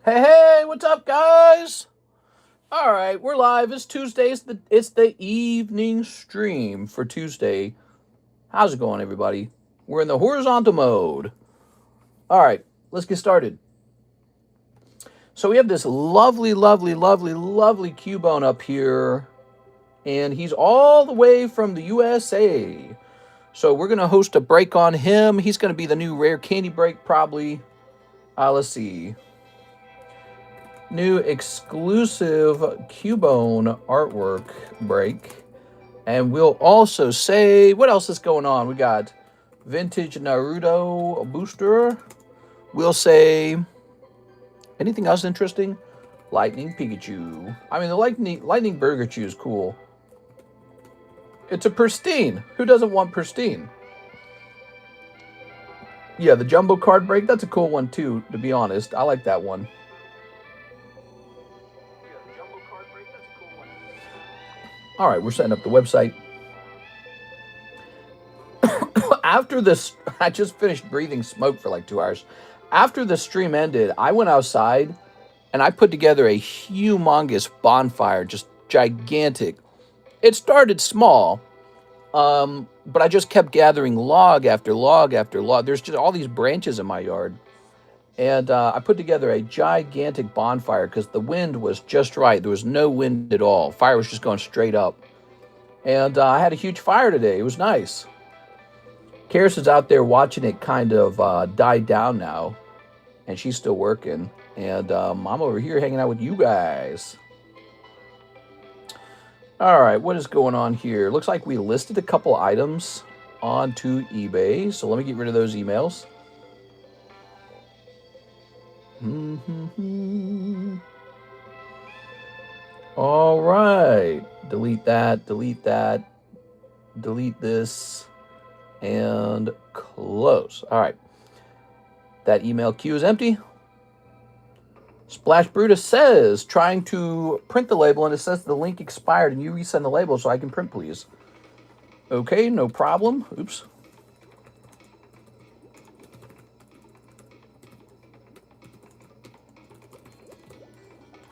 Hey, hey, what's up, guys? All right, we're live. It's Tuesday. It's the evening stream for Tuesday. How's it going, everybody? We're in the horizontal mode. All right, let's get started. So we have this lovely, lovely, lovely, lovely Cubone up here, and he's all the way from the USA. So we're gonna host a break on him. He's gonna be the new rare candy break, probably. Let's see. New exclusive Cubone artwork break. And we'll also say, what else is going on? We got vintage Naruto booster. We'll say, anything else interesting? Lightning Pikachu. I mean, the Lightning Burgerchu is cool. It's a pristine. Who doesn't want pristine? Yeah, the jumbo card break, that's a cool one too, to be honest. I like that one. All right, we're setting up the website. After this, I just finished breathing smoke for like 2 hours. After the stream ended, I went outside and I put together a humongous bonfire, just gigantic. It started small, but I just kept gathering log after log after log. There's just all these branches in my yard. And I put together a gigantic bonfire because the wind was just right. There was no wind at all. Fire was just going straight up. And I had a huge fire today. It was nice. Karis is out there watching it kind of die down now. And she's still working. And I'm over here hanging out with you guys. All right, what is going on here? Looks like we listed a couple items onto eBay. So let me get rid of those emails. All right. Delete that, delete that, delete this, and close. All right. That email queue is empty. Splash Brutus says, trying to print the label, and it says the link expired, and you resend the label so I can print, please. Okay, no problem. Oops.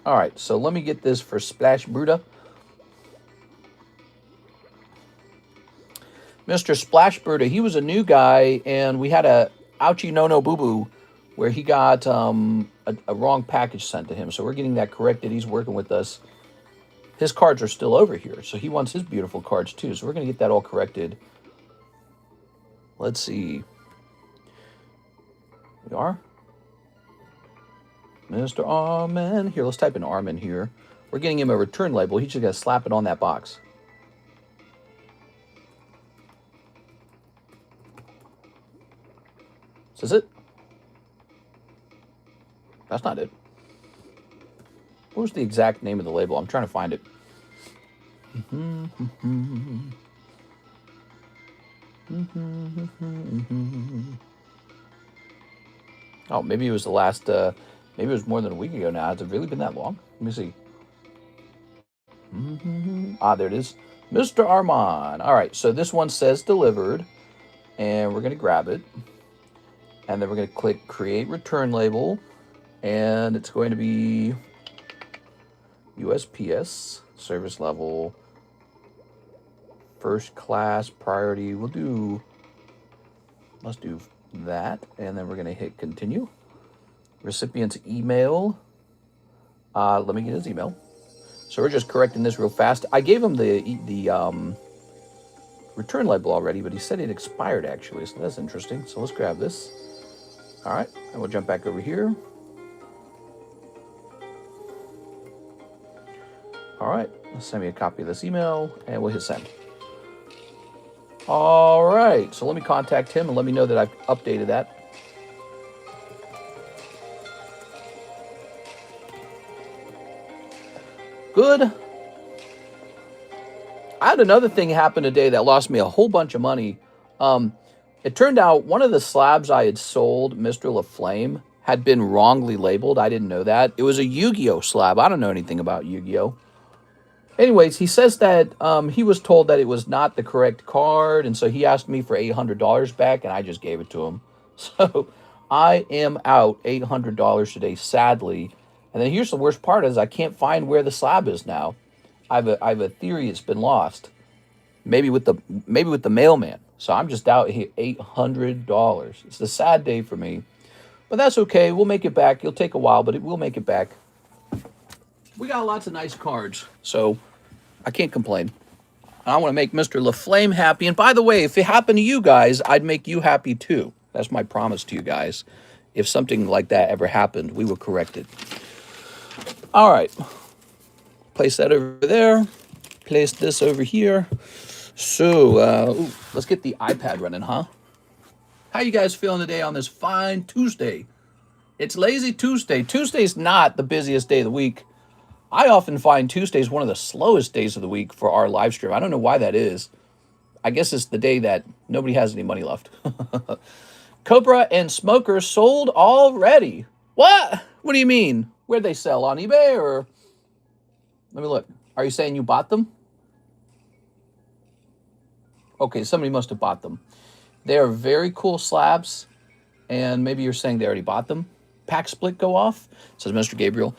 All right, so let me get this for Splash Bruta. Mr. Splash Bruta, he was a new guy, and we had a ouchie no no boo boo where he got a wrong package sent to him. So we're getting that corrected. He's working with us. His cards are still over here, so he wants his beautiful cards too. So we're going to get that all corrected. Let's see. We are. Mr. Armin. Here, let's type in Armin here. We're getting him a return label. He's just going to slap it on that box. Is this it? That's not it. What was the exact name of the label? I'm trying to find it. Oh, maybe it was the last, maybe it was more than a week ago now. Has it really been that long? Let me see. Ah, there it is. Mr. Armand. All right, so this one says delivered, and we're going to grab it. And then we're going to click create return label, and it's going to be USPS, service level, first class, priority. Let's do that, and then we're going to hit continue. Recipient's email. Let me get his email. So we're just correcting this real fast. I gave him the return label already, but he said it expired actually, so that's interesting. So let's grab this. All right, and we'll jump back over here. All right, let's send me a copy of this email, and we'll hit send. All right, so let me contact him and let me know that I've updated that. Good. I had another thing happen today that lost me a whole bunch of money. It turned out one of the slabs I had sold, Mr. LaFlame, had been wrongly labeled. I didn't know that. It was a Yu-Gi-Oh slab. I don't know anything about Yu-Gi-Oh. Anyways, he says that he was told that it was not the correct card, and so he asked me for $800 back, and I just gave it to him. So I am out $800 today, sadly. And then here's the worst part is I can't find where the slab is now. I have a theory it's been lost. Maybe with the mailman. So I'm just out here $800. It's a sad day for me. But that's okay. We'll make it back. It'll take a while, but we'll make it back. We got lots of nice cards, so I can't complain. I want to make Mr. LaFlame happy. And by the way, if it happened to you guys, I'd make you happy too. That's my promise to you guys. If something like that ever happened, we will correct it. All right. Place that over there. Place this over here. So, let's get the iPad running, huh? How you guys feeling today on this fine Tuesday? It's Lazy Tuesday. Tuesday's not the busiest day of the week. I often find Tuesday's one of the slowest days of the week for our live stream. I don't know why that is. I guess it's the day that nobody has any money left. Cobra and Smoker sold already. What? What do you mean? Where'd they sell? On eBay or? Let me look. Are you saying you bought them? Okay, somebody must have bought them. They are very cool slabs. And maybe you're saying they already bought them. Pack split go off, says Mr. Gabriel.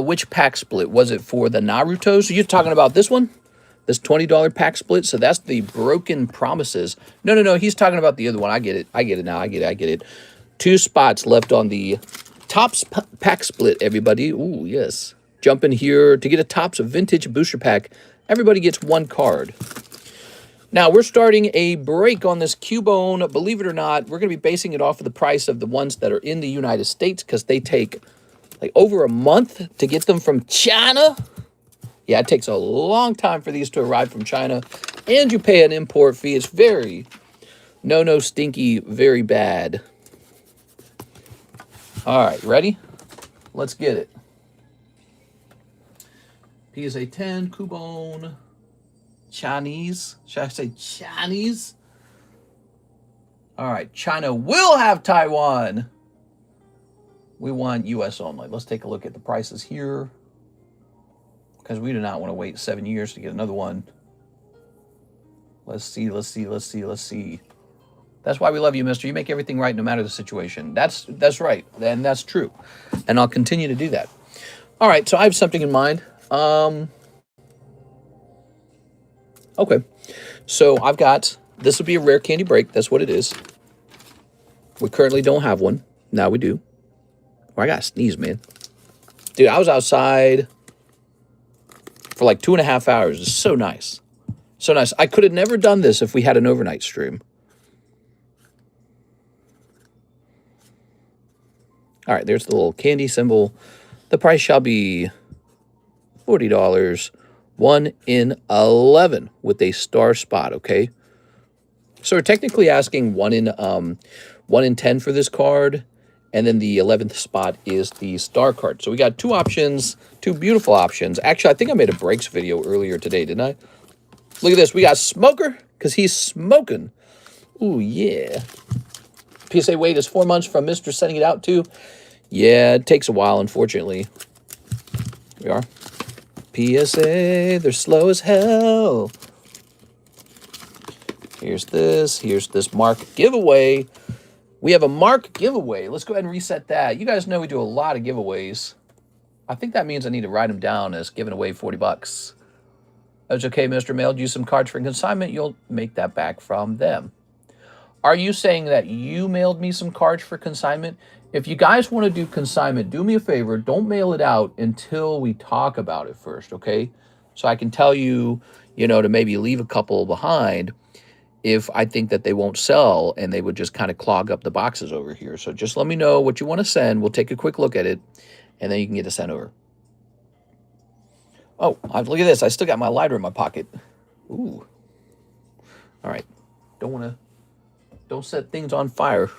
Which pack split? Was it for the Naruto? So you're talking about this one? This $20 pack split? So that's the Broken Promises. No. He's talking about the other one. I get it. I get it now. I get it. 2 spots left on the Topps pack split, everybody. Ooh, yes. Jump in here to get a Topps Vintage Booster Pack. Everybody gets 1 card. Now, we're starting a break on this Cubone. Believe it or not, we're going to be basing it off of the price of the ones that are in the United States because they take like over a month to get them from China. Yeah, it takes a long time for these to arrive from China. And you pay an import fee. It's very, no stinky, very bad. All right, ready? Let's get it. PSA 10, Cubone, Chinese. Should I say Chinese? All right, China will have Taiwan. We want U.S. only. Let's take a look at the prices here. Because we do not want to wait 7 years to get another one. Let's see. That's why we love you, mister. You make everything right no matter the situation. That's right. And that's true. And I'll continue to do that. All right, so I have something in mind. Okay. So I've got, this will be a rare candy break. That's what it is. We currently don't have one. Now we do. Oh, I got to sneeze, man. Dude, I was outside for like 2.5 hours. It's so nice. So nice. I could have never done this if we had an overnight stream. All right, there's the little candy symbol. The price shall be $40. 1 in 11 with a star spot, okay? So we're technically asking 1 in 10 for this card. And then the 11th spot is the star card. So we got 2 options, 2 beautiful options. Actually, I think I made a breaks video earlier today, didn't I? Look at this. We got Smoker, because he's smoking. Ooh, yeah. PSA wait is 4 months from Mr. sending it out to. Yeah, it takes a while, unfortunately. Here we are. PSA, they're slow as hell. Here's this Mark giveaway. We have a Mark giveaway. Let's go ahead and reset that. You guys know we do a lot of giveaways. I think that means I need to write them down as giving away $40. That's okay, Mr. Mailed you some cards for consignment. You'll make that back from them. Are you saying that you mailed me some cards for consignment? If you guys want to do consignment, do me a favor. Don't mail it out until we talk about it first, okay? So I can tell you, to maybe leave a couple behind if I think that they won't sell and they would just kind of clog up the boxes over here. So just let me know what you want to send. We'll take a quick look at it, and then you can get it sent over. Oh, look at this. I still got my lighter in my pocket. Ooh. All right. Don't set things on fire.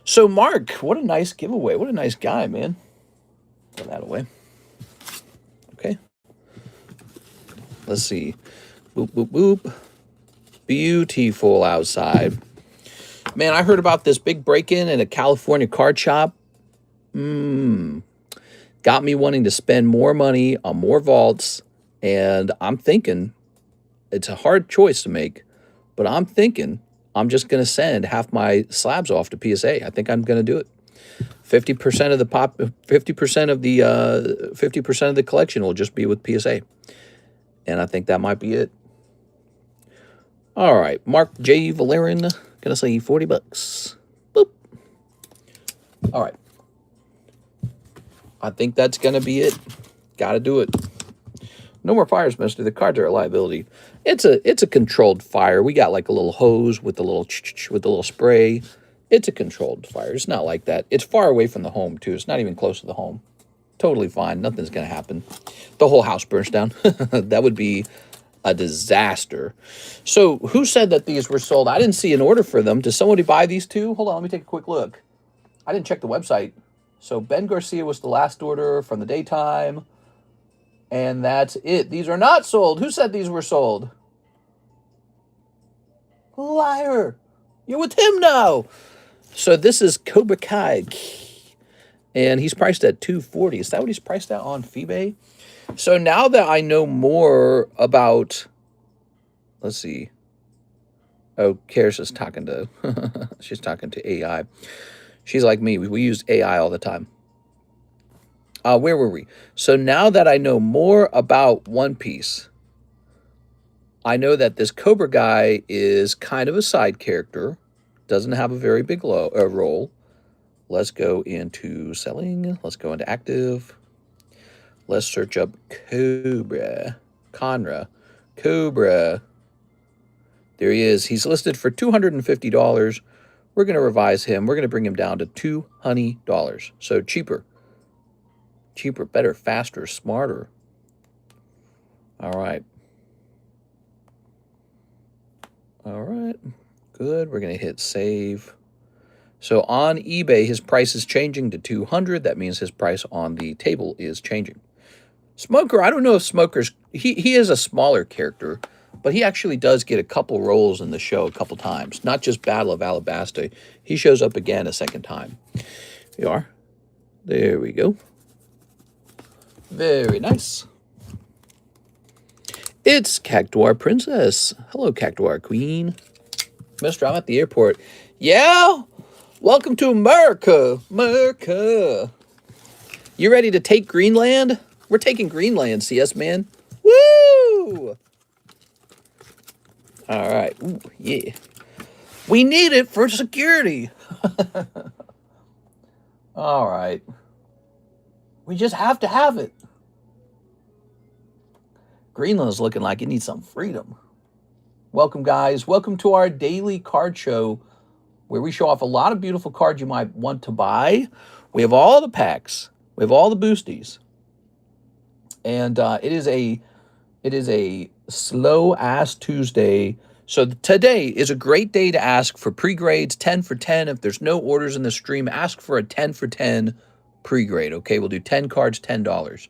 So, Mark, what a nice giveaway. What a nice guy, man. Put that away. Okay. Let's see. Boop, boop, boop. Beautiful outside. Man, I heard about this big break-in at a California card shop. Got me wanting to spend more money on more vaults. And I'm thinking, it's a hard choice to make, but I'm thinking I'm just going to send half my slabs off to PSA. I think I'm going to do it. 50% of the 50% of the collection will just be with PSA. And I think that might be it. All right, Mark J. Valerian, gonna say $40. Boop. All right. I think that's gonna be it. Gotta do it. No more fires, mister. The cards are a liability. It's a controlled fire. We got like a little hose with the little spray. It's a controlled fire. It's not like that. It's far away from the home too. It's not even close to the home. Totally fine. Nothing's gonna happen. The whole house burns down. That would be a disaster. So who said that these were sold? I didn't see an order for them. Does somebody buy these too? Hold on, let me take a quick look. I didn't check the website. So Ben Garcia was the last order from the daytime. And that's it. These are not sold. Who said these were sold? Liar. You're with him now. So this is Cobra Kai. And he's priced at $240. Is that what he's priced at on eBay? So now that I know more about, let's see. Oh, Karis is talking to, she's talking to AI. She's like me. We use AI all the time. Where were we? So now that I know more about One Piece, I know that this Cobra guy is kind of a side character. Doesn't have a very big role. Let's go into selling. Let's go into active. Let's search up Cobra. Cobra. There he is. He's listed for $250. We're going to revise him. We're going to bring him down to $200. So cheaper. Cheaper, better, faster, smarter. All right. All right. Good. We're going to hit save. So on eBay, his price is changing to $200. That means his price on the table is changing. Smoker, I don't know if Smoker's... He is a smaller character, but he actually does get a couple roles in the show a couple times. Not just Battle of Alabasta. He shows up again a second time. Here you are. There we go. Very nice. It's Cactuar Princess. Hello, Cactuar Queen. Mister, I'm at the airport. Yeah? Welcome to America. America. You ready to take Greenland? We're taking Greenland, CS man. Woo! All right. Ooh, yeah. We need it for security. All right. We just have to have it. Greenland is looking like it needs some freedom. Welcome, guys. Welcome to our daily card show where we show off a lot of beautiful cards you might want to buy. We have all the packs. We have all the boosties. And it is a slow-ass Tuesday. So today is a great day to ask for pre-grades, 10 for 10. If there's no orders in the stream, ask for a 10 for 10 pre-grade, okay? We'll do 10 cards, $10.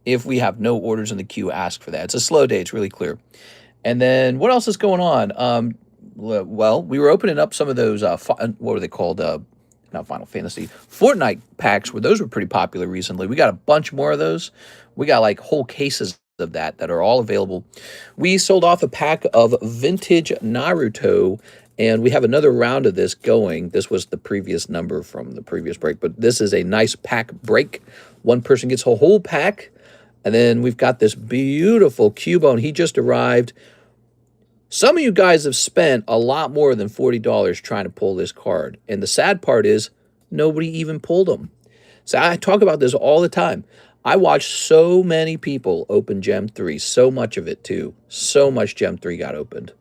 If we have no orders in the queue, ask for that. It's a slow day. It's really clear. And then what else is going on? Well, we were opening up some of those, what were they called? Not Final Fantasy, Fortnite packs, where those were pretty popular recently. We got a bunch more of those. We got like whole cases of that are all available. We sold off a pack of vintage Naruto, and we have another round of this going. This was the previous number from the previous break, but this is a nice pack break. One person gets a whole pack, and then we've got this beautiful Cubone. He just arrived. Some of you guys have spent a lot more than $40 trying to pull this card, and the sad part is nobody even pulled them. So I talk about this all the time. I watch so many people open Gem 3, so much of it too. So much Gem 3 got opened,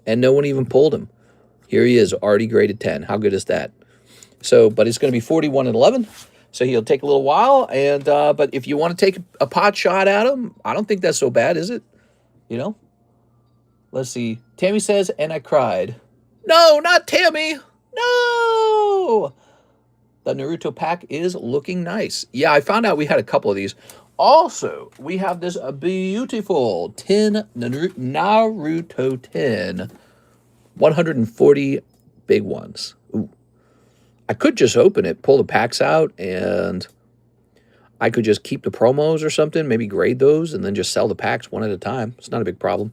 and no one even pulled him. Here he is, already graded 10. How good is that? So, but it's going to be 41 and 11, so he'll take a little while. And but if you want to take a pot shot at him, I don't think that's so bad, is it? You know? Let's see. Tammy says, and I cried. No, not Tammy. No! The Naruto pack is looking nice. Yeah, I found out we had a couple of these. Also, we have this beautiful 10 Naruto 10. 140 big ones. Ooh. I could just open it, pull the packs out, and I could just keep the promos or something, maybe grade those, and then just sell the packs one at a time. It's not a big problem.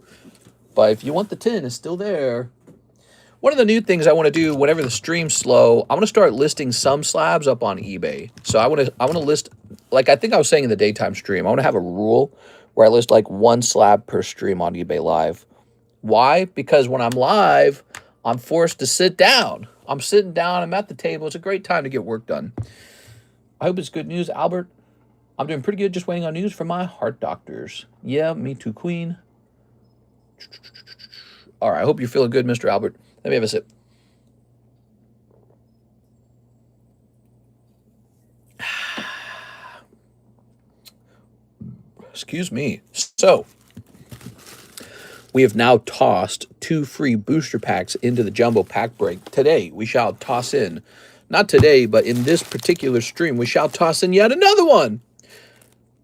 But if you want the tin, it's still there. One of the new things I want to do whenever the stream's slow, I want to start listing some slabs up on eBay. So I want to list, like I think I was saying in the daytime stream, I want to have a rule where I list like one slab per stream on eBay Live. Why? Because when I'm live, I'm forced to sit down. I'm sitting down. I'm at the table. It's a great time to get work done. I hope it's good news, Albert. I'm doing pretty good, just waiting on news from my heart doctors. Yeah, me too, Queen. All right, I hope you're feeling good, Mr. Albert. Let me have a sip. Excuse me. So, we have now tossed 2 free booster packs into the jumbo pack break. Today, we shall toss in, not today, but in this particular stream, we shall toss in yet another one.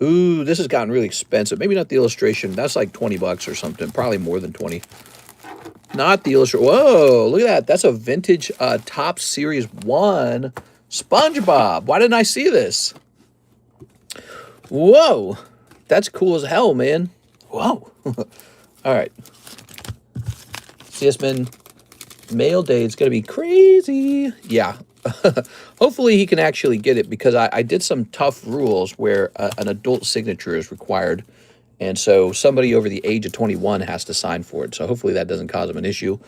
Ooh, this has gotten really expensive. Maybe not the illustration. That's like 20 bucks or something. Probably more than 20. Not the illustration. Whoa, look at that. That's a vintage Top Series 1 SpongeBob. Why didn't I see this? Whoa. That's cool as hell, man. Whoa. All right. CSman mail day. It's going to be crazy. Yeah. Hopefully he can actually get it, because I did some tough rules where an adult signature is required. And so somebody over the age of 21 has to sign for it. So hopefully that doesn't cause him an issue.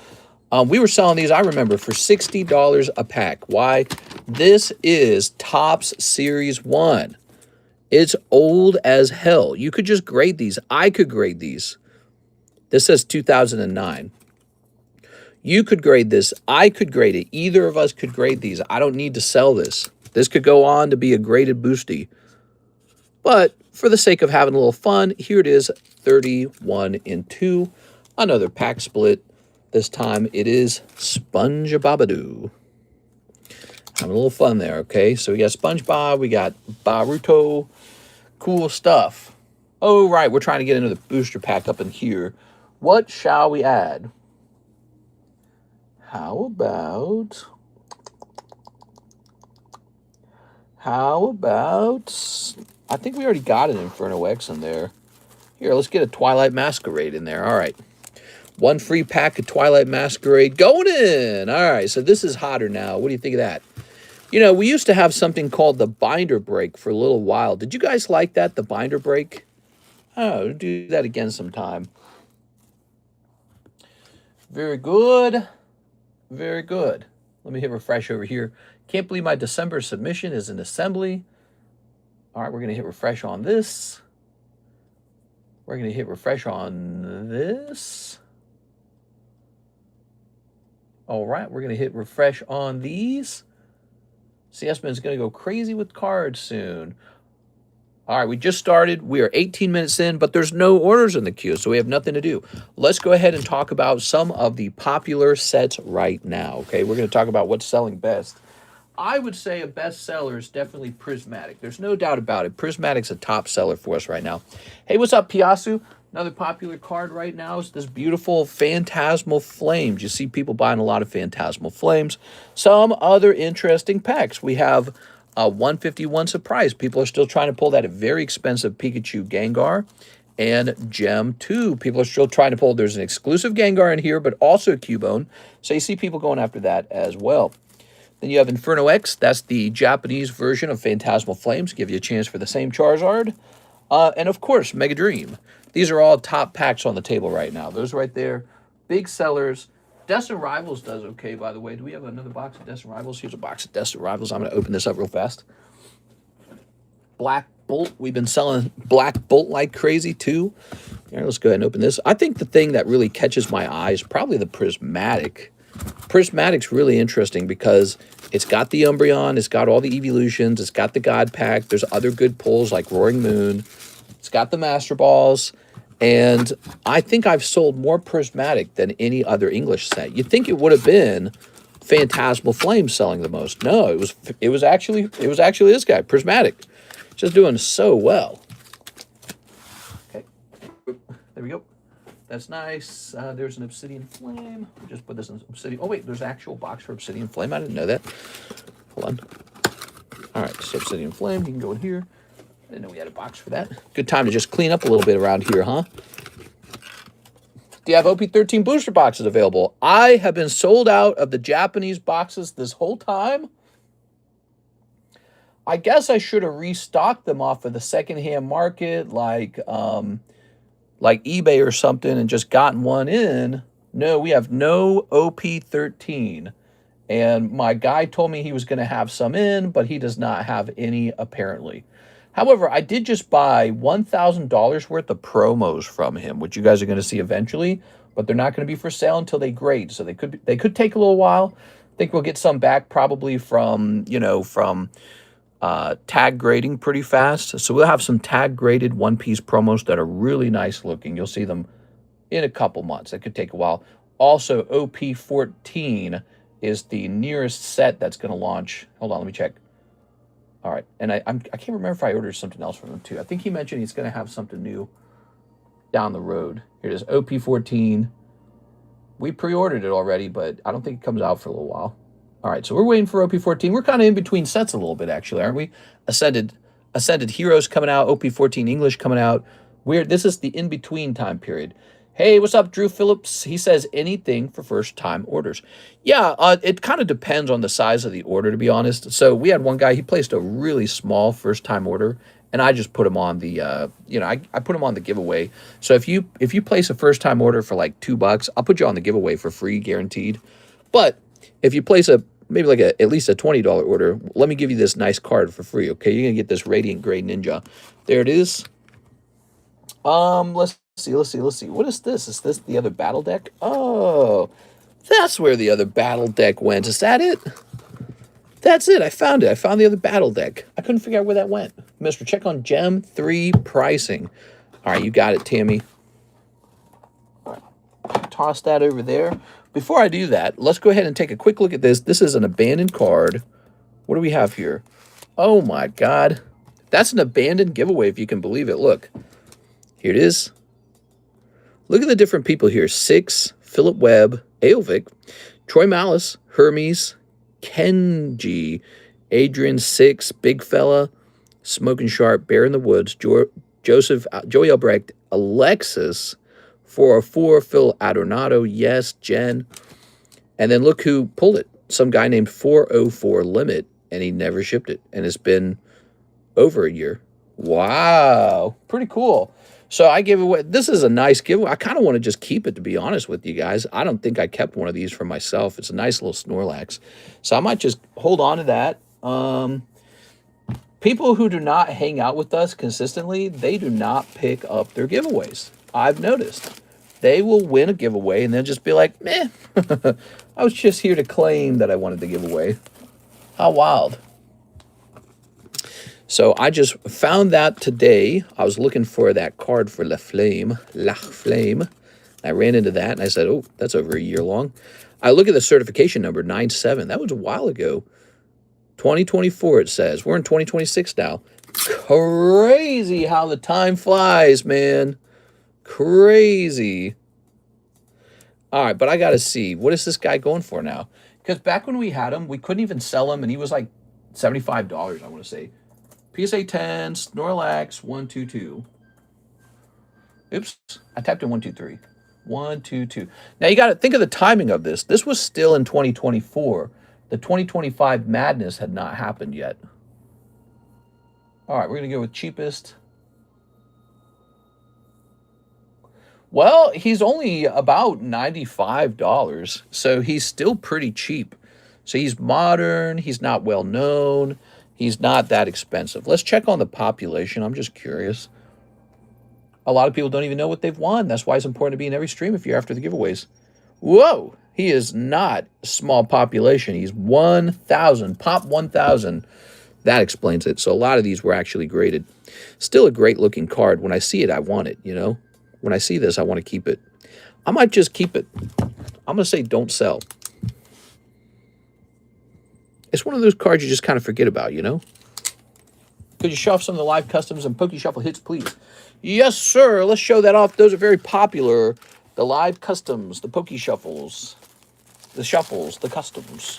We were selling these, I remember, for $60 a pack. Why? This is Topps Series 1. It's old as hell. You could just grade these. I could grade these. This says 2009. You could grade this. I could grade it. Either of us could grade these. I don't need to sell this. This could go on to be a graded boosty. But for the sake of having a little fun, here it is, 31 in 2. Another pack split. This time it is SpongeBobadoo. Having a little fun there, okay? So we got SpongeBob, we got Naruto. Cool stuff. Oh, right, we're trying to get into the booster pack up in here. What shall we add? How about, I think we already got an Inferno X in there. Here, let's get a Twilight Masquerade in there. All right. 1 free pack of Twilight Masquerade going in. All right, so this is hotter now. What do you think of that? You know, we used to have something called the binder break for a little while. Did you guys like that, the binder break? Oh, do that again sometime. Very good. Very good. Let me hit refresh over here. Can't believe my December submission is in assembly. All right, we're going to hit refresh on this. We're going to hit refresh on this. All right, we're going to hit refresh on these. CS-Man's going to go crazy with cards soon. All right, we just started. We are 18 minutes in, but there's no orders in the queue, so we have nothing to do. Let's go ahead and talk about some of the popular sets right now, okay? We're going to talk about what's selling best. I would say a best seller is definitely Prismatic. There's no doubt about it. Prismatic's a top seller for us right now. Hey, what's up, Piasu? Another popular card right now is this beautiful Phantasmal Flames. You see people buying a lot of Phantasmal Flames. Some other interesting packs. We have a 151 Surprise. People are still trying to pull that very expensive Pikachu Gengar. And Gem 2. People are still trying to pull. There's an exclusive Gengar in here, but also a Cubone. So you see people going after that as well. Then you have Inferno X. That's the Japanese version of Phantasmal Flames. Give you a chance for the same Charizard. And of course, Mega Dream. These are all top packs on the table right now. Those right there, big sellers. Destined Rivals does okay, by the way. Do we have another box of Destined Rivals? Here's a box of Destined Rivals. I'm going to open this up real fast. Black Bolt. We've been selling Black Bolt like crazy, too. All right, let's go ahead and open this. I think the thing that really catches my eye is probably the Prismatic. Prismatic's really interesting because it's got the Umbreon, it's got all the evolutions, it's got the God Pack, there's other good pulls like Roaring Moon, it's got the Master Balls, and I think I've sold more Prismatic than any other English set. You'd think it would have been Phantasmal Flame selling the most. No, it was actually this guy, Prismatic. Just doing so well. Okay. There we go. That's nice. There's an Obsidian Flame. We'll just put this in Obsidian. Oh, wait, there's an actual box for Obsidian Flame. I didn't know that. Hold on. All right, so Obsidian Flame. You can go in here. I didn't know we had a box for that. Good time to just clean up a little bit around here, huh? Do you have OP13 booster boxes available? I have been sold out of the Japanese boxes this whole time. I guess I should have restocked them off of the secondhand market, like eBay or something, and just gotten one in. No, we have no OP13. And my guy told me he was going to have some in, but he does not have any apparently. However, I did just buy $1,000 worth of promos from him, which you guys are going to see eventually, but they're not going to be for sale until they grade. So they could take a little while. I think we'll get some back probably from, tag grading pretty fast. So we'll have some tag graded one-piece promos that are really nice looking. You'll see them in a couple months. It could take a while. Also, OP14 is the nearest set that's going to launch. Hold on, let me check. All right, and I can't remember if I ordered something else from him too. I think he mentioned he's going to have something new down the road. Here it is, OP14. We pre-ordered it already, but I don't think it comes out for a little while. All right, so we're waiting for OP14. We're kind of in between sets a little bit, actually, aren't we? Ascended Heroes coming out, OP14 English coming out. This is the in-between time period. Hey, what's up, Drew Phillips? He says anything for first-time orders. Yeah, it kind of depends on the size of the order, to be honest. So we had one guy, he placed a really small first-time order, and I just put him on the, I put him on the giveaway. So if you place a first-time order for like $2, I'll put you on the giveaway for free, guaranteed. But if you place maybe like at least a $20 order, let me give you this nice card for free, okay? You're going to get this Radiant Gray Ninja. There it is. Let's see. What is this? Is this the other battle deck? Oh, that's where the other battle deck went. Is that it? That's it. I found it. I found the other battle deck. I couldn't figure out where that went. Mister, check on Gem 3 pricing. All right, you got it, Tammy. All right. Toss that over there. Before I do that, let's go ahead and take a quick look at this. This is an abandoned card. What do we have here? Oh, my God. That's an abandoned giveaway, if you can believe it. Look. Here it is. Look at the different people here. Six, Philip Webb, Aelvic, Troy Malice, Hermes, Kenji, Adrian Six, Big Fella, Smoking Sharp, Bear in the Woods, Joseph, Joey Albrecht, Alexis, 404, Phil Adornato, yes, Jen. And then look who pulled it. Some guy named 404 Limit, and he never shipped it. And it's been over a year. Wow. Pretty cool. So I gave away, this is a nice giveaway. I kind of want to just keep it, to be honest with you guys. I don't think I kept one of these for myself. It's a nice little Snorlax. So I might just hold on to that. People who do not hang out with us consistently, they do not pick up their giveaways. I've noticed. They will win a giveaway and then just be like, meh, I was just here to claim that I wanted the giveaway. How wild. So I just found that today. I was looking for that card for La Flame. I ran into that and I said, oh, that's over a year long. I look at the certification number, 97. That was a while ago. 2024, it says. We're in 2026 now. Crazy how the time flies, man. Crazy. All right, but I got to see. What is this guy going for now? Because back when we had him, we couldn't even sell him, and he was like $75, I want to say. PSA 10, Snorlax, 122. Oops, I tapped in 123. 122. Now you got to think of the timing of this. This was still in 2024. The 2025 madness had not happened yet. All right, we're going to go with cheapest. Well, he's only about $95, so he's still pretty cheap. So he's modern, he's not well known, he's not that expensive. Let's check on the population. I'm just curious. A lot of people don't even know what they've won. That's why it's important to be in every stream if you're after the giveaways. Whoa, he is not a small population. He's 1,000, pop 1,000. That explains it. So a lot of these were actually graded. Still a great looking card. When I see it, I want it, you know? When I see this, I want to keep it. I might just keep it. I'm going to say don't sell. It's one of those cards you just kind of forget about, you know? Could you show off some of the live customs and Poke Shuffle hits, please? Yes, sir. Let's show that off. Those are very popular. The live customs, the Poke Shuffles, the shuffles, the customs.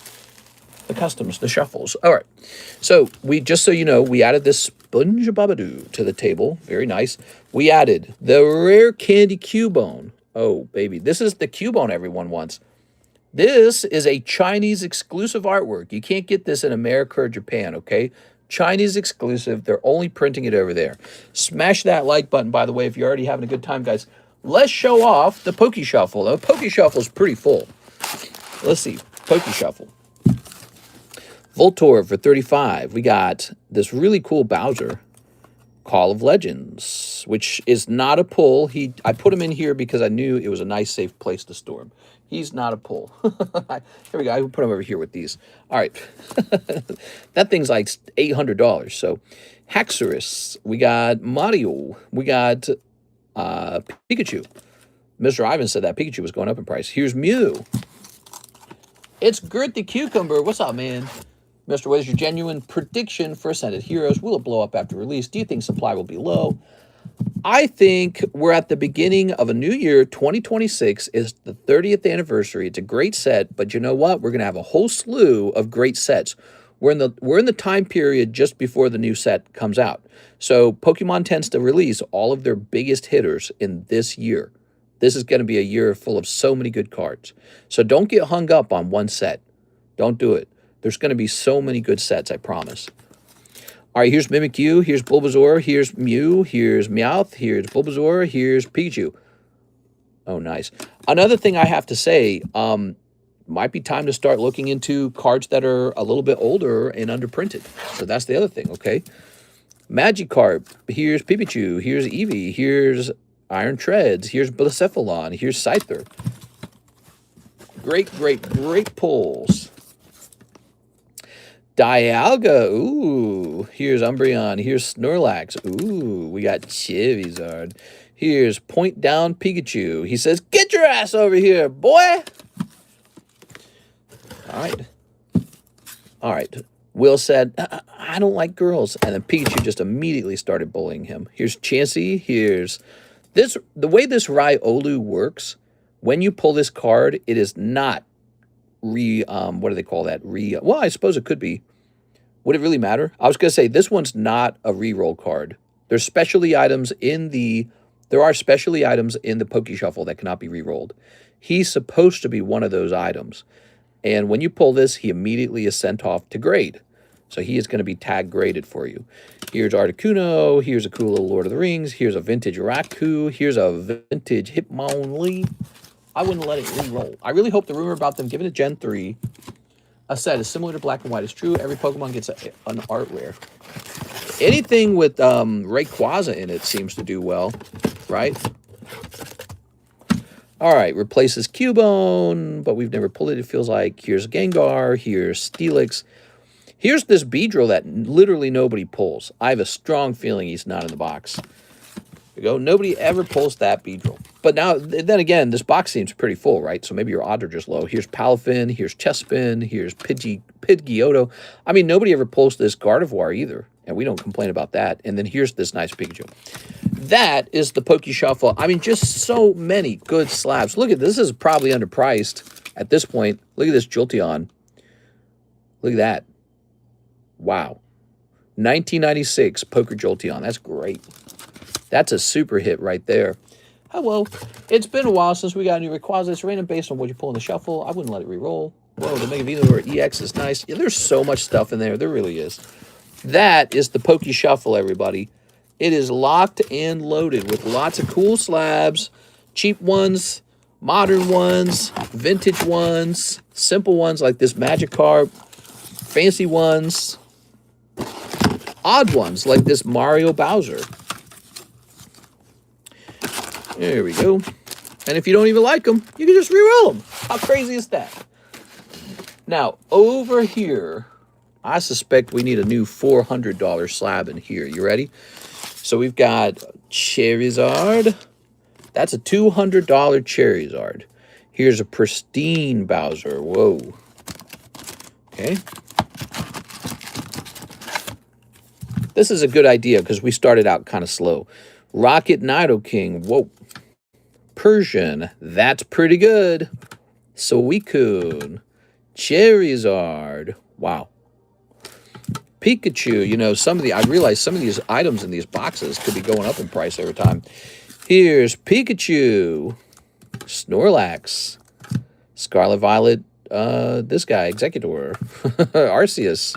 The customs, the shuffles. All right. So we, just so you know, we added this Sponge Babadoo to the table. Very nice. We added the Rare Candy Cubone. Oh, baby. This is the Cubone everyone wants. This is a Chinese exclusive artwork. You can't get this in America or Japan, okay? Chinese exclusive. They're only printing it over there. Smash that like button, by the way, if you're already having a good time, guys. Let's show off the Poke Shuffle. The Poke Shuffle is pretty full. Let's see. Poke Shuffle. Voltorb for 35. We got this really cool Bowser. Call of Legends, which is not a pull. I put him in here because I knew it was a nice, safe place to store him. He's not a pull. Here we go. I put him over here with these. All right. That thing's like $800. So, Haxorus. We got Mario. We got Pikachu. Mr. Ivan said that Pikachu was going up in price. Here's Mew. It's Gert the Cucumber. What's up, man? Mr. What is your genuine prediction for Ascended Heroes? Will it blow up after release? Do you think supply will be low? I think we're at the beginning of a new year. 2026 is the 30th anniversary. It's a great set, but you know what? We're going to have a whole slew of great sets. We're in the time period just before the new set comes out. So Pokemon tends to release all of their biggest hitters in this year. This is going to be a year full of so many good cards. So don't get hung up on one set. Don't do it. There's going to be so many good sets, I promise. All right, here's Mimikyu, here's Bulbasaur, here's Mew, here's Meowth, here's Bulbasaur, here's Pikachu. Oh, nice. Another thing I have to say, might be time to start looking into cards that are a little bit older and underprinted. So that's the other thing, okay? Magikarp, here's Pikachu, here's Eevee, here's Iron Treads, here's Blacephalon, here's Scyther. Great, great, great pulls. Dialga, ooh, here's Umbreon, here's Snorlax, ooh, we got Charizard, here's Point Down Pikachu, he says, get your ass over here, boy! All right, Will said, I don't like girls, and then Pikachu just immediately started bullying him. Here's Chansey, here's, the way this Riolu works, when you pull this card, it is not what do they call that? Well, I suppose it could be. Would it really matter? I was going to say, this one's not a reroll card. There are specialty items in the Poke Shuffle that cannot be rerolled. He's supposed to be one of those items. And when you pull this, he immediately is sent off to grade. So he is going to be tag graded for you. Here's Articuno. Here's a cool little Lord of the Rings. Here's a vintage Raku. Here's a vintage Hitmonlee. I wouldn't let it re-roll. I really hope the rumor about them giving it Gen 3 a set is similar to Black and White is true. Every Pokemon gets an art rare. Anything with Rayquaza in it seems to do well, right? All right, replaces Cubone, but we've never pulled it, it feels like. Here's Gengar. Here's Steelix. Here's this Beedrill that literally nobody pulls. I have a strong feeling he's not in the box. There you go. Nobody ever pulls that Beedrill. But now, then again, this box seems pretty full, right? So maybe your odds are just low. Here's Palafin, here's Chespin, here's Pidgeotto. I mean, nobody ever pulls this Gardevoir either, and we don't complain about that. And then here's this nice Pikachu. That is the Poke Shuffle. I mean, just so many good slabs. Look at this. This is probably underpriced at this point. Look at this Jolteon. Look at that. Wow. 1996 Poker Jolteon. That's great. That's a super hit right there. Hello. It's been a while since we got a new Rayquaza. It's random based on what you pull in the shuffle. I wouldn't let it re-roll. Whoa, the Mega Venusaur EX is nice. Yeah, there's so much stuff in there. There really is. That is the Poke Shuffle, everybody. It is locked and loaded with lots of cool slabs, cheap ones, modern ones, vintage ones, simple ones like this Magikarp, fancy ones, odd ones like this Mario Bowser. There we go. And if you don't even like them, you can just re-roll them. How crazy is that? Now, over here, I suspect we need a new $400 slab in here. You ready? So we've got Charizard. That's a $200 Charizard. Here's a pristine Bowser. Whoa. Okay. This is a good idea because we started out kind of slow. Rocket Nidoking. Whoa. Persian. That's pretty good. Suicune. Charizard. Wow. Pikachu. You know, I realize some of these items in these boxes could be going up in price every time. Here's Pikachu. Snorlax, Scarlet Violet, this guy, Executor, Arceus.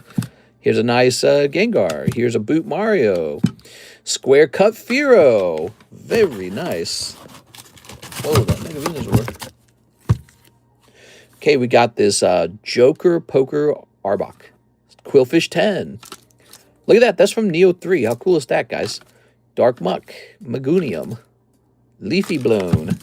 Here's a nice Gengar. Here's a Boot Mario. Square Cut Firo. Very nice. Whoa, that mega Venusaur. Okay, we got this Joker Poker Arbok. Quillfish 10. Look at that. That's from Neo 3. How cool is that, guys? Dark Muck. Magunium. Leafy Blown.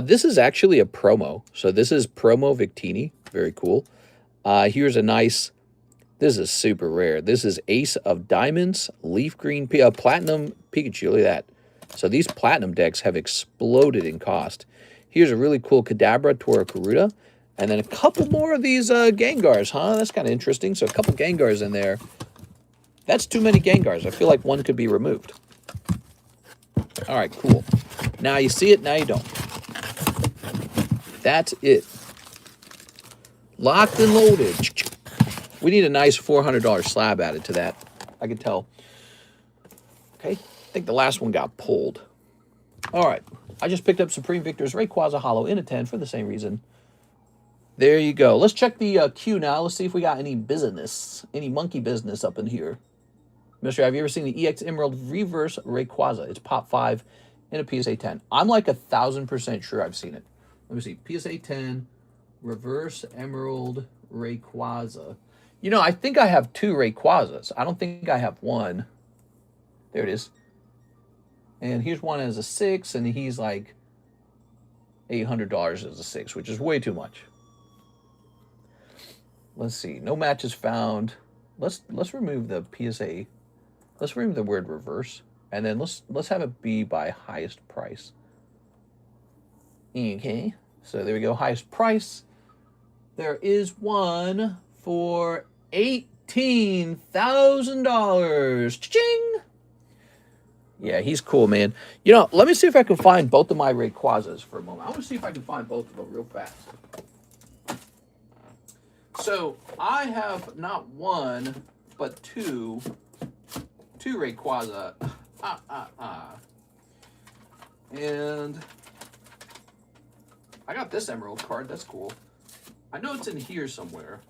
This is actually a promo. So this is promo Victini. Very cool. Here's a nice... This is super rare. This is Ace of Diamonds, Leaf Green, Platinum Pikachu. Look at that. So these Platinum decks have exploded in cost. Here's a really cool Kadabra, Torokaruta. And then a couple more of these Gengars, huh? That's kind of interesting. So a couple Gengars in there. That's too many Gengars. I feel like one could be removed. All right, cool. Now you see it, now you don't. That's it. Locked and loaded. We need a nice $400 slab added to that. I can tell. Okay, I think the last one got pulled. All right, I just picked up Supreme Victor's Rayquaza Hollow in a 10 for the same reason. There you go. Let's check the queue now. Let's see if we got any business, any monkey business up in here. Mister, have you ever seen the EX Emerald Reverse Rayquaza? It's pop 5 in a PSA 10. I'm like 1,000% sure I've seen it. Let me see. PSA 10, Reverse Emerald Rayquaza. You know, I think I have 2 Rayquazas. I don't think I have one. There it is. And here's one as a 6, and he's like $800 as a 6, which is way too much. Let's see. No matches found. Let's remove the PSA. Let's remove the word reverse, and then let's have it be by highest price. Okay. So there we go. Highest price. There is one for $18,000. Cha-ching! Yeah, he's cool, man. You know, let me see if I can find both of my Rayquazas for a moment. I want to see if I can find both of them real fast. So, I have not one, but two Rayquaza. And I got this Emerald card. That's cool. I know it's in here somewhere.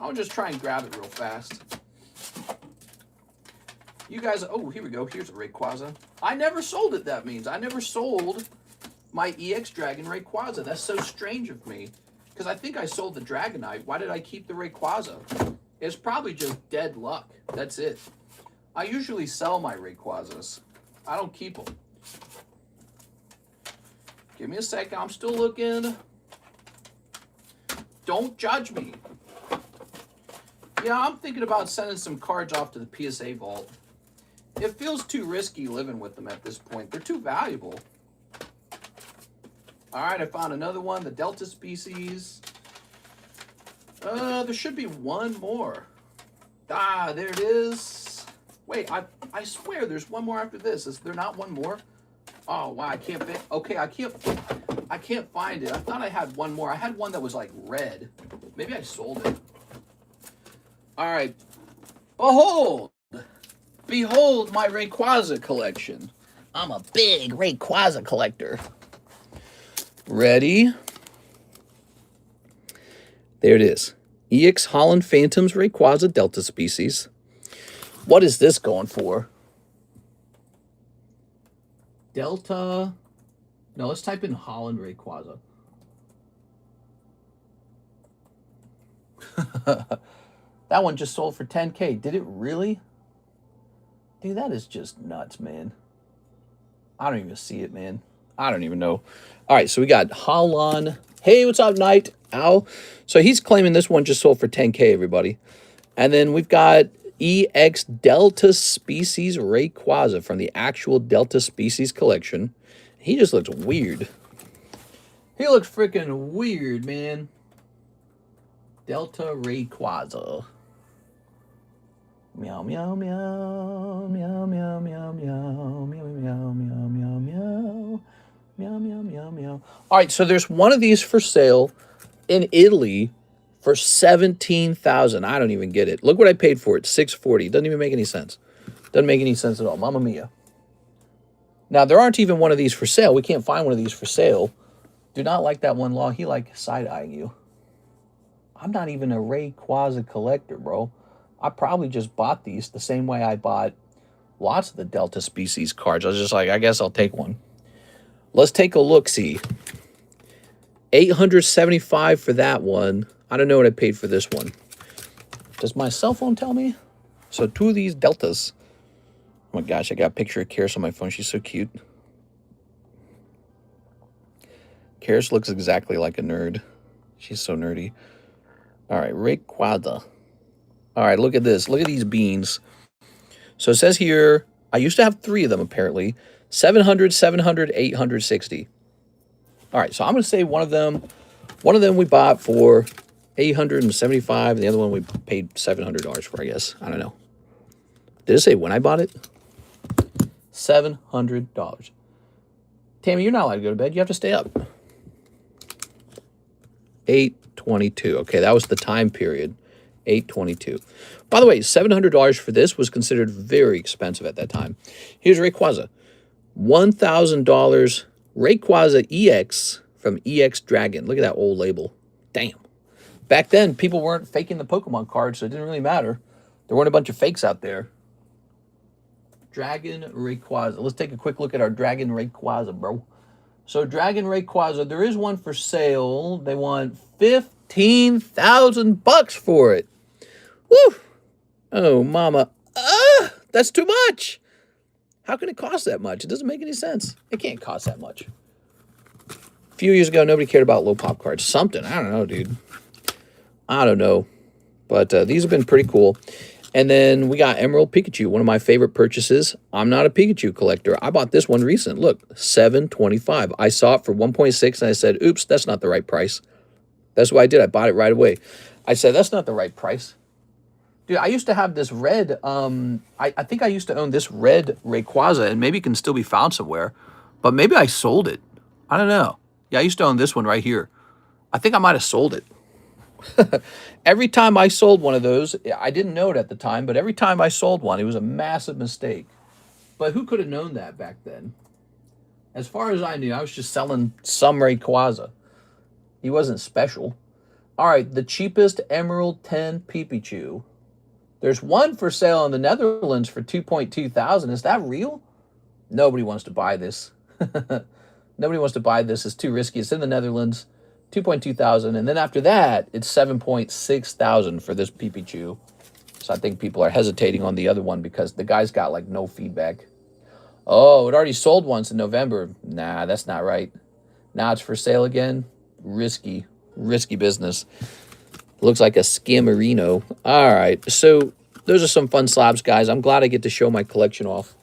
I'll just try and grab it real fast. You guys, oh, here we go. Here's a Rayquaza. I never sold it, that means. I never sold my EX Dragon Rayquaza. That's so strange of me. Because I think I sold the Dragonite. Why did I keep the Rayquaza? It's probably just dead luck. That's it. I usually sell my Rayquazas. I don't keep them. Give me a second. I'm still looking. Don't judge me. Yeah, I'm thinking about sending some cards off to the PSA vault. It feels too risky living with them at this point. They're too valuable. All right, I found another one, the Delta species. There should be one more. Ah, there it is. Wait, I swear there's one more after this. Is there not one more? Oh, wow, I can't fit. Okay, I can't find it. I thought I had one more. I had one that was like red. Maybe I sold it. All right. Behold my Rayquaza collection. I'm a big Rayquaza collector. Ready? There it is. EX Holland Phantoms Rayquaza Delta species. What is this going for? Delta. No, let's type in Holland Rayquaza. That one just sold for 10K. Did it really? Dude, that is just nuts, man. I don't even see it, man. I don't even know. All right, so we got Holland. Hey, what's up, Knight? Ow. So he's claiming this one just sold for 10K, everybody. And then we've got EX Delta Species Rayquaza from the actual Delta Species collection. He just looks weird. He looks freaking weird, man. Delta Rayquaza. Meow, meow, meow, meow, meow, meow, meow, meow, meow, meow, meow, meow. Meow, meow, meow, meow. All right, so there's one of these for sale in Italy for $17,000. I don't even get it. Look what I paid for it, $640. Doesn't even make any sense. Doesn't make any sense at all. Mamma mia. Now, there aren't even one of these for sale. We can't find one of these for sale. Do not like that one law. He like side-eyeing you. I'm not even a Rayquaza collector, bro. I probably just bought these the same way I bought lots of the Delta species cards. I was just like, I guess I'll take one. Let's take a look-see. $875 for that one. I don't know what I paid for this one. Does my cell phone tell me? So 2 of these Deltas. Oh my gosh, I got a picture of Karis on my phone. She's so cute. Karis looks exactly like a nerd. She's so nerdy. All right, Rayquaza. All right, look at this. Look at these beans. So it says here, I used to have 3 of them apparently. 700, 700, 860. All right, so I'm going to say one of them we bought for $875, and the other one we paid $700 for, I guess. I don't know. Did it say when I bought it? $700. Tammy, you're not allowed to go to bed. You have to stay up. 822. Okay, that was the time period. 822. By the way, $700 for this was considered very expensive at that time. Here's Rayquaza. $1,000 Rayquaza EX from EX Dragon. Look at that old label. Damn. Back then, people weren't faking the Pokemon cards, so it didn't really matter. There weren't a bunch of fakes out there. Dragon Rayquaza. Let's take a quick look at our Dragon Rayquaza, bro. So Dragon Rayquaza, there is one for sale. They want $15,000 for it. Woo! Oh, mama. That's too much. How can it cost that much? It doesn't make any sense. It can't cost that much. A few years ago, nobody cared about low pop cards. Something. I don't know, dude. I don't know. But these have been pretty cool. And then we got Emerald Pikachu, one of my favorite purchases. I'm not a Pikachu collector. I bought this one recent. Look, $725. I saw it for 1.6 and I said, oops, that's not the right price. That's what I did. I bought it right away. I said, that's not the right price. Dude, I used to have this red, I think I used to own this red Rayquaza, and maybe it can still be found somewhere, but maybe I sold it. I don't know. Yeah, I used to own this one right here. I think I might have sold it. Every time I sold one of those, I didn't know it at the time, but every time I sold one, it was a massive mistake. But who could have known that back then? As far as I knew, I was just selling some Rayquaza. He wasn't special. All right, the cheapest Emerald 10 Pikachu. There's one for sale in the Netherlands for $2,200. Is that real? Nobody wants to buy this. Nobody wants to buy this. It's too risky. It's in the Netherlands. $2,200. And then after that, it's $7,600 for this Pikachu. So I think people are hesitating on the other one because the guy's got like no feedback. Oh, it already sold once in November. Nah, that's not right. Now it's for sale again. Risky business. Looks like a scammerino. All right, so those are some fun slabs, guys. I'm glad I get to show my collection off.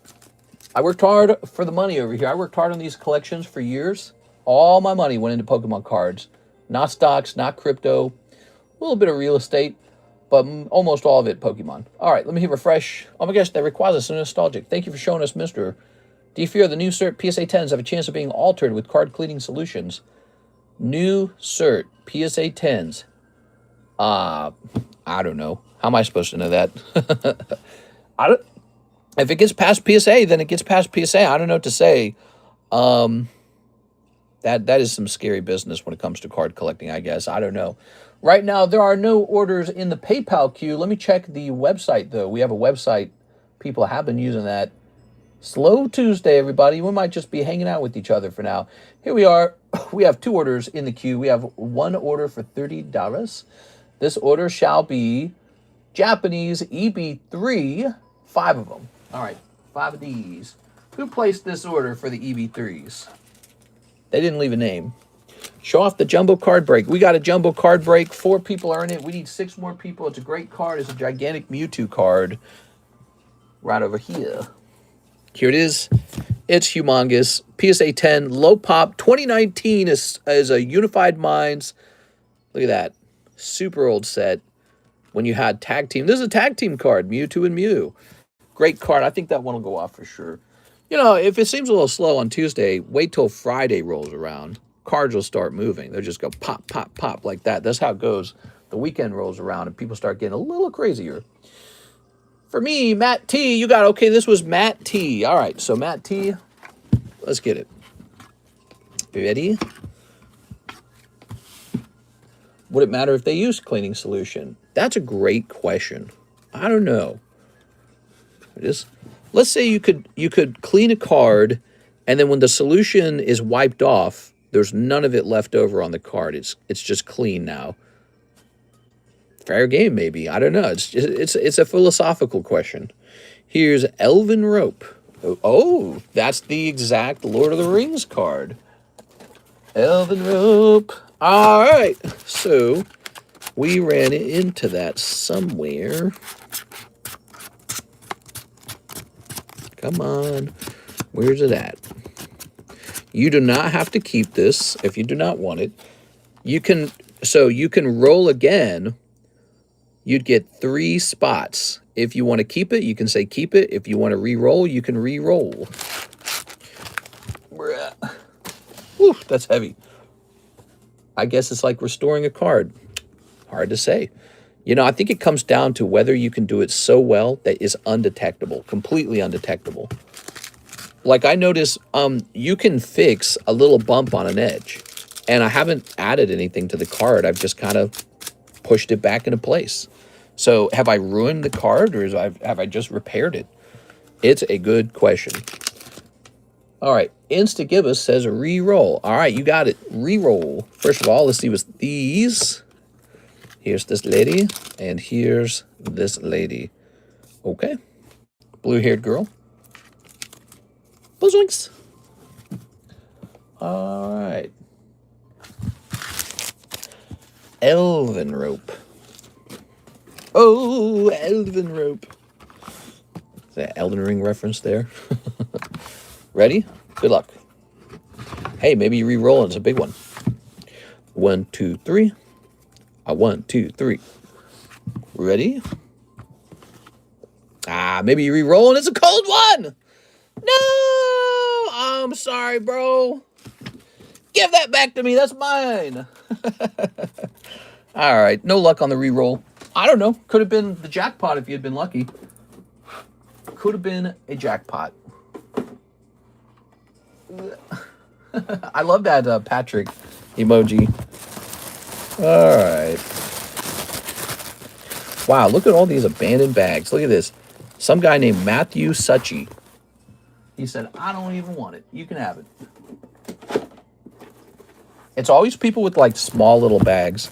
I worked hard for the money over here. I worked hard on these collections for years. All my money went into Pokemon cards. Not stocks, not crypto. A little bit of real estate, but almost all of it Pokemon. All right, let me hit refresh. Oh my gosh, that Rayquaza is so nostalgic. Thank you for showing us, mister. Do you fear the new cert PSA 10s have a chance of being altered with card cleaning solutions? New cert PSA 10s. I don't know. How am I supposed to know that? If it gets past PSA, then it gets past PSA. I don't know what to say. That is some scary business when it comes to card collecting, I guess. I don't know. Right now, there are no orders in the PayPal queue. Let me check the website, though. We have a website. People have been using that. Slow Tuesday, everybody. We might just be hanging out with each other for now. Here we are. We have 2 orders in the queue. We have 1 order for $30. This order shall be Japanese EB3, 5 of them. All right, 5 of these. Who placed this order for the EB3s? They didn't leave a name. Show off the jumbo card break. We got a jumbo card break. 4 people are in it. We need 6 more people. It's a great card. It's a gigantic Mewtwo card right over here. Here it is. It's humongous. PSA 10, low pop. 2019 is a Unified Minds. Look at that. Super old set. When you had tag team. This is a tag team card. Mewtwo and Mew. Great card. I think that one will go off for sure. You know, if it seems a little slow on Tuesday, wait till Friday rolls around. Cards will start moving. They'll just go pop, pop, pop like that. That's how it goes. The weekend rolls around and people start getting a little crazier. For me, Matt T, you got, okay, this was Matt T. All right, so Matt T, let's get it. Ready? Would it matter if they use cleaning solution? That's a great question. I don't know. Let's say you could clean a card, and then when the solution is wiped off, there's none of it left over on the card. It's just clean now. Fair game, maybe. I don't know. It's a philosophical question. Here's Elven Rope. Oh, that's the exact Lord of the Rings card. Elven Rope. All right. So we ran into that somewhere. Come on. Where's it at? You do not have to keep this if you do not want it. You can roll again. You'd get 3 spots. If you want to keep it, you can say keep it. If you want to re-roll, you can re-roll. Whew, that's heavy. I guess it's like restoring a card. Hard to say. You know, I think it comes down to whether you can do it so well that it's undetectable, completely undetectable. Like I noticed, you can fix a little bump on an edge, and I haven't added anything to the card. I've just kind of pushed it back into place. So have I ruined the card, or have I just repaired it? It's a good question. All right, Instagibus says re-roll. All right, you got it. Re-roll. First of all, let's see what's these. Here's this lady, and here's this lady. Okay. Blue-haired girl. Bozoinks. All right. Elven Rope. Oh, Elven Rope. Is that Elden Ring reference there? Ready? Good luck. Hey, maybe you re-roll and it's a big one. 1, 2, 3. 1, 2, 3. Ready? Maybe you re-roll and it's a cold one. No! I'm sorry, bro. Give that back to me. That's mine. All right. No luck on the re-roll. I don't know. Could have been the jackpot if you had been lucky. Could have been a jackpot. I love that Patrick emoji. All right. Wow, look at all these abandoned bags. Look at this. Some guy named Matthew Suchi. He said, I don't even want it. You can have it. It's always people with like small little bags.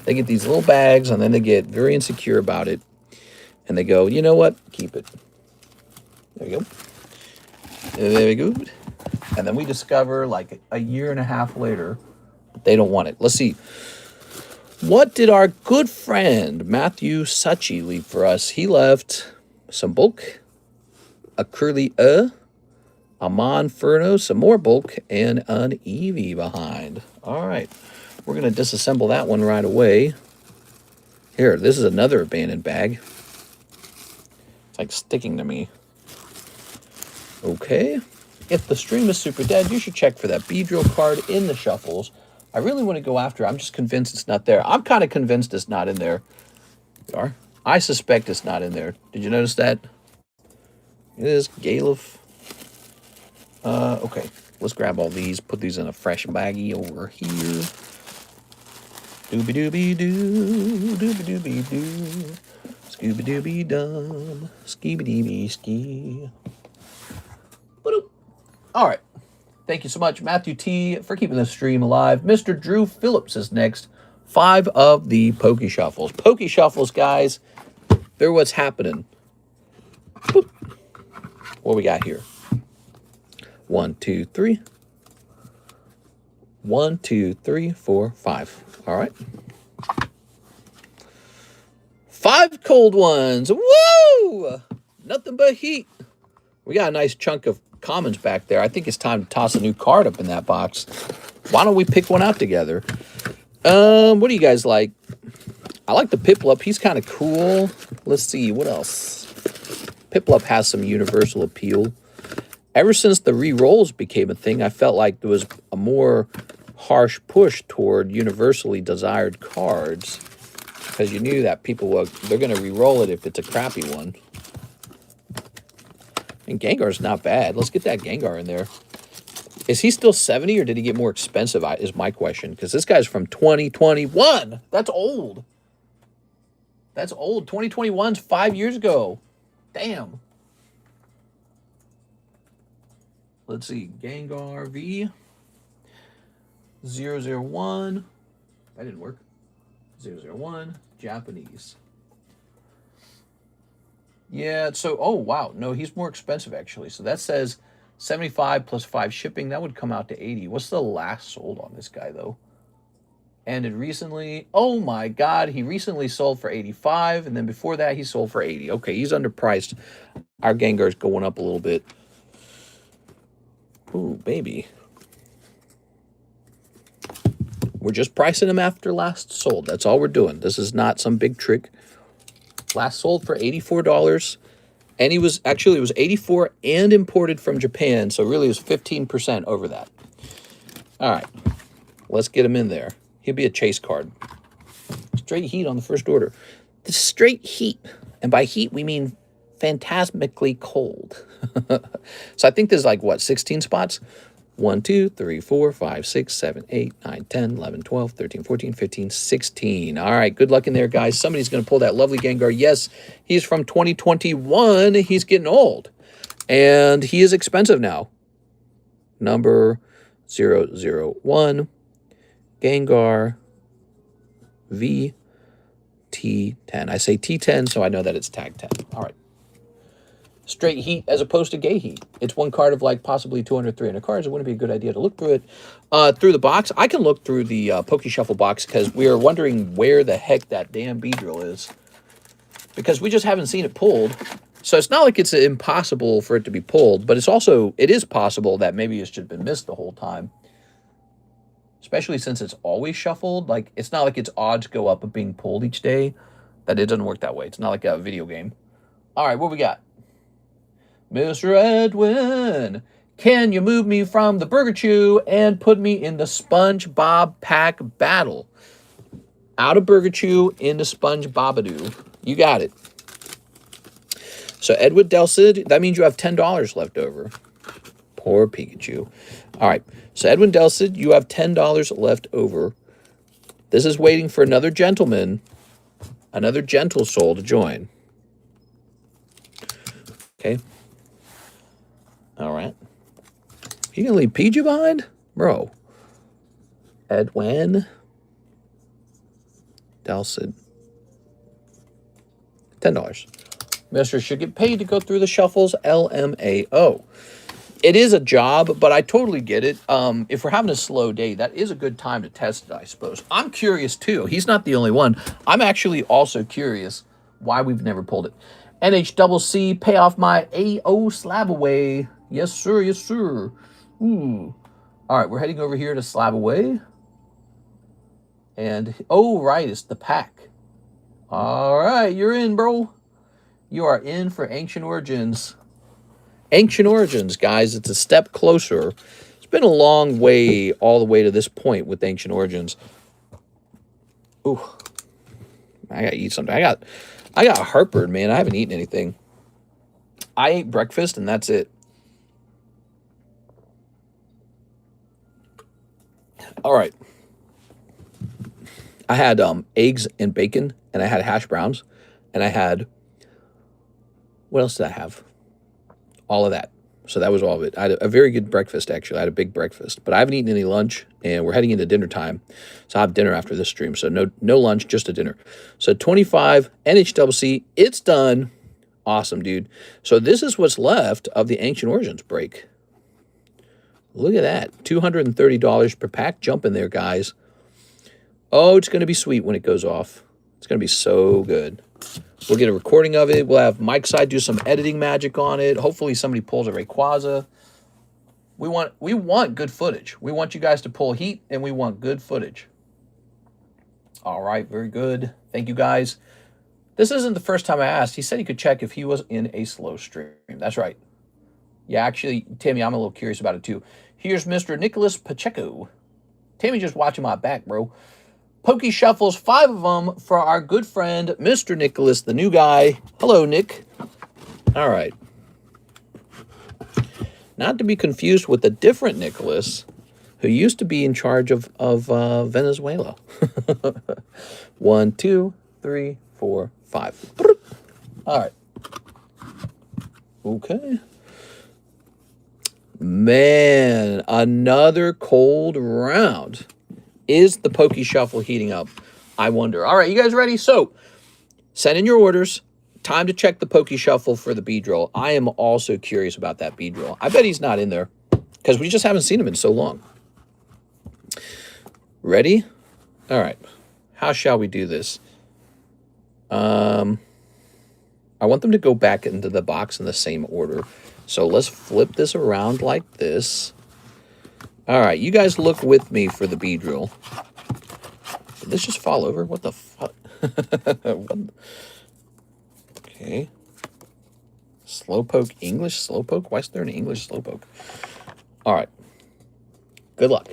They get these little bags and then they get very insecure about it. And they go, you know what? Keep it. There we go. Very good. And then we discover like a year and a half later, they don't want it. Let's see. What did our good friend Matthew Suchi leave for us? He left some bulk, a curly a Monferno, some more bulk, and an Eevee behind. All right. We're going to disassemble that one right away. Here, this is another abandoned bag. It's like sticking to me. Okay. If the stream is super dead, you should check for that Beedrill card in the shuffles. I really want to go after it. I'm just convinced it's not there. I'm kind of convinced it's not in there. You are? I suspect it's not in there. Did you notice that? It is Galef. Okay. Let's grab all these. Put these in a fresh baggie over here. Dooby-dooby-doo. Dooby-dooby-doo. Scooby-dooby-dum. Skee-ba-dee-bee-skee. All right. Thank you so much, Matthew T, for keeping the stream alive. Mr. Drew Phillips is next. 5 of the Poke Shuffles. Poke Shuffles, guys, they're what's happening. Boop. What we got here? 1, 2, 3. 1, 2, 3, 4, 5. All right. 5 cold ones. Woo! Nothing but heat. We got a nice chunk of commons back there. I think it's time to toss a new card up in that box. Why don't we pick one out together? What do you guys like? I like the Piplup. He's kind of cool. Let's see, what else? Piplup has some universal appeal. Ever since the re-rolls became a thing, I felt like there was a more harsh push toward universally desired cards, because you knew that people were, they're going to re-roll it if it's a crappy one. And Gengar's not bad. Let's get that Gengar in there. Is he still 70 or did he get more expensive is my question. Because this guy's from 2021. That's old. That's old. 2021's 5 years ago. Damn. Let's see. Gengar V. 001. That didn't work. 001. Japanese. Yeah, so, oh, wow. No, he's more expensive, actually. So that says 75 plus 5 shipping. That would come out to 80. What's the last sold on this guy, though? Ended recently. Oh, my God. He recently sold for 85. And then before that, he sold for 80. Okay, he's underpriced. Our Gengar's going up a little bit. Ooh, baby. We're just pricing him after last sold. That's all we're doing. This is not some big trick. Last sold for $84. And he was, actually, it was $84 and imported from Japan. So really it was 15% over that. All right. Let's get him in there. He'll be a chase card. Straight heat on the first order. The straight heat. And by heat, we mean phantasmically cold. So I think there's like, what, 16 spots? 1, 2, 3, 4, 5, 6, 7, 8, 9, 10, 11, 12, 13, 14, 15, 16. All right, good luck in there, guys. Somebody's going to pull that lovely Gengar. Yes, he's from 2021. He's getting old. And he is expensive now. Number 001, Gengar V T10. I say T10, so I know that it's tag 10. All right. Straight heat as opposed to gay heat. It's one card of like possibly 200, 300 cards. It wouldn't be a good idea to look through it. Through the box. I can look through the Poke Shuffle box because we are wondering where the heck that damn Beedrill is. Because we just haven't seen it pulled. So it's not like it's impossible for it to be pulled, but it's also, it is possible that maybe it's just been missed the whole time. Especially since it's always shuffled. Like, it's not like its odds go up of being pulled each day. That it doesn't work that way. It's not like a video game. All right, what we got? Mr. Edwin, can you move me from the Burgerchu and put me in the SpongeBob pack battle? Out of Burgerchu into SpongeBobadoo. You got it. So Edward Delcid, that means you have $10 left over. Poor Pikachu. All right. So Edwin Delcid, you have $10 left over. This is waiting for another gentleman, another gentle soul to join. Okay. All right. You gonna leave PJ behind? Bro. Edwin Delcid. $10. Mister should get paid to go through the shuffles. LMAO. It is a job, but I totally get it. If we're having a slow day, that is a good time to test it, I suppose. I'm curious, too. He's not the only one. I'm actually also curious why we've never pulled it. NHCC, pay off my AO slab away. Yes, sir. Yes, sir. Ooh. All right, we're heading over here to slab away. And, oh, right, it's the pack. All right, you're in, bro. You are in for Ancient Origins. Ancient Origins, guys. It's a step closer. It's been a long way all the way to this point with Ancient Origins. Ooh. I got to eat something. I got heartburn, man. I haven't eaten anything. I ate breakfast, and that's it. All right. I had eggs and bacon, and I had hash browns, and I had... What else did I have? All of that. So that was all of it. I had a very good breakfast, actually. I had a big breakfast. But I haven't eaten any lunch, and we're heading into dinner time. So I'll have dinner after this stream. So no lunch, just a dinner. So 25, NHCC, it's done. Awesome, dude. So this is what's left of the Ancient Origins break. Look at that. $230 per pack. Jump in there, guys. Oh, it's going to be sweet when it goes off. It's going to be so good. We'll get a recording of it. We'll have Mike's side do some editing magic on it. Hopefully somebody pulls a Rayquaza. We want good footage. We want you guys to pull heat, and we want good footage. All right, very good. Thank you, guys. This isn't the first time I asked. He said he could check if he was in a slow stream. That's right. Yeah, actually, Tammy, I'm a little curious about it, too. Here's Mr. Nicholas Pacheco. Tammy just watching my back, bro. Poke Shuffles, 5 of them for our good friend, Mr. Nicholas, the new guy. Hello, Nick. All right. Not to be confused with a different Nicholas who used to be in charge of Venezuela. 1, 2, 3, 4, 5. All right. Okay. Man, another cold round. Is the Pokey Shuffle heating up? I wonder. All right, you guys ready? So, send in your orders. Time to check the Pokey Shuffle for the Beedrill. I am also curious about that Beedrill. I bet he's not in there because we just haven't seen him in so long. Ready? All right. How shall we do this? I want them to go back into the box in the same order. So let's flip this around like this. All right, you guys look with me for the Beedrill. Did this just fall over? What the fuck? Okay. Slowpoke English Slowpoke? Why is there an English Slowpoke? All right. Good luck.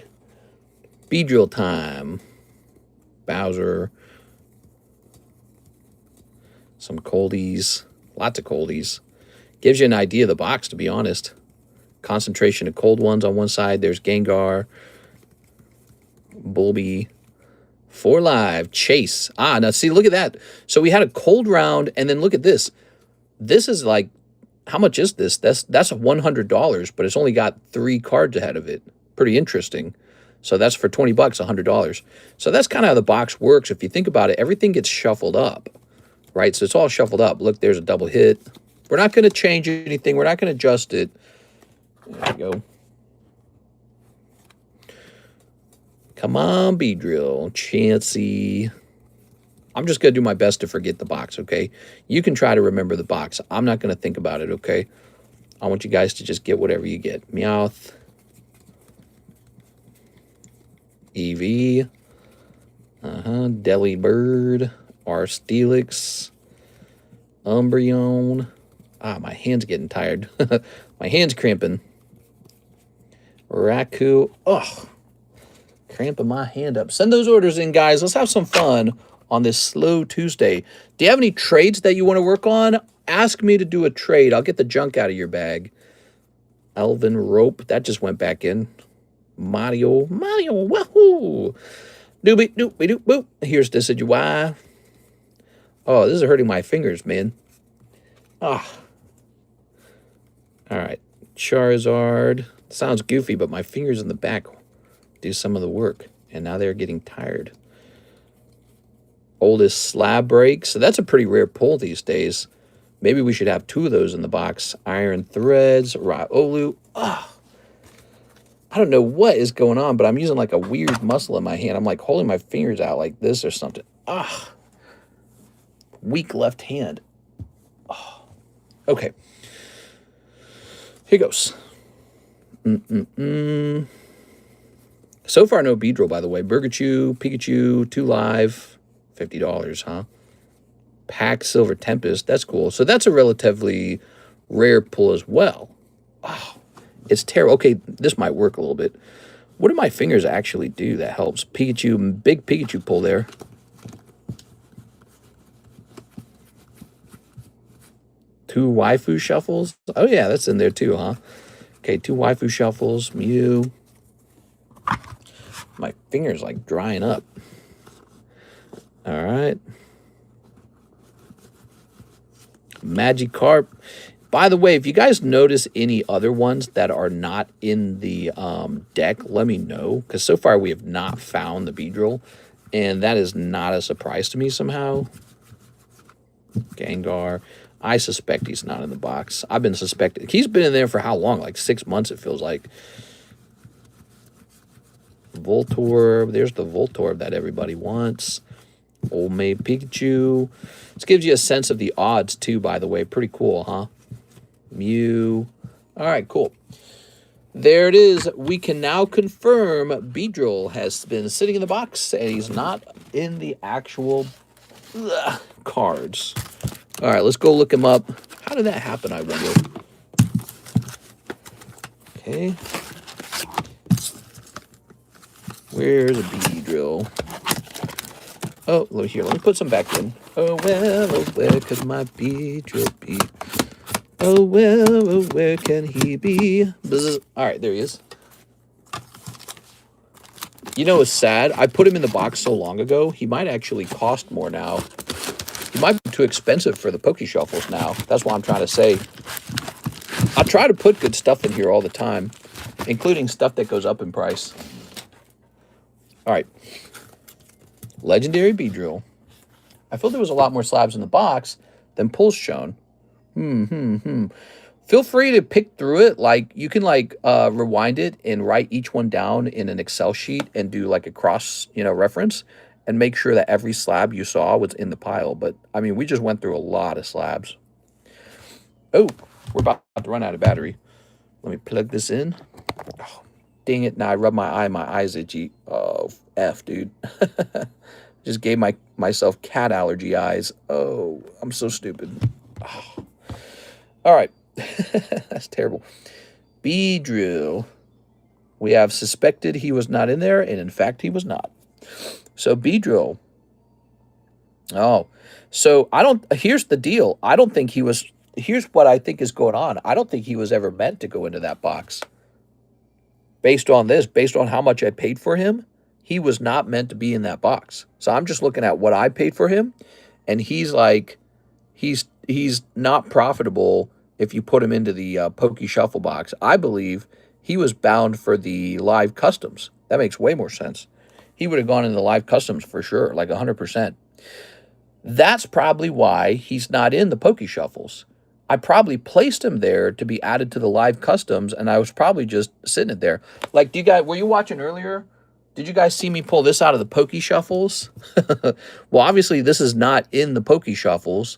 Beedrill time. Bowser. Some coldies. Lots of coldies. Gives you an idea of the box, to be honest. Concentration of cold ones on one side. There's Gengar. Bulby. 4 live. Chase. Ah, now see, look at that. So we had a cold round, and then look at this. This is like, how much is this? That's $100, but it's only got 3 cards ahead of it. Pretty interesting. So that's for 20 bucks, $100. So that's kind of how the box works. If you think about it, everything gets shuffled up, right? So it's all shuffled up. Look, there's a double hit. We're not going to change anything. We're not going to adjust it. There we go. Come on, Beedrill. Chansey. I'm just going to do my best to forget the box, okay? You can try to remember the box. I'm not going to think about it, okay? I want you guys to just get whatever you get. Meowth. Eevee. Delibird. Arstelix. Umbreon. Ah, my hand's getting tired. My hand's cramping. Raku. Ugh. Cramping my hand up. Send those orders in, guys. Let's have some fun on this slow Tuesday. Do you have any trades that you want to work on? Ask me to do a trade. I'll get the junk out of your bag. Elven Rope. That just went back in. Mario. Wahoo. Doobie, doobie, doop, boop. Here's Decidueye. Oh, this is hurting my fingers, man. Ah. All right. Charizard. Sounds goofy, but my fingers in the back do some of the work. And now they're getting tired. Oldest slab break. So that's a pretty rare pull these days. Maybe we should have 2 of those in the box. Iron Threads. Riolu. Ah. I don't know what is going on, but I'm using like a weird muscle in my hand. I'm like holding my fingers out like this or something. Ah. Weak left hand. Oh. Okay. Here goes. So far, no Beedrill, by the way. Burgerchu, Pikachu, 2 live, $50, huh? Pack Silver Tempest, that's cool. So that's a relatively rare pull as well. Oh, it's terrible. Okay, this might work a little bit. What do my fingers actually do that helps? Pikachu, big Pikachu pull there. Two Waifu Shuffles. Oh, yeah, that's in there too, huh? Okay, 2 Waifu Shuffles. Mew. My finger's like drying up. All right. Magikarp. By the way, if you guys notice any other ones that are not in the deck, let me know. Because so far we have not found the Beedrill. And that is not a surprise to me somehow. Gengar. I suspect he's not in the box. I've been suspecting. He's been in there for how long? Like 6 months, it feels like. Voltorb. There's the Voltorb that everybody wants. Old Maid Pikachu. This gives you a sense of the odds, too, by the way. Pretty cool, huh? Mew. All right, cool. There it is. We can now confirm Beedrill has been sitting in the box, and he's not in the actual cards. All right, let's go look him up. How did that happen, I wonder? Okay. Where's a Beedrill? Oh, let me put some back in. Oh, well, could my Beedrill be? Oh, where can he be? Bzz. All right, there he is. You know, it's sad. I put him in the box so long ago, he might actually cost more now. He might be too expensive for the Poke Shuffles now. That's what I'm trying to say. I try to put good stuff in here all the time, including stuff that goes up in price. All right. Legendary Beedrill. I feel there was a lot more slabs in the box than pulls shown. Feel free to pick through it. Like, you can, like, rewind it and write each one down in an Excel sheet and do, like, a cross, reference and make sure that every slab you saw was in the pile. But, I mean, we just went through a lot of slabs. Oh, we're about to run out of battery. Let me plug this in. Oh, dang it. Now I rub my eye. My eye's itchy. Oh, F, dude. Just gave myself cat allergy eyes. Oh, I'm so stupid. Oh. All right. That's terrible. Beedrill. We have suspected he was not in there, and in fact, he was not. So Beedrill. Oh, so here's the deal. I don't think he was, here's what I think is going on. I don't think he was ever meant to go into that box. Based on this, based on how much I paid for him, he was not meant to be in that box. So I'm just looking at what I paid for him, and he's like, he's not profitable if you put him into the Poke Shuffle box. I believe he was bound for the live customs. That makes way more sense. He would have gone into the live customs for sure, like 100%. That's probably why he's not in the Poke Shuffles. I probably placed him there to be added to the live customs, and I was probably just sitting it there. Like, were you watching earlier? Did you guys see me pull this out of the Poke Shuffles? Well, obviously this is not in the Poke Shuffles,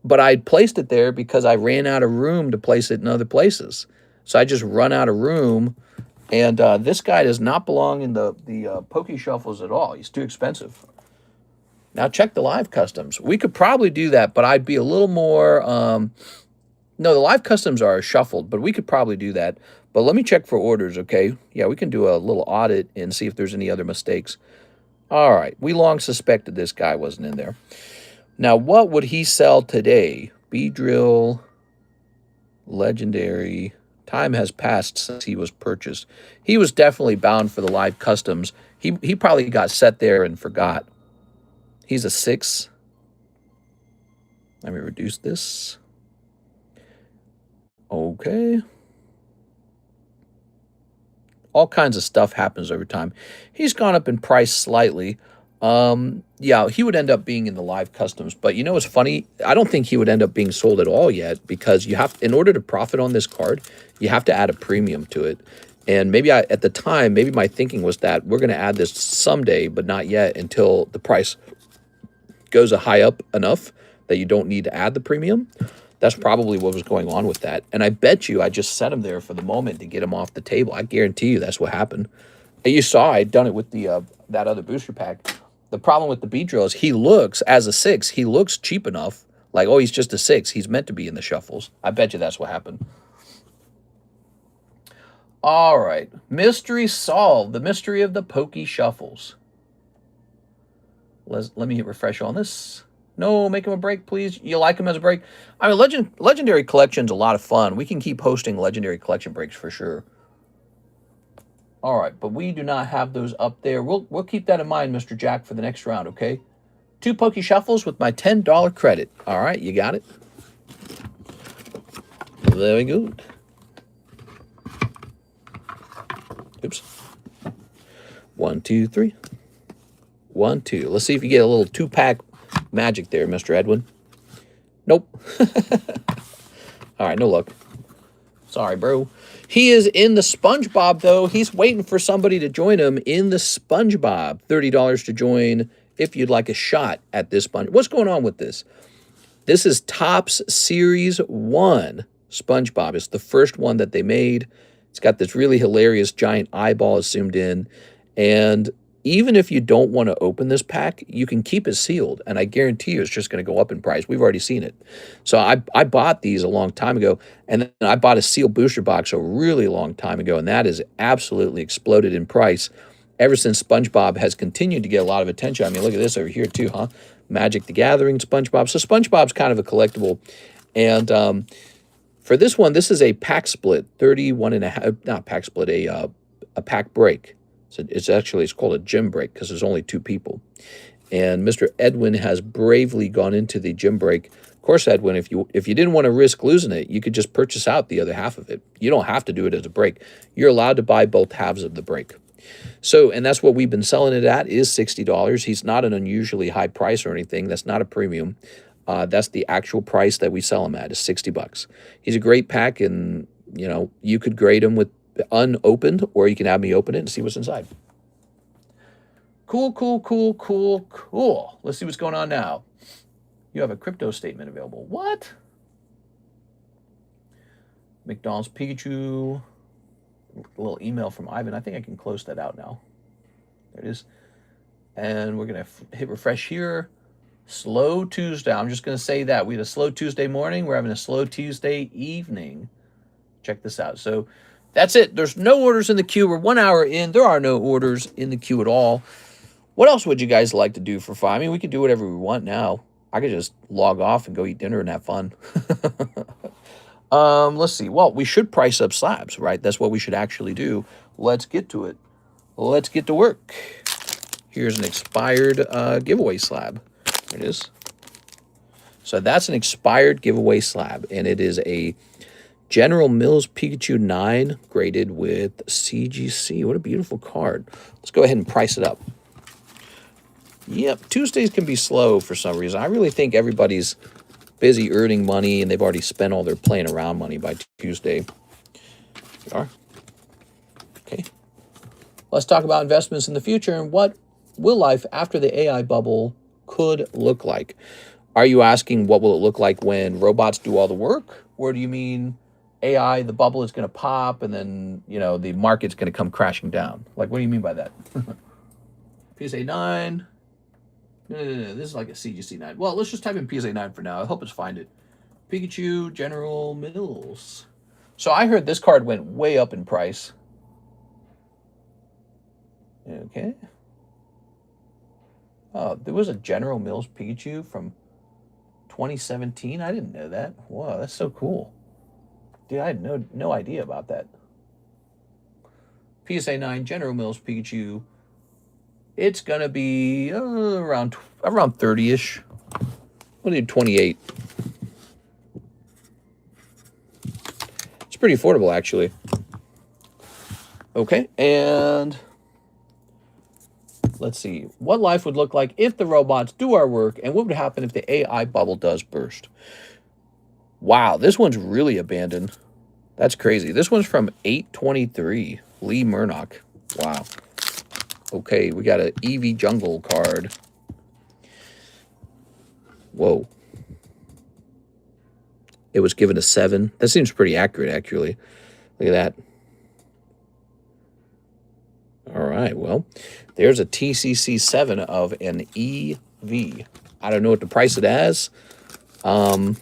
but I placed it there because I ran out of room to place it in other places. So I just run out of room, and this guy does not belong in the Poke Shuffles at all. He's too expensive. Now check the live customs. We could probably do that, but I'd be a little more... no, the live customs are shuffled, but we could probably do that. But let me check for orders, okay? Yeah, we can do a little audit and see if there's any other mistakes. All right, we long suspected this guy wasn't in there. Now, what would he sell today? Beedrill, legendary. Time has passed since he was purchased. He was definitely bound for the live customs. He probably got set there and forgot. He's a 6. Let me reduce this. Okay. All kinds of stuff happens over time. He's gone up in price slightly. Yeah, he would end up being in the live customs. But you know what's funny? I don't think he would end up being sold at all yet, because you have, in order to profit on this card, you have to add a premium to it. And maybe at the time, maybe my thinking was that we're going to add this someday, but not yet, until the price goes a high up enough that you don't need to add the premium. That's probably what was going on with that. And I bet you I just set him there for the moment to get him off the table. I guarantee you that's what happened. And you saw I'd done it with the that other booster pack. The problem with the Beedrill is he looks, as a 6, he looks cheap enough. Like, oh, he's just a 6. He's meant to be in the shuffles. I bet you that's what happened. All right. Mystery solved. The mystery of the Poke Shuffles. Let me hit refresh on this. No, make him a break, please. You like him as a break? I mean, Legendary Collection's a lot of fun. We can keep hosting Legendary Collection breaks for sure. All right, but we do not have those up there. We'll keep that in mind, Mr. Jack, for the next round, okay? 2 Poke Shuffles with my $10 credit. All right, you got it? Very good. Oops. 1, 2, 3. 1, 2. Let's see if you get a little 2-pack magic there, Mr. Edwin. Nope. All right, no luck. Sorry, bro. He is in the SpongeBob, though. He's waiting for somebody to join him in the SpongeBob. $30 to join if you'd like a shot at this Sponge. What's going on with this? This is Topps Series 1 SpongeBob. It's the first one that they made. It's got this really hilarious giant eyeball zoomed in. And even if you don't want to open this pack, you can keep it sealed. And I guarantee you it's just going to go up in price. We've already seen it. So I bought these a long time ago. And then I bought a sealed booster box a really long time ago. And that has absolutely exploded in price ever since SpongeBob has continued to get a lot of attention. I mean, look at this over here too, huh? Magic the Gathering, SpongeBob. So SpongeBob's kind of a collectible. And For this one, this is a pack split, 31 and a half, not pack split, a pack break. So it's called a gym break because there's only 2 people. And Mr. Edwin has bravely gone into the gym break. Of course, Edwin, if you didn't want to risk losing it, you could just purchase out the other half of it. You don't have to do it as a break. You're allowed to buy both halves of the break. So, and that's what we've been selling it at, is $60. He's not an unusually high price or anything. That's not a premium. That's the actual price that we sell him at, is $60. He's a great pack, and you could grade him with unopened, or you can have me open it and see what's inside. Cool, cool, cool, cool, cool. Let's see what's going on now. You have a crypto statement available. What? McDonald's Pikachu. A little email from Ivan. I think I can close that out now. There it is. And we're going to hit refresh here. Slow Tuesday. I'm just going to say that. We had a slow Tuesday morning. We're having a slow Tuesday evening. Check this out. So that's it. There's no orders in the queue. We're 1 hour in. There are no orders in the queue at all. What else would you guys like to do for fun? I mean, we can do whatever we want now. I could just log off and go eat dinner and have fun. Let's see. Well, we should price up slabs, right? That's what we should actually do. Let's get to it. Let's get to work. Here's an expired giveaway slab. There it is. So that's an expired giveaway slab, and it is a General Mills Pikachu 9 graded with CGC. What a beautiful card. Let's go ahead and price it up. Yep, Tuesdays can be slow for some reason. I really think everybody's busy earning money, and they've already spent all their playing around money by Tuesday. We are. Okay. Let's talk about investments in the future and what will life after the AI bubble could look like. Are you asking what will it look like when robots do all the work? Or do you mean AI, the bubble is going to pop, and then, the market's going to come crashing down? Like, what do you mean by that? PSA 9. No. This is like a CGC 9. Well, let's just type in PSA 9 for now. I hope it's find it. Pikachu General Mills. So I heard this card went way up in price. Okay. Oh, there was a General Mills Pikachu from 2017. I didn't know that. Wow, that's so cool. Dude, I had no idea about that. PSA 9 General Mills Pikachu. It's going to be around 30-ish. We'll do 28. It's pretty affordable, actually. Okay, and let's see. What life would look like if the robots do our work, and what would happen if the AI bubble does burst? Wow, this one's really abandoned. That's crazy. This one's from 8/23. Lee Murnock. Wow. Okay, we got an EV Jungle card. Whoa. It was given a 7. That seems pretty accurate, actually. Look at that. All right, well, there's a TCC 7 of an EV. I don't know what to price it as. Hey,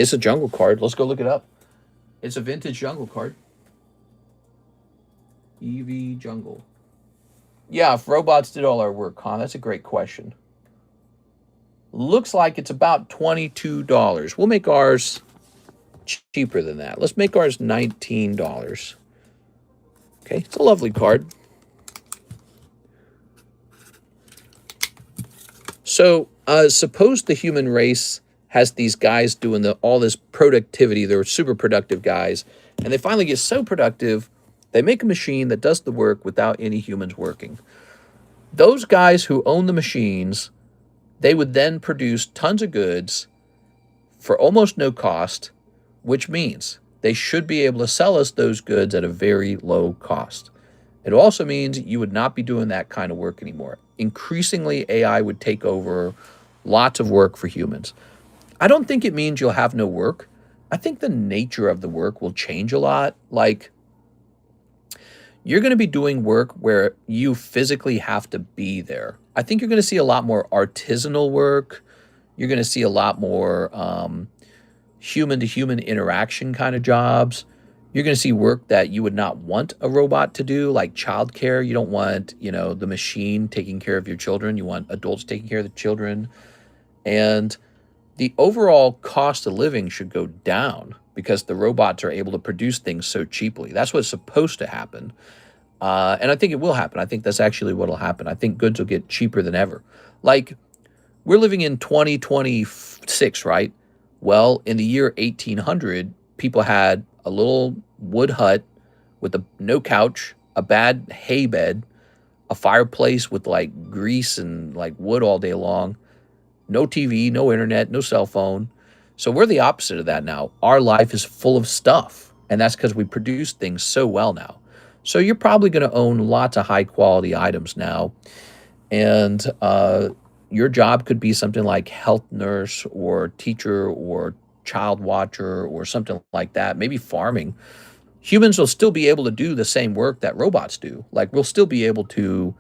it's a jungle card. Let's go look it up. It's a vintage jungle card. EV Jungle. Yeah, if robots did all our work, huh? That's a great question. Looks like it's about $22. We'll make ours cheaper than that. Let's make ours $19. Okay, it's a lovely card. So, suppose the human race has these guys doing all this productivity. They're super productive guys, and they finally get so productive, they make a machine that does the work without any humans working. Those guys who own the machines, they would then produce tons of goods for almost no cost, which means they should be able to sell us those goods at a very low cost. It also means you would not be doing that kind of work anymore. Increasingly, AI would take over lots of work for humans. I don't think it means you'll have no work. I think the nature of the work will change a lot. Like, you're going to be doing work where you physically have to be there. I think you're going to see a lot more artisanal work. You're going to see a lot more human-to-human interaction kind of jobs. You're going to see work that you would not want a robot to do, like childcare. You don't want, the machine taking care of your children. You want adults taking care of the children. And the overall cost of living should go down because the robots are able to produce things so cheaply. That's what's supposed to happen. And I think it will happen. I think that's actually what will happen. I think goods will get cheaper than ever. Like, we're living in 2026, right? Well, in the year 1800, people had a little wood hut with no couch, a bad hay bed, a fireplace with like grease and like wood all day long, no TV, no internet, no cell phone. So we're the opposite of that now. Our life is full of stuff, and that's because we produce things so well now. So you're probably going to own lots of high quality items now, and your job could be something like health nurse or teacher or child watcher or something like that, maybe farming. Humans will still be able to do the same work that robots do. Like, we'll still be able to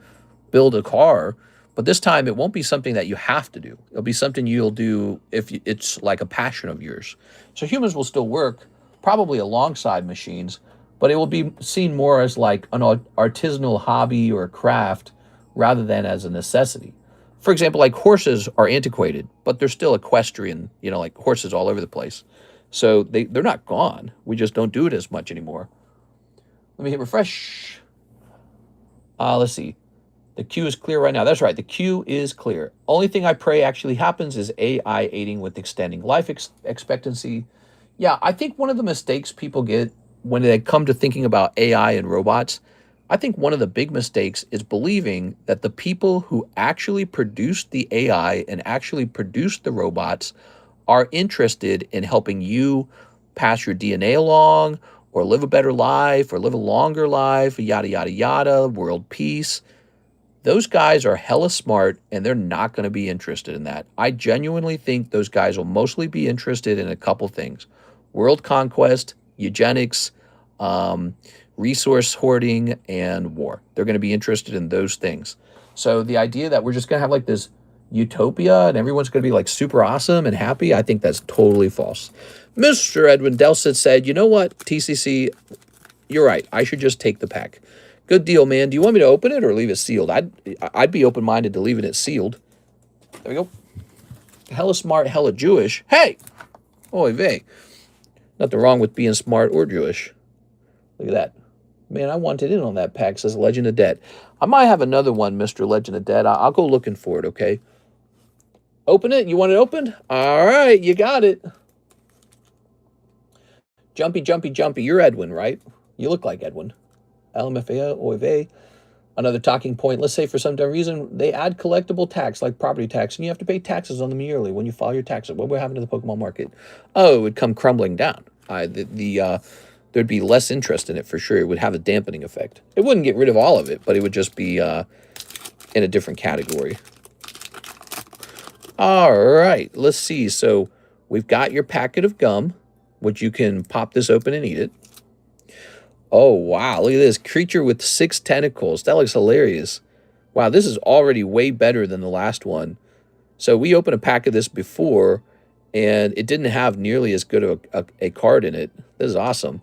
build a car, but this time it won't be something that you have to do. It'll be something you'll do if it's like a passion of yours. So humans will still work, probably alongside machines, but it will be seen more as like an artisanal hobby or craft rather than as a necessity. For example, like horses are antiquated, but they're still equestrian, like horses all over the place. So they're not gone. We just don't do it as much anymore. Let me hit refresh. Let's see. The queue is clear right now. That's right. The queue is clear. Only thing I pray actually happens is AI aiding with extending life expectancy. Yeah, I think one of the mistakes people get when they come to thinking about AI and robots, I think one of the big mistakes is believing that the people who actually produced the AI and actually produced the robots are interested in helping you pass your DNA along or live a better life or live a longer life, yada, yada, yada, world peace. Those guys are hella smart, and they're not going to be interested in that. I genuinely think those guys will mostly be interested in a couple things: world conquest, eugenics, resource hoarding, and war. They're going to be interested in those things. So the idea that we're just going to have like this utopia and everyone's going to be like super awesome and happy, I think that's totally false. Mr. Edwin Delsit said, you know what, TCC, you're right. I should just take the pack. Good deal, man. Do you want me to open it or leave it sealed? I'd be open-minded to leaving it sealed. There we go. Hella smart, hella Jewish. Hey! Oy vey. Nothing wrong with being smart or Jewish. Look at that. Man, I wanted in on that pack, says Legend of Dead. I might have another one, Mr. Legend of Dead. I'll go looking for it, okay? Open it? You want it opened? All right, you got it. Jumpy, jumpy, jumpy. You're Edwin, right? You look like Edwin. LMFAO, oy vey. Another talking point. Let's say for some dumb reason they add collectible tax like property tax, and you have to pay taxes on them yearly when you file your taxes. What would happen to the Pokemon market? Oh, it would come crumbling down. There'd be less interest in it for sure. It would have a dampening effect. It wouldn't get rid of all of it, but it would just be in a different category. All right, let's see. So we've got your packet of gum, which you can pop this open and eat it. Oh, wow. Look at this. Creature with 6 tentacles. That looks hilarious. Wow, this is already way better than the last one. So we opened a pack of this before, and it didn't have nearly as good of a card in it. This is awesome.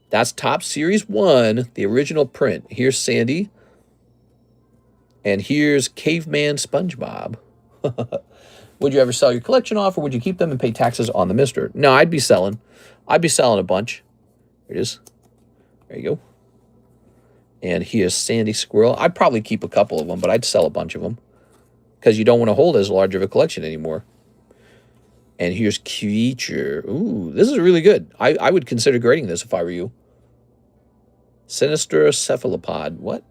That's Top Series 1, the original print. Here's Sandy. And here's Caveman SpongeBob. Would you ever sell your collection off, or would you keep them and pay taxes on the mister? No, I'd be selling. I'd be selling a bunch. There it is. There you go. And here's Sandy Squirrel. I'd probably keep a couple of them, but I'd sell a bunch of them because you don't want to hold as large of a collection anymore. And here's Creature. Ooh, this is really good. I would consider grading this if I were you. Sinister Cephalopod. What?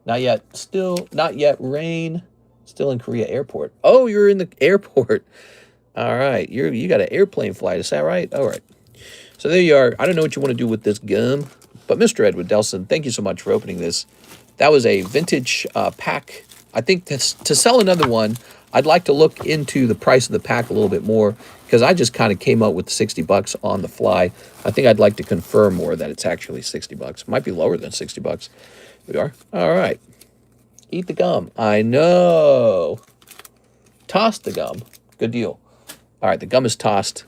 Not yet. Still not yet. Rain. Still in Korea Airport. Oh, you're in the airport. All right. You got an airplane flight. Is that right? All right. So there you are. I don't know what you want to do with this gum, but Mr. Edward Delson, thank you so much for opening this. That was a vintage pack. I think to sell another one, I'd like to look into the price of the pack a little bit more because I just kind of came up with 60 bucks on the fly. I think I'd like to confirm more that it's actually 60 bucks. It might be lower than 60 bucks. Here we are. All right. Eat the gum. I know. Toss the gum. Good deal. All right, the gum is tossed.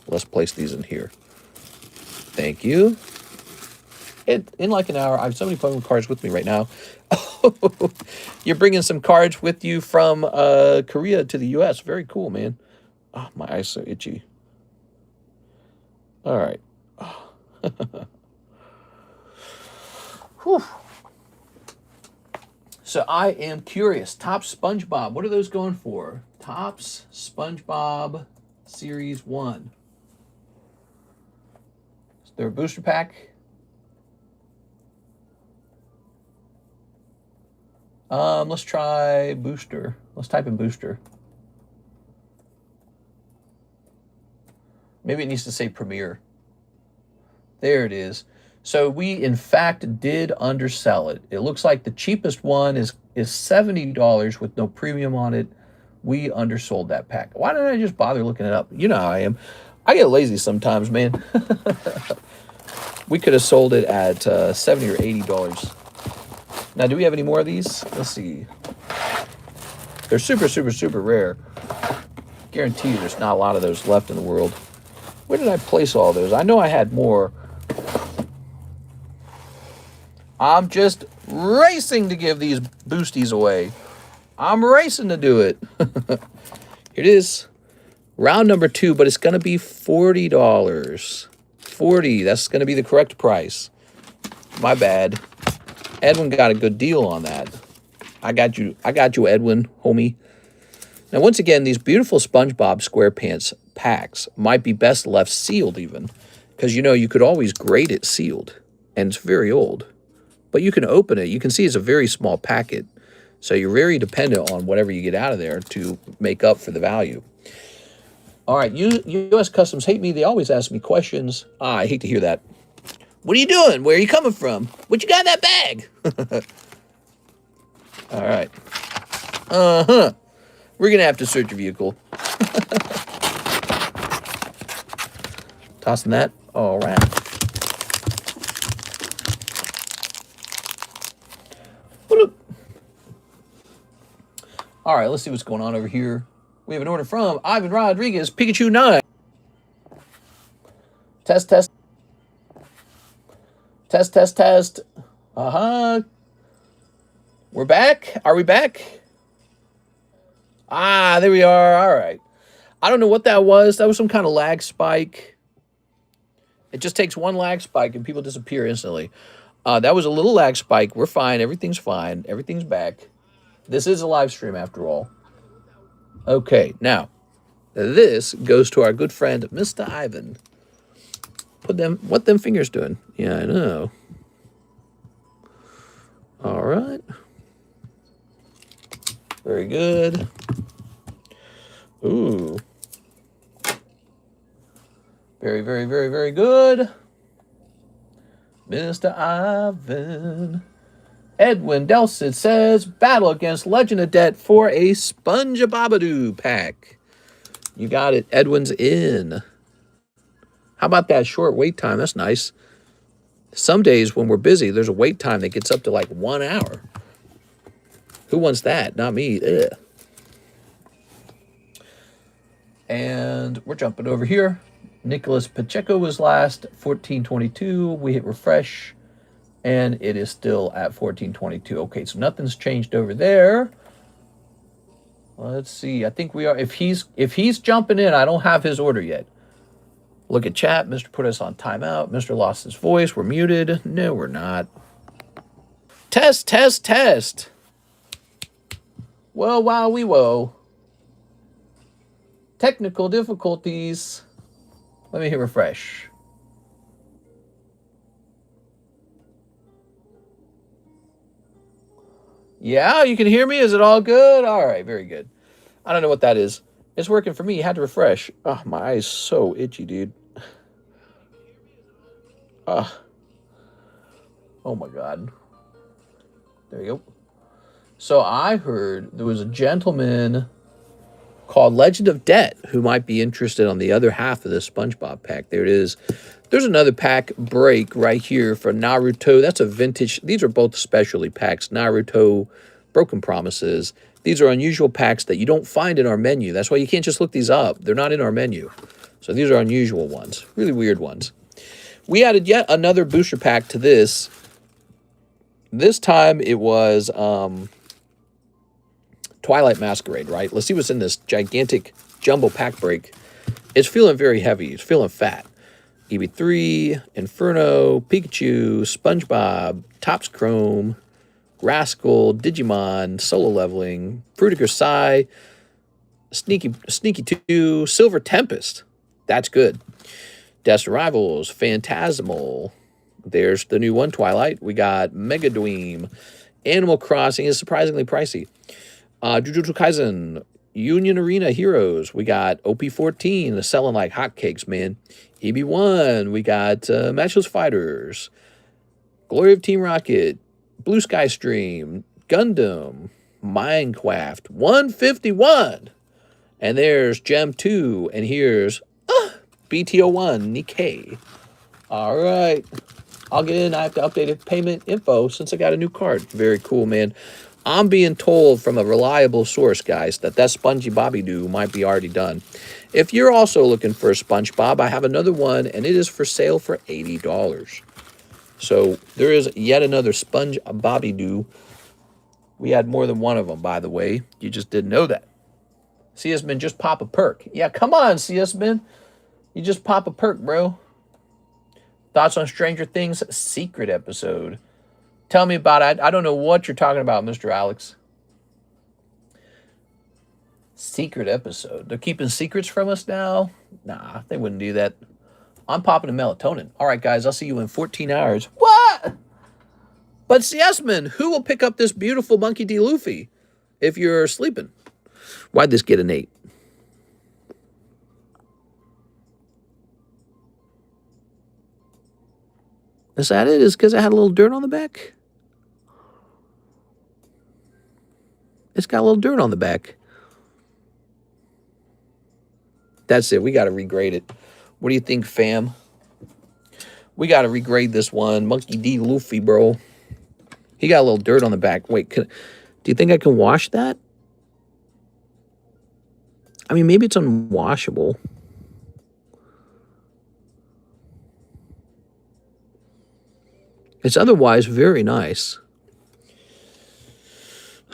Let's place these in here. Thank you. in like an hour. I have so many Pokemon cards with me right now. You're bringing some cards with you from Korea to the U.S. Very cool, man. Oh, my eyes so itchy. All right. Whew. So I am curious. Topps SpongeBob. What are those going for? Topps SpongeBob Series 1. Is there a booster pack? Let's try booster. Let's type in booster. Maybe it needs to say Premier. There it is. So we, in fact, did undersell it. It looks like the cheapest one is $70 with no premium on it. We undersold that pack. Why didn't I just bother looking it up? You know how I am. I get lazy sometimes, man. We could have sold it at $70 or $80. Now, do we have any more of these? Let's see. They're super, super, super rare. Guarantee you there's not a lot of those left in the world. Where did I place all those? I know I had more. I'm just racing to give these boosties away. I'm racing to do it. Here it is. Round number 2, but it's going to be $40. $40. That's going to be the correct price. My bad. Edwin got a good deal on that. I got you, Edwin, homie. Now, once again, these beautiful SpongeBob SquarePants packs might be best left sealed even. Because, you know, you could always grade it sealed. And it's very old. But you can open it. You can see it's a very small packet. So you're very dependent on whatever you get out of there to make up for the value. All right, U.S. Customs hate me. They always ask me questions. I hate to hear that. What are you doing? Where are you coming from? What you got in that bag? All right. Uh-huh. We're going to have to search your vehicle. Tossing that. All right. All right, let's see what's going on over here. We have an order from Ivan Rodriguez, Pikachu 9. Test, test. Test, test, test. Uh-huh. We're back? Are we back? Ah, there we are. All right. I don't know what that was. That was some kind of lag spike. It just takes one lag spike and people disappear instantly. That was a little lag spike. We're fine. Everything's fine. Everything's back. This is a live stream after all. Okay, now, this goes to our good friend, Mr. Ivan. What them fingers doing? Yeah, I know. All right. Very good. Ooh. Very, very, very, very good. Mr. Ivan. Edwin Delcid says, battle against Legend of Debt for a SpongeBobadoo pack. You got it. Edwin's in. How about that short wait time? That's nice. Some days when we're busy, there's a wait time that gets up to like 1 hour. Who wants that? Not me. Ugh. And we're jumping over here. Nicholas Pacheco was last, 1422. We hit refresh. And it is still at 1422. Okay, so nothing's changed over there. Let's see. I think we are. If he's jumping in, I don't have his order yet. Look at chat. Mr. put us on timeout. Mr. lost his voice. We're muted. No, we're not. Test, test, test. Whoa, wow, we whoa. Technical difficulties. Let me hit refresh. Yeah, you can hear me? Is it all good? All right, very good. I don't know what that is. It's working for me. Had to refresh. Oh, my eye's so itchy, dude. Oh my God. There you go. So I heard there was a gentleman called Legend of Debt who might be interested on the other half of this SpongeBob pack. There it is. There's another pack break right here for Naruto. That's a vintage. These are both specialty packs. Naruto, Broken Promises. These are unusual packs that you don't find in our menu. That's why you can't just look these up. They're not in our menu. So these are unusual ones. Really weird ones. We added yet another booster pack to this. This time it was Twilight Masquerade, right? Let's see what's in this gigantic jumbo pack break. It's feeling very heavy. It's feeling fat. EB3, Inferno, Pikachu, SpongeBob, Topps Chrome, Rascal, Digimon, Solo Leveling, Fruitiger Psy, Sneaky 2, Silver Tempest. That's good. Death's Rivals, Phantasmal. There's the new one, Twilight. We got Mega Dweem. Animal Crossing is surprisingly pricey. Jujutsu Kaisen, Union Arena Heroes. We got OP14, selling like hotcakes, man. EB1, we got Matchless Fighters. Glory of Team Rocket. Blue Sky Stream. Gundam. Minecraft. 151. And there's Gem 2. And here's BTO1, Nikkei. All right. I'll get in. I have to update payment info since I got a new card. Very cool, man. I'm being told from a reliable source, guys, that Spongy Bobby Doo might be already done. If you're also looking for a SpongeBob, I have another one, and it is for sale for $80. So there is yet another Sponge Bobby Doo. We had more than one of them, by the way. You just didn't know that. CS-Man, just pop a perk. Yeah, come on, CS-Man. You just pop a perk, bro. Thoughts on Stranger Things secret episode? Tell me about it. I don't know what you're talking about, Mr. Alex. Secret episode. They're keeping secrets from us now? Nah, they wouldn't do that. I'm popping a melatonin. All right, guys, I'll see you in 14 hours. What? But CS-Man, who will pick up this beautiful Monkey D. Luffy if you're sleeping? Why'd this get an 8? Is that it? Is because I had a little dirt on the back? It's got a little dirt on the back. That's it. We got to regrade it. What do you think, fam? We got to regrade this one. Monkey D. Luffy, bro. He got a little dirt on the back. Wait, do you think I can wash that? I mean, maybe it's unwashable. It's otherwise very nice.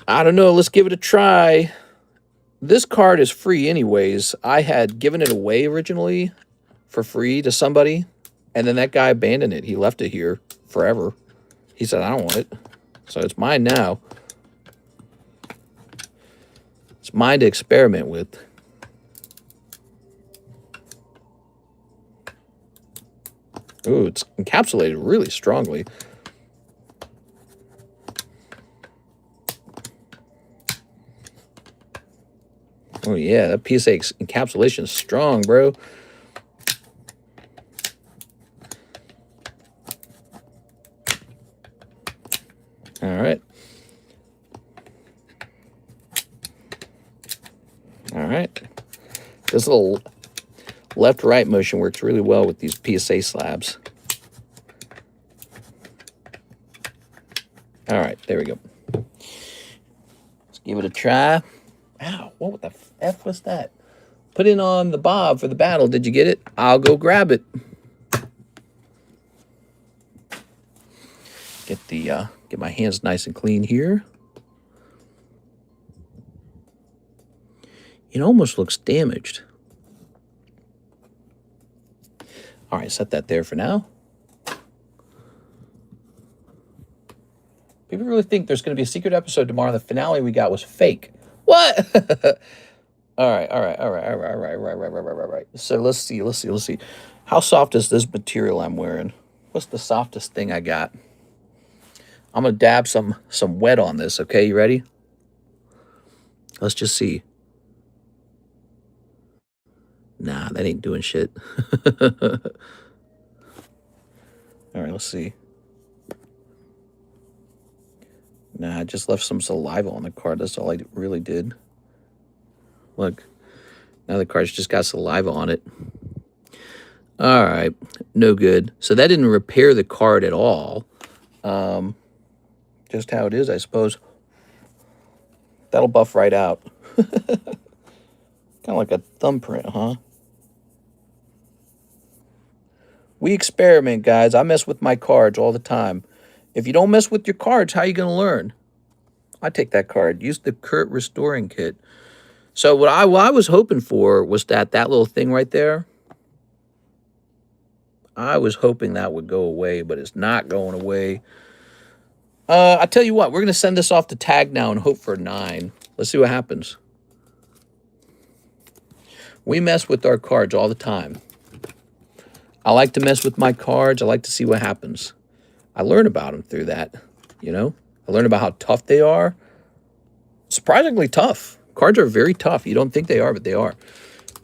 I don't know. Let's give it a try. This card is free anyways. I had given it away originally for free to somebody, and then that guy abandoned it. He left it here forever. He said, I don't want it. So it's mine now. It's mine to experiment with. Ooh, it's encapsulated really strongly. Oh, yeah, that PSA encapsulation is strong, bro. All right. All right. This little left-right motion works really well with these PSA slabs. All right, there we go. Let's give it a try. Ow, what the F was that? Put it on the bob for the battle. Did you get it? I'll go grab it. Get my hands nice and clean here. It almost looks damaged. All right, set that there for now. People really think there's going to be a secret episode tomorrow. The finale we got was fake. What? All right. So let's see. How soft is this material I'm wearing? What's the softest thing I got? I'm going to dab some wet on this, okay? You ready? Let's just see. Nah, that ain't doing shit. All right, let's see. Nah, I just left some saliva on the card. That's all I really did. Look, now the card's just got saliva on it. All right, no good. So that didn't repair the card at all. Just how it is, I suppose. That'll buff right out. Kind of like a thumbprint, huh? We experiment, guys. I mess with my cards all the time. If you don't mess with your cards, how are you going to learn? I take that card. Use the Kurt Restoring Kit. So what I was hoping for was that little thing right there. I was hoping that would go away, but it's not going away. I tell you what, we're going to send this off to tag now and hope for a 9. Let's see what happens. We mess with our cards all the time. I like to mess with my cards. I like to see what happens. I learn about them through that, you know. I learn about how tough they are. Surprisingly tough. Cards are very tough. You don't think they are, but they are.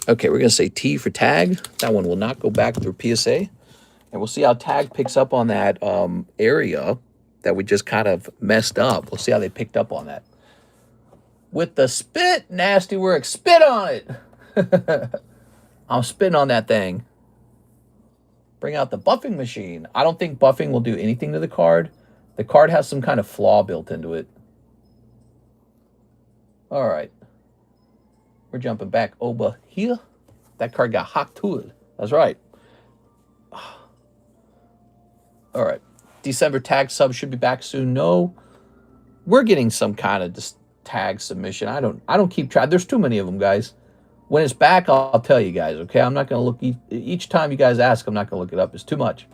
Okay, we're going to say T for tag. That one will not go back through PSA. And we'll see how tag picks up on that area that we just kind of messed up. We'll see how they picked up on that. With the spit, Nasty Work. Spit on it. I'm spitting on that thing. Bring out the buffing machine. I don't think buffing will do anything to the card. The card has some kind of flaw built into it. All right. We're jumping back over here. That card got hot to it. That's right. All right. December tag sub should be back soon. No. We're getting some kind of tag submission. I don't keep track. There's too many of them, guys. When it's back, I'll tell you guys, okay? I'm not going to look... Each time you guys ask, I'm not going to look it up. It's too much.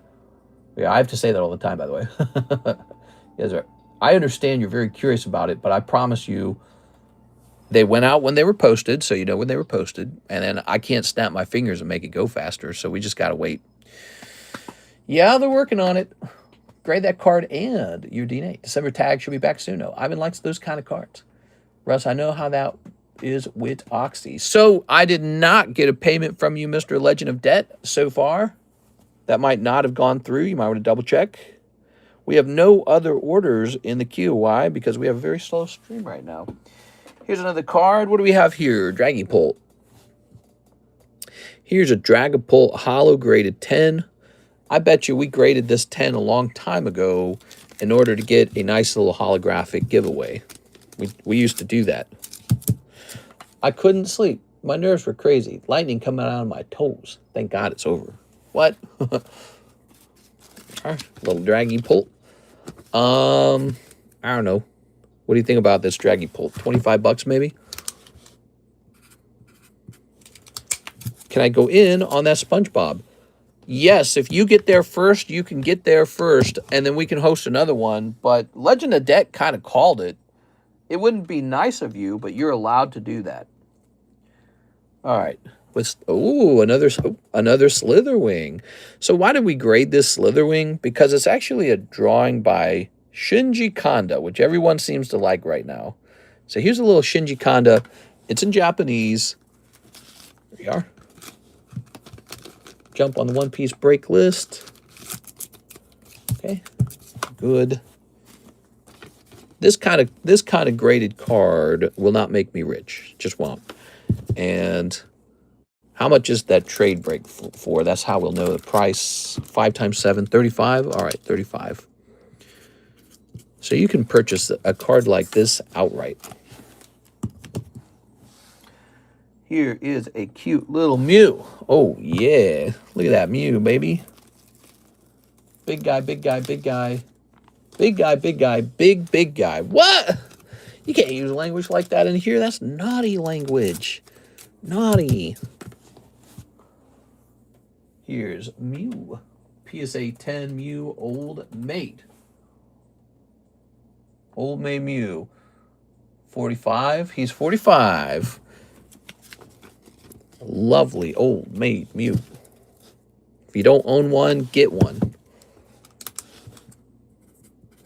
Yeah, I have to say that all the time, by the way. Yes, sir. I understand you're very curious about it, but I promise you, they went out when they were posted, so you know when they were posted. And then I can't snap my fingers and make it go faster, so we just got to wait. Yeah, they're working on it. Grade that card and your DNA. December tag should be back soon. No, Ivan likes those kind of cards. Russ, I know how that is with Oxy. So I did not get a payment from you, Mr. Legend of Debt, so far. That might not have gone through. You might want to double check. We have no other orders in the queue. Why? Because we have a very slow stream right now. Here's another card. What do we have here? Dragapult. Here's a Dragapult Hollow graded 10. I bet you we graded this 10 a long time ago in order to get a nice little holographic giveaway. We used to do that. I couldn't sleep. My nerves were crazy. Lightning coming out of my toes. Thank God it's over. What? Little Dragapult. I don't know. What do you think about this Dragapult? $25 maybe? Can I go in on that SpongeBob? Yes, if you get there first, you can get there first, and then we can host another one. But Legend of Debt kind of called it. It wouldn't be nice of you, but you're allowed to do that. All right. Oh, another Slitherwing. So why did we grade this Slitherwing? Because it's actually a drawing by Shinji Kanda, which everyone seems to like right now. So here's a little Shinji Kanda. It's in Japanese. There we are. Jump on the One Piece break list. Okay, good. This kind of graded card will not make me rich. Just won't. And how much is that trade break for? That's how we'll know the price. 5 times 7, 35. All right, 35. So you can purchase a card like this outright. Here is a cute little Mew. Oh, yeah. Look at that Mew, baby. Big guy, big guy, big guy. Big guy, big guy, big guy. What? You can't use language like that in here. That's naughty language. Naughty. Here's Mew. PSA 10 Mew Old Mate. Old Mate Mew. 45. He's 45. Lovely Old Mate Mew. If you don't own one, get one.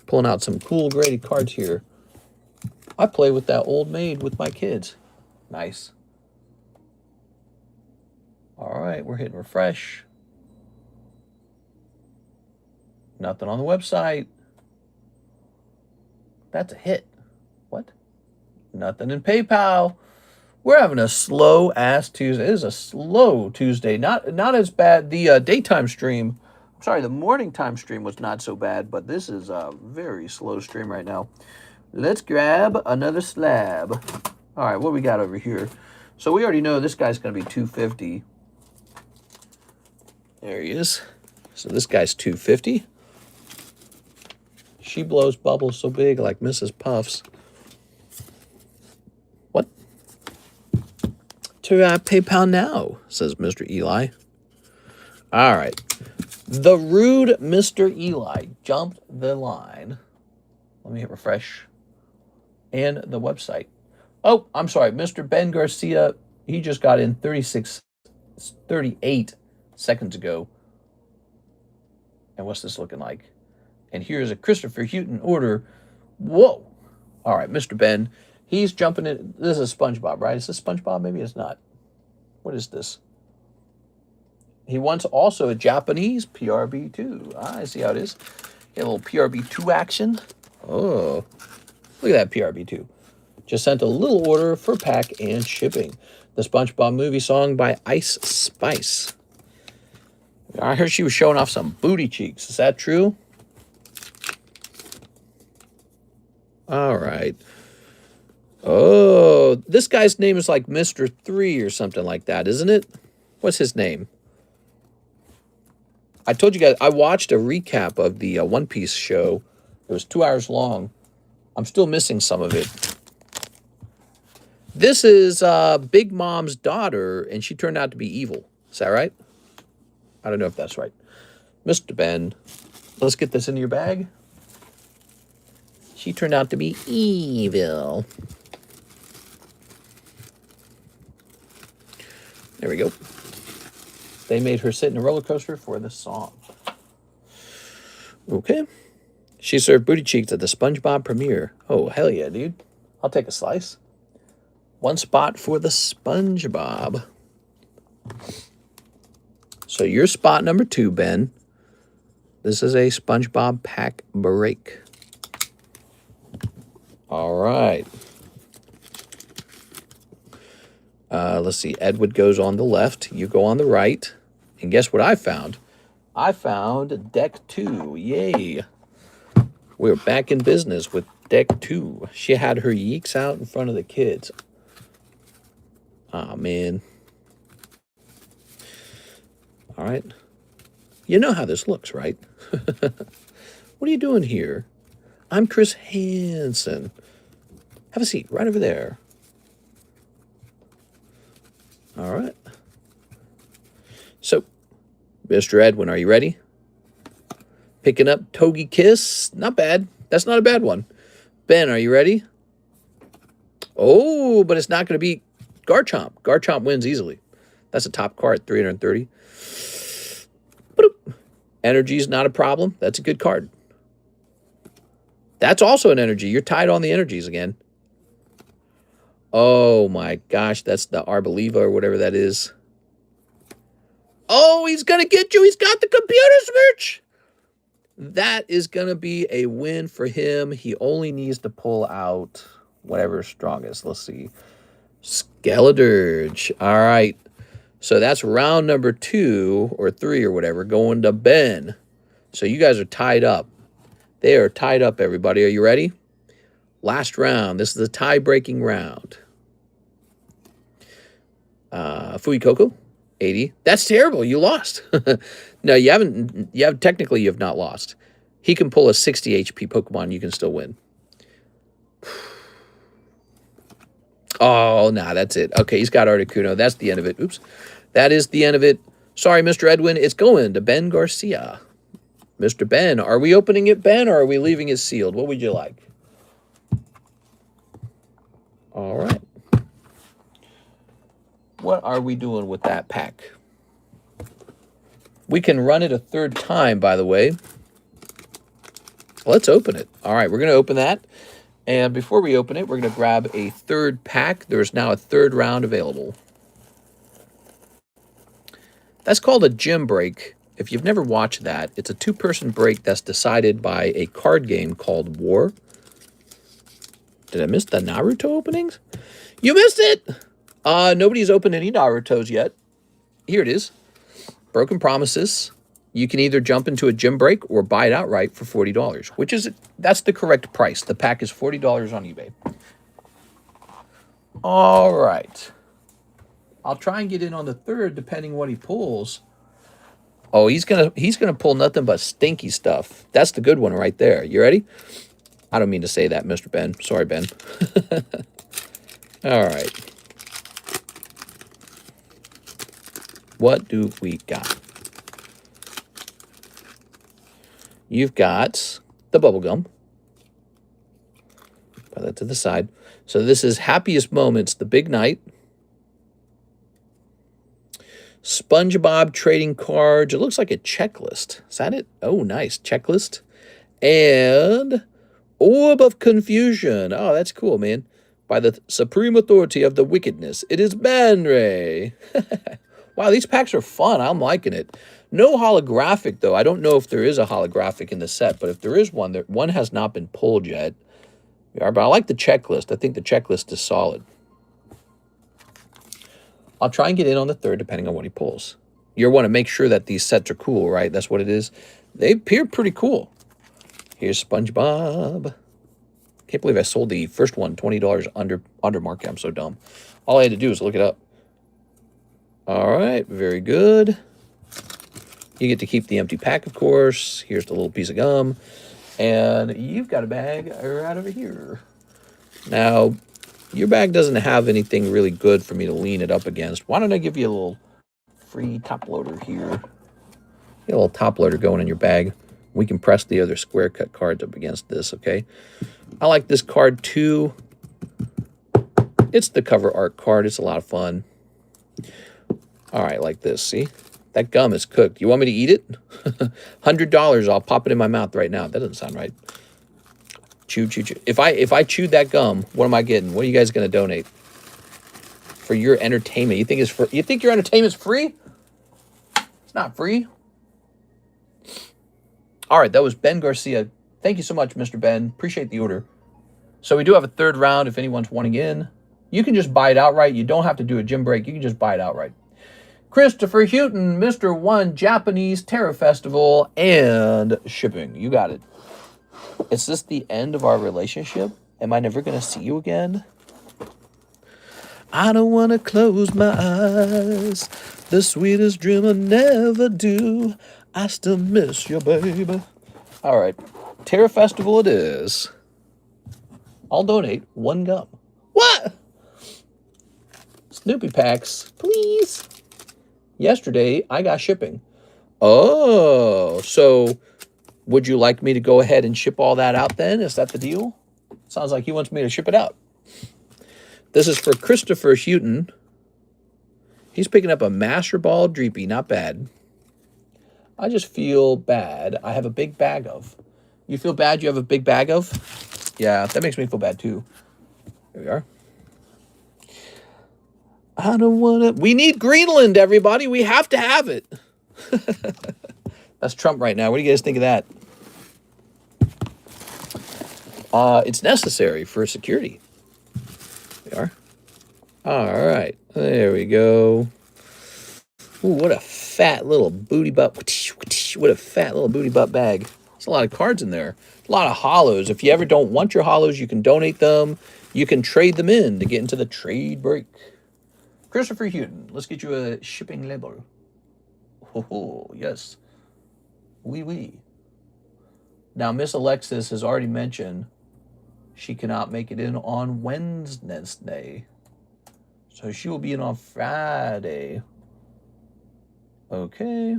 Pulling out some cool graded cards here. I play with that Old Maid with my kids. Nice. All right, we're hitting refresh. Nothing on the website. That's a hit. What? Nothing in PayPal. We're having a slow-ass Tuesday. It is a slow Tuesday. Not as bad. The daytime stream, I'm sorry, the morning time stream was not so bad, but this is a very slow stream right now. Let's grab another slab. All right, what we got over here? So we already know this guy's going to be $250. There he is. So this guy's $2.50. She blows bubbles so big like Mrs. Puffs. What? To PayPal now, says Mr. Eli. All right. The rude Mr. Eli jumped the line. Let me hit refresh. And the website. Oh, I'm sorry. Mr. Ben Garcia, he just got in 38 seconds ago. And what's this looking like? And here's a Christopher Houghton order. Whoa. All right, Mr. Ben, he's jumping in. This is SpongeBob, right? Is this SpongeBob? Maybe it's not. What is this? He wants also a Japanese PRB2. I see how it is. Get a little PRB2 action. Oh, look at that PRB2. Just sent a little order for pack and shipping. The SpongeBob movie song by Ice Spice. I heard she was showing off some booty cheeks. Is that true? All right. Oh, this guy's name is like Mr. 3 or something like that, isn't it? What's his name? I told you guys, I watched a recap of the One Piece show. It was 2 hours long. I'm still missing some of it. This is Big Mom's daughter, and she turned out to be evil. Is that right? I don't know if that's right. Mr. Ben, let's get this into your bag. She turned out to be evil. There we go. They made her sit in a roller coaster for the song. Okay. She served booty cheeks at the SpongeBob premiere. Oh, hell yeah, dude. I'll take a slice. One spot for the SpongeBob. So you're spot number 2, Ben. This is a SpongeBob pack break. All right. Let's see. Edward goes on the left. You go on the right. And guess what I found? I found deck 2. Yay. We're back in business with deck 2. She had her yeeks out in front of the kids. Oh, man. All right. You know how this looks, right? What are you doing here? I'm Chris Hansen. Have a seat right over there. All right. So, Mr. Edwin, are you ready? Picking up Togi Kiss. Not bad. That's not a bad one. Ben, are you ready? Oh, but it's not going to be Garchomp. Garchomp wins easily. That's a top card, 330. Boop. Energy's not a problem. That's a good card. That's also an energy. You're tied on the energies again. Oh my gosh, that's the Arboliva or whatever that is. Oh, he's going to get you. He's got the computer switch. That is going to be a win for him. He only needs to pull out whatever's strongest. Let's see. Skeledirge. All right. So that's round number 2 or 3 or whatever going to Ben. So you guys are tied up. They are tied up, everybody. Are you ready? Last round. This is the tie-breaking round. Fuecoco, 80. That's terrible. You lost. No, you haven't. Technically, you have not lost. He can pull a 60 HP Pokemon. You can still win. Oh, nah, that's it. Okay, he's got Articuno. That's the end of it. Oops. That is the end of it. Sorry, Mr. Edwin. It's going to Ben Garcia. Mr. Ben, are we opening it, Ben, or are we leaving it sealed? What would you like? All right. What are we doing with that pack? We can run it a third time, by the way. Let's open it. All right, we're going to open that. And before we open it, we're going to grab a third pack. There's now a third round available. That's called a gym break. If you've never watched that, it's a 2-person break that's decided by a card game called War. Did I miss the Naruto openings? You missed it! Nobody's opened any Narutos yet. Here it is. Broken Promises. You can either jump into a gym break or buy it outright for $40, that's the correct price. The pack is $40 on eBay. All right. I'll try and get in on the third depending what he pulls. Oh, he's gonna pull nothing but stinky stuff. That's the good one right there. You ready? I don't mean to say that, Mr. Ben. Sorry, Ben. All right. What do we got? You've got the bubble gum. Put that to the side. So this is Happiest Moments, the Big Night. SpongeBob trading cards. It looks like a checklist. Is that it? Oh, nice. Checklist. And Orb of Confusion. Oh, that's cool, man. By the supreme authority of the wickedness, it is Banray. Wow, these packs are fun. I'm liking it. No holographic, though. I don't know if there is a holographic in the set, but if there is one, one has not been pulled yet. But I like the checklist. I think the checklist is solid. I'll try and get in on the third, depending on what he pulls. You want to make sure that these sets are cool, right? That's what it is. They appear pretty cool. Here's SpongeBob. Can't believe I sold the first one $20 under market. I'm so dumb. All I had to do was look it up. All right, very good. You get to keep the empty pack, of course. Here's the little piece of gum. And you've got a bag right over here. Now, your bag doesn't have anything really good for me to lean it up against. Why don't I give you a little free top loader here? Get a little top loader going in your bag. We can press the other square cut cards up against this, okay? I like this card too. It's the cover art card. It's a lot of fun. All right, like this, see? That gum is cooked. You want me to eat it? $100, I'll pop it in my mouth right now. That doesn't sound right. Chew, chew, chew. If I chewed that gum, what am I getting? What are you guys going to donate? For your entertainment. You think your entertainment's free? It's not free. All right, that was Ben Garcia. Thank you so much, Mr. Ben. Appreciate the order. So we do have a third round if anyone's wanting in. You can just buy it outright. You don't have to do a gym break. You can just buy it outright. Christopher Houghton, Mr. One, Japanese Terror Festival, and shipping. You got it. Is this the end of our relationship? Am I never going to see you again? I don't want to close my eyes. The sweetest dream I never do. I still miss you, baby. All right. Terror Festival it is. I'll donate one gum. What? Snoopy packs, please. Yesterday, I got shipping. Oh, so would you like me to go ahead and ship all that out then? Is that the deal? Sounds like he wants me to ship it out. This is for Christopher Houghton. He's picking up a Master Ball Dreepy. Not bad. I just feel bad. I have a big bag of. You feel bad you have a big bag of? Yeah, that makes me feel bad too. Here we are. I don't want to... We need Greenland, everybody. We have to have it. That's Trump right now. What do you guys think of that? It's necessary for security. There we are. All right. There we go. Ooh, what a fat little booty butt. What a fat little booty butt bag. There's a lot of cards in there. A lot of hollows. If you ever don't want your hollows, you can donate them. You can trade them in to get into the trade break. Christopher Houghton, let's get you a shipping label. Oh, yes. Oui, oui. Now, Miss Alexis has already mentioned she cannot make it in on Wednesday. So she will be in on Friday. Okay.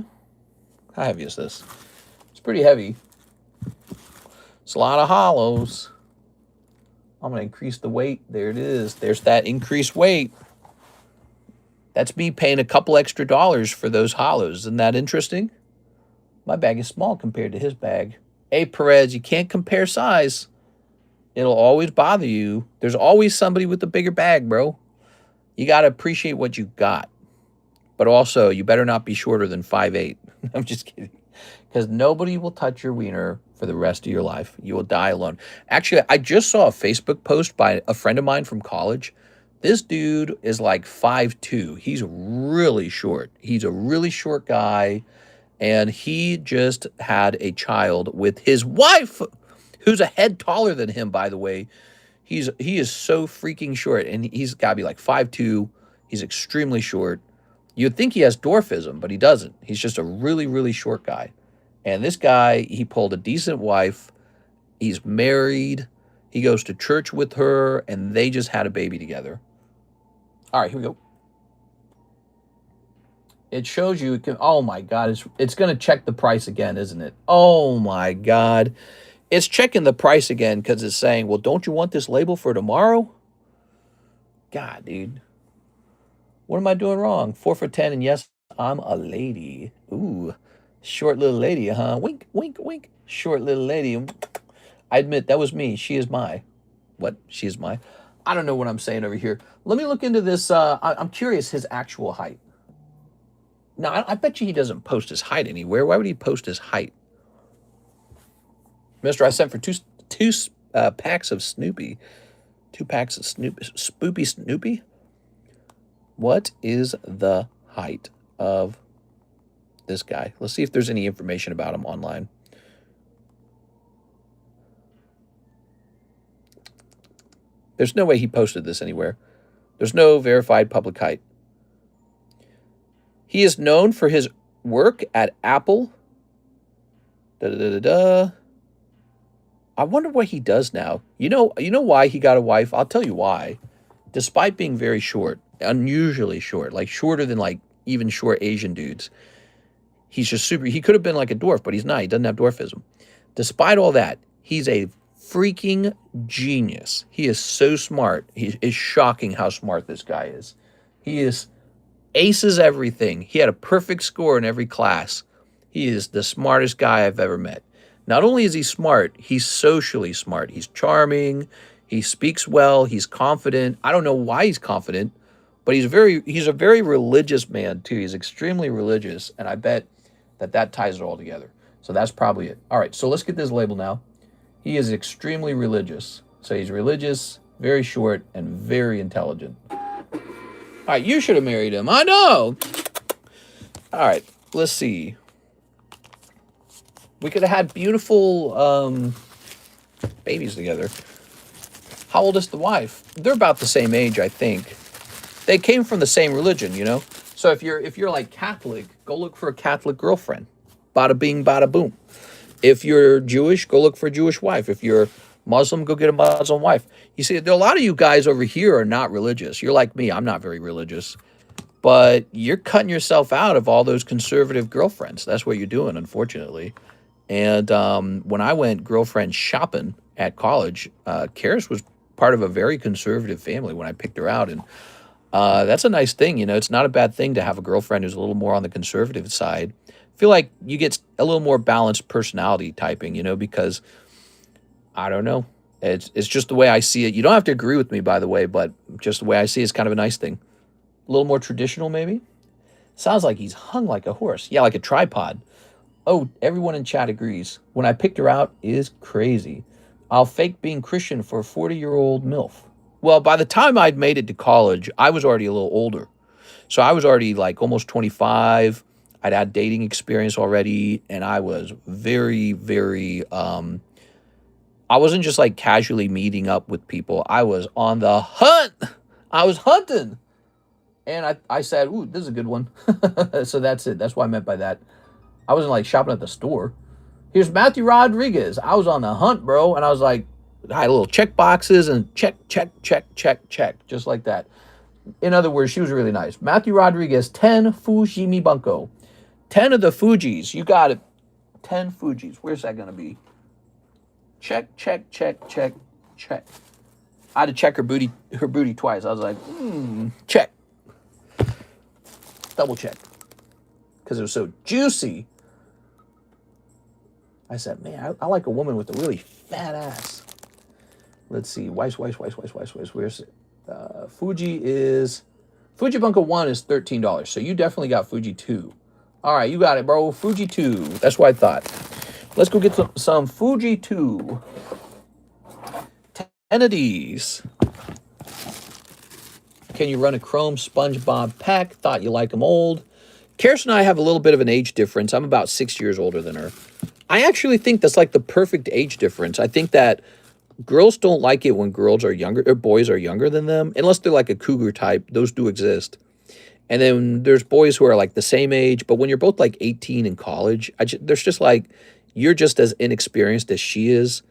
How heavy is this? It's pretty heavy. It's a lot of hollows. I'm going to increase the weight. There it is. There's that increased weight. That's me paying a couple extra dollars for those hollows. Isn't that interesting? My bag is small compared to his bag. Hey, Perez, you can't compare size. It'll always bother you. There's always somebody with a bigger bag, bro. You got to appreciate what you got. But also, you better not be shorter than 5'8". I'm just kidding. Because nobody will touch your wiener for the rest of your life. You will die alone. Actually, I just saw a Facebook post by a friend of mine from college. This dude is like 5'2". He's really short. He's a really short guy. And he just had a child with his wife, who's a head taller than him, by the way. He is so freaking short. And he's got to be like 5'2". He's extremely short. You'd think he has dwarfism, but he doesn't. He's just a really, really short guy. And this guy, he pulled a decent wife. He's married. He goes to church with her, and they just had a baby together. All right, here we go. It shows you, oh my God, it's going to check the price again, isn't it? Oh my God. It's checking the price again because it's saying, well, don't you want this label for tomorrow? God, dude. What am I doing wrong? 4 for 10, and yes, I'm a lady. Ooh, short little lady, huh? Wink, wink, wink. Short little lady. I admit, that was me. She is my. What? She is my. I don't know what I'm saying over here. Let me look into this. I'm curious his actual height. Now, I bet you he doesn't post his height anywhere. Why would he post his height? Mister, I sent for two packs of Snoopy. 2 packs of Spoopy Snoopy? What is the height of this guy? Let's see if there's any information about him online. There's no way he posted this anywhere. There's no verified public height. He is known for his work at Apple. I wonder what he does now. You know why he got a wife? I'll tell you why. Despite being very short, unusually short, like shorter than like even short Asian dudes, he's just super. He could have been like a dwarf, but he's not. He doesn't have dwarfism. Despite all that, he's a freaking genius. He is so smart. He is shocking how smart this guy is. He is aces everything. He had a perfect score in every class. He is the smartest guy I've ever met. Not only is he smart, he's socially smart. He's charming. He speaks well. He's confident. I don't know why he's confident, but he's a very religious man too. He's extremely religious, and I bet that ties it all together. So that's probably it. All right, so let's get this label now. He is extremely religious. So he's religious, very short, and very intelligent. All right, you should have married him. I know. All right, let's see. We could have had beautiful babies together. How old is the wife? They're about the same age, I think. They came from the same religion, you know? So if you're like Catholic, go look for a Catholic girlfriend. Bada bing, bada boom. If you're Jewish, go look for a Jewish wife. If you're Muslim, go get a Muslim wife. You see, a lot of you guys over here are not religious. You're like me. I'm not very religious. But you're cutting yourself out of all those conservative girlfriends. That's what you're doing, unfortunately. And when I went girlfriend shopping at college, Karis was part of a very conservative family when I picked her out. And that's a nice thing. You know, it's not a bad thing to have a girlfriend who's a little more on the conservative side. I feel like you get a little more balanced personality typing, you know, because I don't know. It's just the way I see it. You don't have to agree with me, by the way, but just the way I see it is kind of a nice thing. A little more traditional, maybe. Sounds like he's hung like a horse. Yeah, like a tripod. Oh, everyone in chat agrees. When I picked her out is crazy. I'll fake being Christian for a 40-year-old MILF. Well, by the time I'd made it to college, I was already a little older. So I was already like almost 25. I'd had dating experience already, and I was very, very, I wasn't just like casually meeting up with people. I was on the hunt. I was hunting. And I said, ooh, this is a good one. So that's it. That's what I meant by that. I wasn't like shopping at the store. Here's Matthew Rodriguez. I was on the hunt, bro. And I was like, I had little check boxes and check, just like that. In other words, she was really nice. Matthew Rodriguez, 10 Fujimi Bunko. 10 of the Fujis. You got it. 10 Fujis. Where's that going to be? Check. I had to check her booty twice. I was like, check. Double check. Because it was so juicy. I said, man, I like a woman with a really fat ass. Let's see. Where's it? Fuji Bunko 1 is $13. So you definitely got Fuji 2. All right, you got it, bro. Fuji 2. That's what I thought. Let's go get some Fuji 2. 10 of these. Can you run a Chrome SpongeBob pack? Thought you like them old. Karis and I have a little bit of an age difference. I'm about 6 years older than her. I actually think that's like the perfect age difference. I think that girls don't like it when girls are younger or boys are younger than them, unless they're like a cougar type. Those do exist. And then there's boys who are like the same age, but when you're both like 18 in college, there's just like, you're just as inexperienced as she is.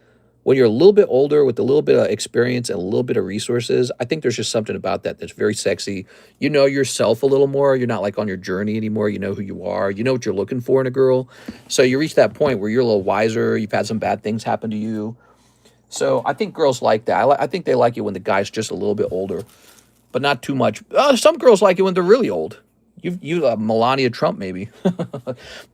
When you're a little bit older with a little bit of experience and a little bit of resources, I think there's just something about that that's very sexy. You know yourself a little more. You're not like on your journey anymore. You know who you are. You know what you're looking for in a girl. So you reach that point where you're a little wiser. You've had some bad things happen to you. So I think girls like that. I think they like it when the guy's just a little bit older, but not too much. Some girls like it when they're really old. You Melania Trump, maybe.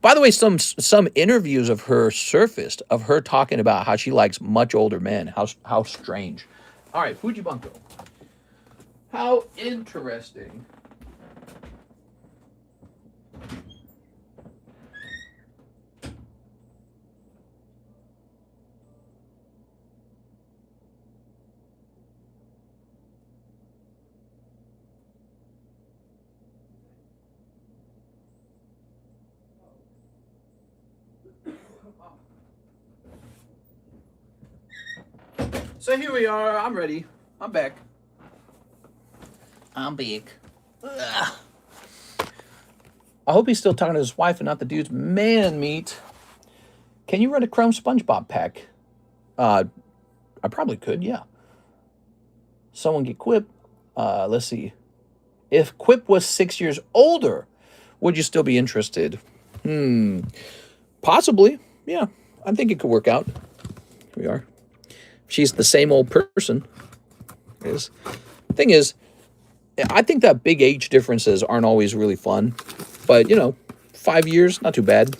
By the way, some interviews of her surfaced, of her talking about how she likes much older men. How strange. All right, Fujibunko. How interesting. So here we are. I'm ready. I'm back. I'm back. Ugh. I hope he's still talking to his wife and not the dude's man meat. Can you run a Chrome SpongeBob pack? I probably could, yeah. Someone get Quip. Let's see. If Quip was 6 years older, would you still be interested? Possibly, yeah. I think it could work out. Here we are. She's the same old person. Thing is, I think that big age differences aren't always really fun. But, 5 years, not too bad.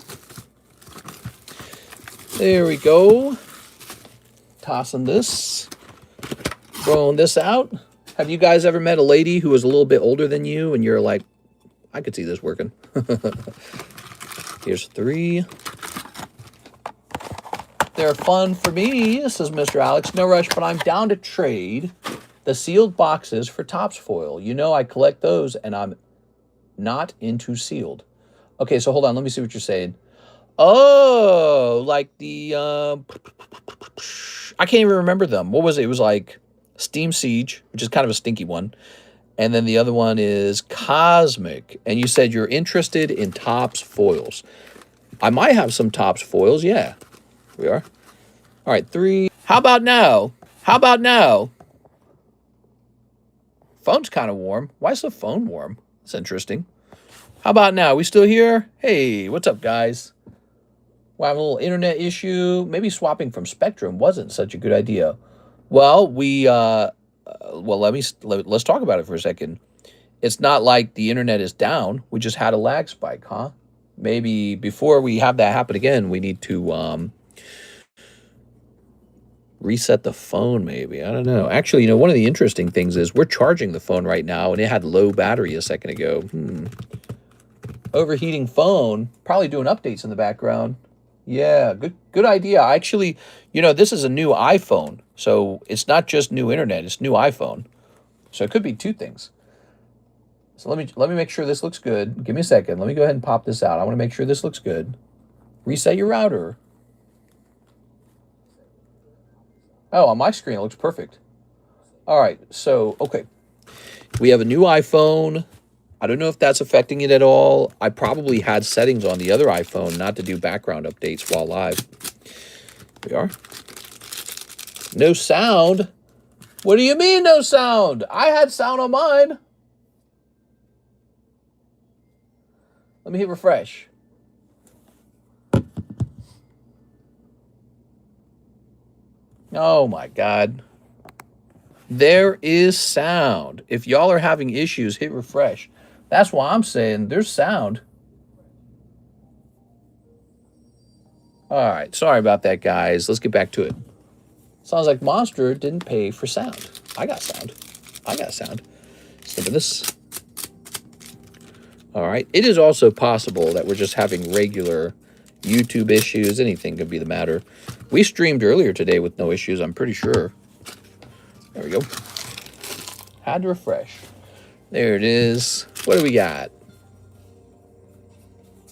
There we go. Tossing this. Throwing this out. Have you guys ever met a lady who was a little bit older than you and you're like, I could see this working. Here's 3. They're fun for me, says Mr. Alex. No rush, but I'm down to trade the sealed boxes for Topps foil. You know I collect those, and I'm not into sealed. Okay, so hold on. Let me see what you're saying. Oh, like the... I can't even remember them. What was it? It was like Steam Siege, which is kind of a stinky one. And then the other one is Cosmic. And you said you're interested in Topps foils. I might have some Topps foils, yeah. We are. All right, 3. How about now? How about now? Phone's kind of warm. Why is the phone warm? That's interesting. How about now? We still here? Hey, what's up, guys? Well, I have a little internet issue. Maybe swapping from Spectrum wasn't such a good idea. Well, let's talk about it for a second. It's not like the internet is down. We just had a lag spike, huh? Maybe before we have that happen again, we need to reset the phone, maybe. I don't know. Actually, one of the interesting things is we're charging the phone right now, and it had low battery a second ago. Overheating phone. Probably doing updates in the background. Yeah, good idea. Actually, this is a new iPhone, so it's not just new internet. It's new iPhone. So it could be 2 things. So let me make sure this looks good. Give me a second. Let me go ahead and pop this out. I want to make sure this looks good. Reset your router. Oh, on my screen, it looks perfect. All right, so, okay. We have a new iPhone. I don't know if that's affecting it at all. I probably had settings on the other iPhone not to do background updates while live. Here we are. No sound? What do you mean no sound? I had sound on mine. Let me hit refresh. Oh my God. There is sound. If y'all are having issues, hit refresh. That's why I'm saying there's sound. All right. Sorry about that, guys. Let's get back to it. Sounds like Monster didn't pay for sound. I got sound. Snip of this. All right. It is also possible that we're just having regular YouTube issues. Anything could be the matter. We streamed earlier today with no issues, I'm pretty sure. There we go. Had to refresh. There it is. What do we got?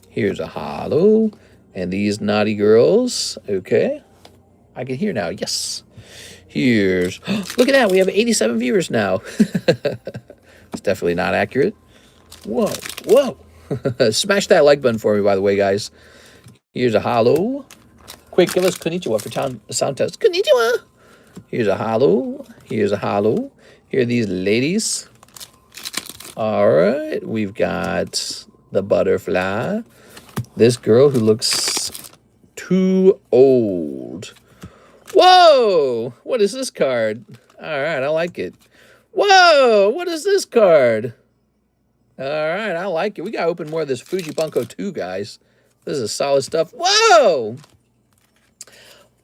Here's a hollow. And these naughty girls. Okay. I can hear now. Yes. Here's... Look at that. We have 87 viewers now. It's definitely not accurate. Whoa, whoa. Smash that like button for me, by the way, guys. Here's a hollow. Quick, give us konnichiwa for sound test. Konnichiwa. Here's a hollow. Here's a hollow. Here are these ladies. All right. We've got the butterfly. This girl who looks too old. Whoa. What is this card? All right. I like it. Whoa. What is this card? All right. I like it. We got to open more of this Fuji Bunko 2, guys. This is solid stuff. Whoa.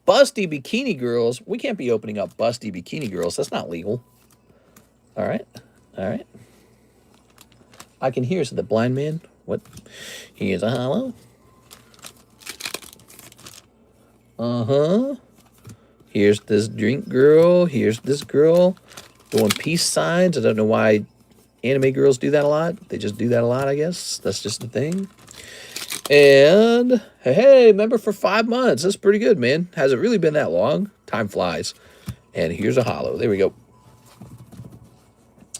Busty Bikini Girls. We can't be opening up Busty Bikini Girls. That's not legal. All right. All right. I can hear, so the blind man. What? Here's a hollow. Uh-huh. Here's this drink girl. Here's this girl doing peace signs. I don't know why anime girls do that a lot. They just do that a lot, I guess. That's just the thing. And, hey, member for 5 months. That's pretty good, man. Hasn't really been that long. Time flies. And here's a hollow. There we go.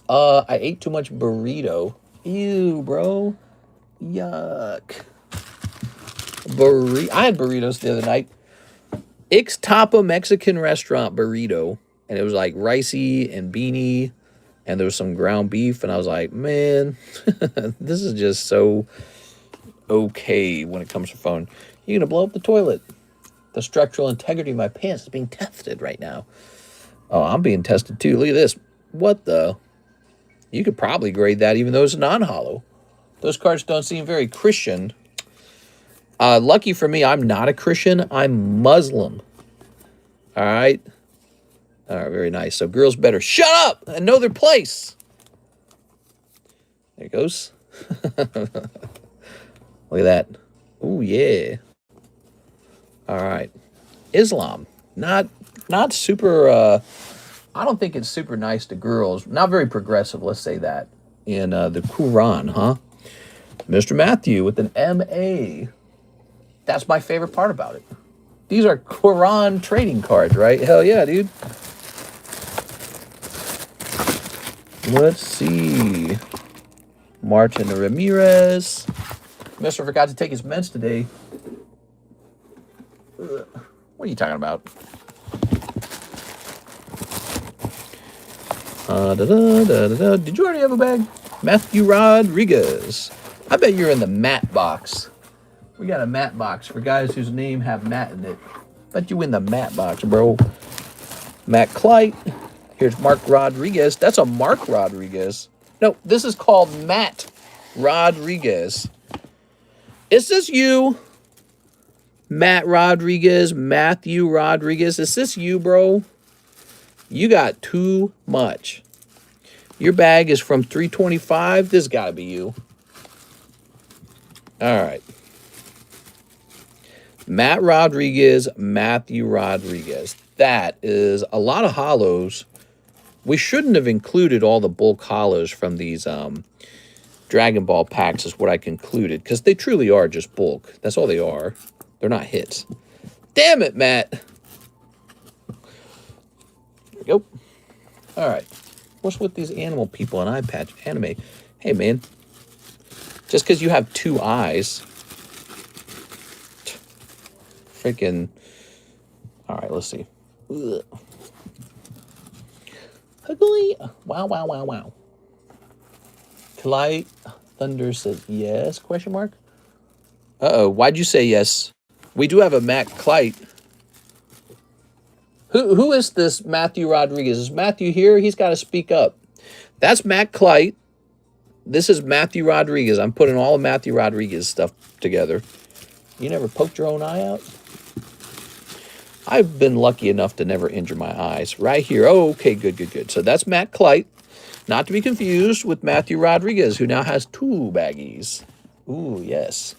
I ate too much burrito. Ew, bro. Yuck. I had burritos the other night. Ixtapa Mexican restaurant burrito. And it was like ricey and beanie. And there was some ground beef. And I was like, man, this is just so okay when it comes to phone. You're going to blow up the toilet. The structural integrity of my pants is being tested right now. Oh, I'm being tested too. Look at this. What the? You could probably grade that even though it's non-hollow. Those cards don't seem very Christian. Lucky for me, I'm not a Christian. I'm Muslim. All right. All right, very nice. So girls better shut up and know their place. There it goes. Look at that. Oh, yeah. All right. Islam. Not super, I don't think it's super nice to girls. Not very progressive, let's say that. In the Quran, huh? Mr. Matthew with an M.A. That's my favorite part about it. These are Quran trading cards, right? Hell yeah, dude. Let's see. Martin Ramirez. Mister forgot to take his meds today. What are you talking about? Did you already have a bag? Matthew Rodriguez. I bet you're in the Matt box. We got a Matt box for guys whose name have Matt in it. Bet you in the Matt box, bro. Matt Clyte. Here's Mark Rodriguez. That's a Mark Rodriguez. No, this is called Matt Rodriguez. Is this you? Matt Rodriguez, Matthew Rodriguez. Is this you, bro? You got too much. Your bag is from 325. This got to be you. All right. Matt Rodriguez, Matthew Rodriguez. That is a lot of hollows. We shouldn't have included all the bulk hollows from these Dragon Ball packs is what I concluded. Because they truly are just bulk. That's all they are. They're not hits. Damn it, Matt. There we go. All right. What's with these animal people and eye patch anime? Hey, man. Just because you have 2 eyes. Freaking. All right, let's see. Ugh. Ugly. Wow, wow, wow, wow. Clyde Thunder says yes, question mark? Uh-oh, why'd you say yes? We do have a Matt Clyde. Who is this Matthew Rodriguez? Is Matthew here? He's got to speak up. That's Matt Clyde. This is Matthew Rodriguez. I'm putting all of Matthew Rodriguez stuff together. You never poked your own eye out? I've been lucky enough to never injure my eyes. Right here. Oh, okay, good, good, good. So that's Matt Clyde. Not to be confused with Matthew Rodriguez, who now has 2 baggies. Ooh, yes.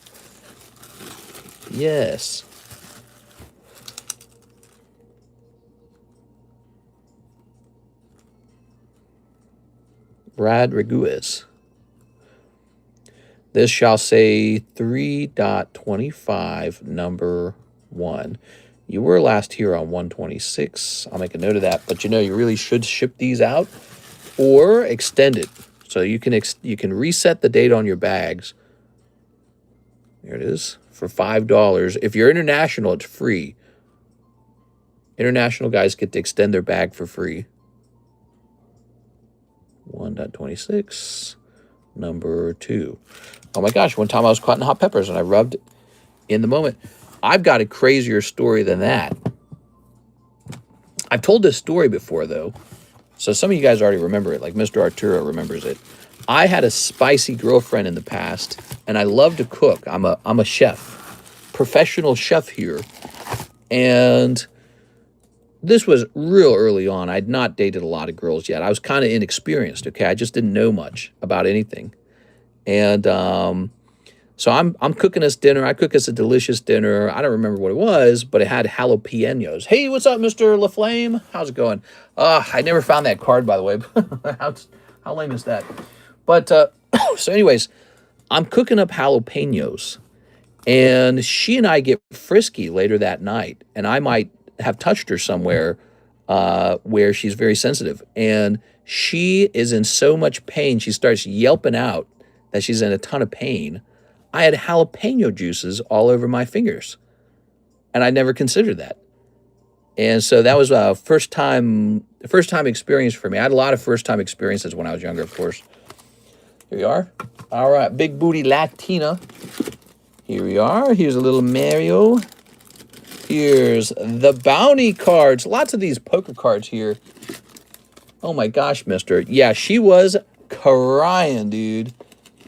Yes. Rodriguez. This shall say 3.25, number 1. You were last here on 126. I'll make a note of that. But you know, you really should ship these out or extend it So you can reset the date on your bags. There it is for $5. If you're international, it's free. International guys get to extend their bag for free. 1.26, number 2. Oh my gosh, one time I was caught in hot peppers and I rubbed in the moment. I've got a crazier story than that. I've told this story before, though, so some of you guys already remember it, like Mr. Arturo remembers it. I had a spicy girlfriend in the past, and I love to cook. I'm a chef, professional chef here, and this was real early on. I'd not dated a lot of girls yet. I was kind of inexperienced, okay? I just didn't know much about anything. And so I'm cooking us dinner. I cook us a delicious dinner. I don't remember what it was, but it had jalapenos. Hey, what's up, Mr. LaFlame? How's it going? I never found that card, by the way. How lame is that? But so anyways, I'm cooking up jalapenos, and she and I get frisky later that night, and I might have touched her somewhere where she's very sensitive, and she is in so much pain, she starts yelping out that she's in a ton of pain. I had jalapeno juices all over my fingers, and I never considered that. And so that was a first time experience for me. I had a lot of first time experiences when I was younger, of course. Here we are. All right, big booty Latina. Here we are. Here's a little Mario. Here's the bounty cards. Lots of these poker cards here. Oh my gosh, mister. Yeah, she was crying, dude.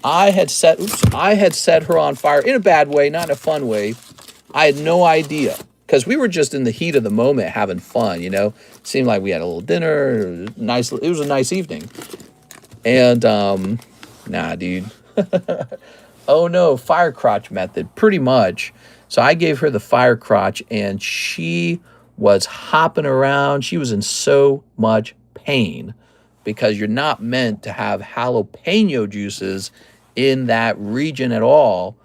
I had set her on fire in a bad way, not in a fun way. I had no idea, because we were just in the heat of the moment having fun, you know. It seemed like we had a little dinner. It was a nice evening. And nah, dude. Oh no, fire crotch method, pretty much. So I gave her the fire crotch, and she was hopping around. She was in so much pain because you're not meant to have jalapeno juices in that region at all.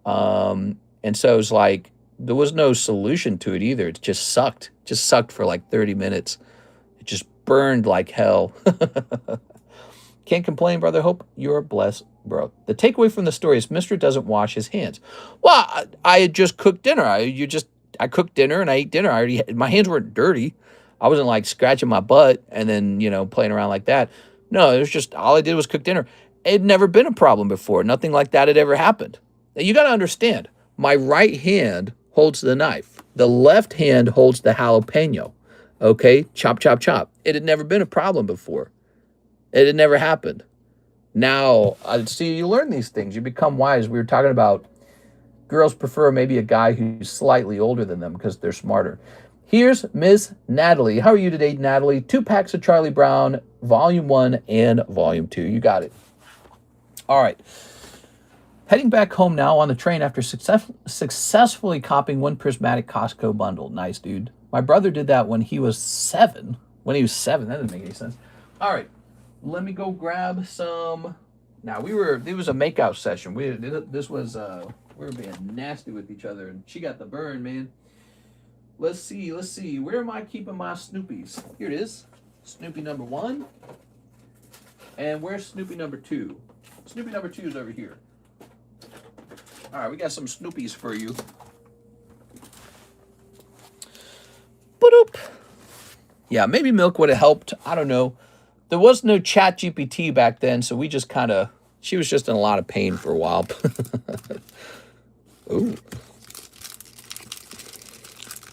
And so it was like, there was no solution to it either. It just sucked. Just sucked for like 30 minutes. It just burned like hell. Can't complain, brother. Hope you're blessed, bro. The takeaway from the story is Mr. doesn't wash his hands. Well, I had just cooked dinner. I cooked dinner and I ate dinner. My hands weren't dirty. I wasn't like scratching my butt and then, you know, playing around like that. No, it was just, all I did was cook dinner. It had never been a problem before. Nothing like that had ever happened. Now, you got to understand, my right hand holds the knife. The left hand holds the jalapeno. Okay? Chop, chop, chop. It had never been a problem before. It had never happened. Now, see, you learn these things. You become wise. We were talking about girls prefer maybe a guy who's slightly older than them because they're smarter. Here's Miss Natalie. How are you today, Natalie? 2 packs of Charlie Brown, Volume 1 and Volume 2. You got it. All right. Heading back home now on the train after successfully copying 1 prismatic Costco bundle. Nice, dude. My brother did that when he was 7. That didn't make any sense. All right. Let me go grab some. Now, it was a makeout session. We were being nasty with each other, and she got the burn, man. Let's see. Where am I keeping my Snoopies? Here it is. Snoopy number 1. And where's Snoopy number 2? Snoopy number 2 is over here. All right, we got some Snoopies for you. Boop. Yeah, maybe milk would have helped. I don't know. There was no Chat GPT back then, so we just kind of, she was just in a lot of pain for a while. Ooh.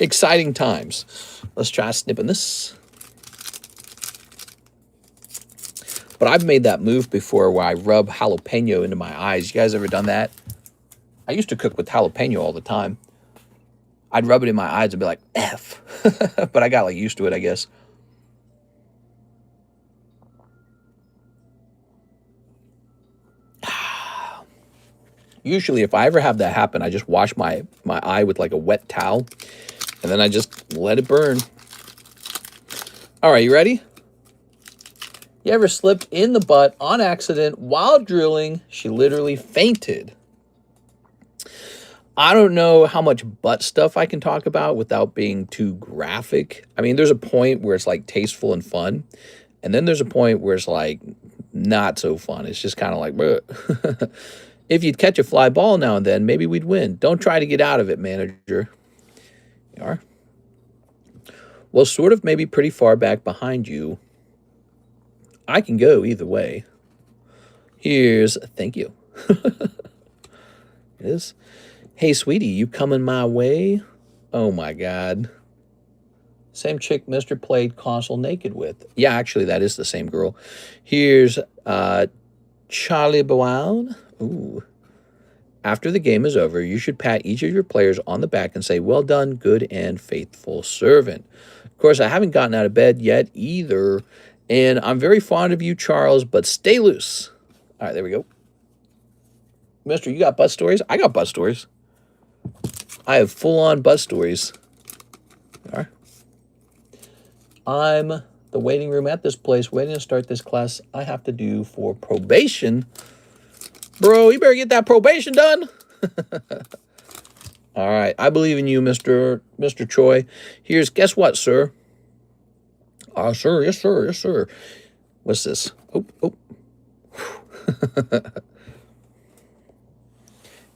Exciting times. Let's try snipping this. But I've made that move before where I rub jalapeno into my eyes. You guys ever done that? I used to cook with jalapeno all the time. I'd rub it in my eyes and be like, F. But I got like used to it, I guess. Usually, if I ever have that happen, I just wash my eye with like a wet towel, and then I just let it burn. All right, you ready? You ever slipped in the butt on accident while drilling? She literally fainted. I don't know how much butt stuff I can talk about without being too graphic. I mean, there's a point where it's like tasteful and fun, and then there's a point where it's like not so fun. It's just kind of like, bruh. If you'd catch a fly ball now and then, maybe we'd win. Don't try to get out of it, manager. You are? Well, sort of maybe pretty far back behind you. I can go either way. Here's, thank you. It is. Hey, sweetie, you coming my way? Oh, my God. Same chick Mr. played console naked with. Yeah, actually, that is the same girl. Here's Charlie Brown. Ooh. After the game is over, you should pat each of your players on the back and say, well done, good and faithful servant. Of course, I haven't gotten out of bed yet either. And I'm very fond of you, Charles, but stay loose. All right, there we go. Mister, you got butt stories? I got butt stories. I have full-on butt stories. All right. I'm the waiting room at this place waiting to start this class I have to do for probation. Bro, you better get that probation done. All right, I believe in you, Mr. Choi. Here's, guess what, sir? Sir, yes, sir, yes, sir. What's this? Oh.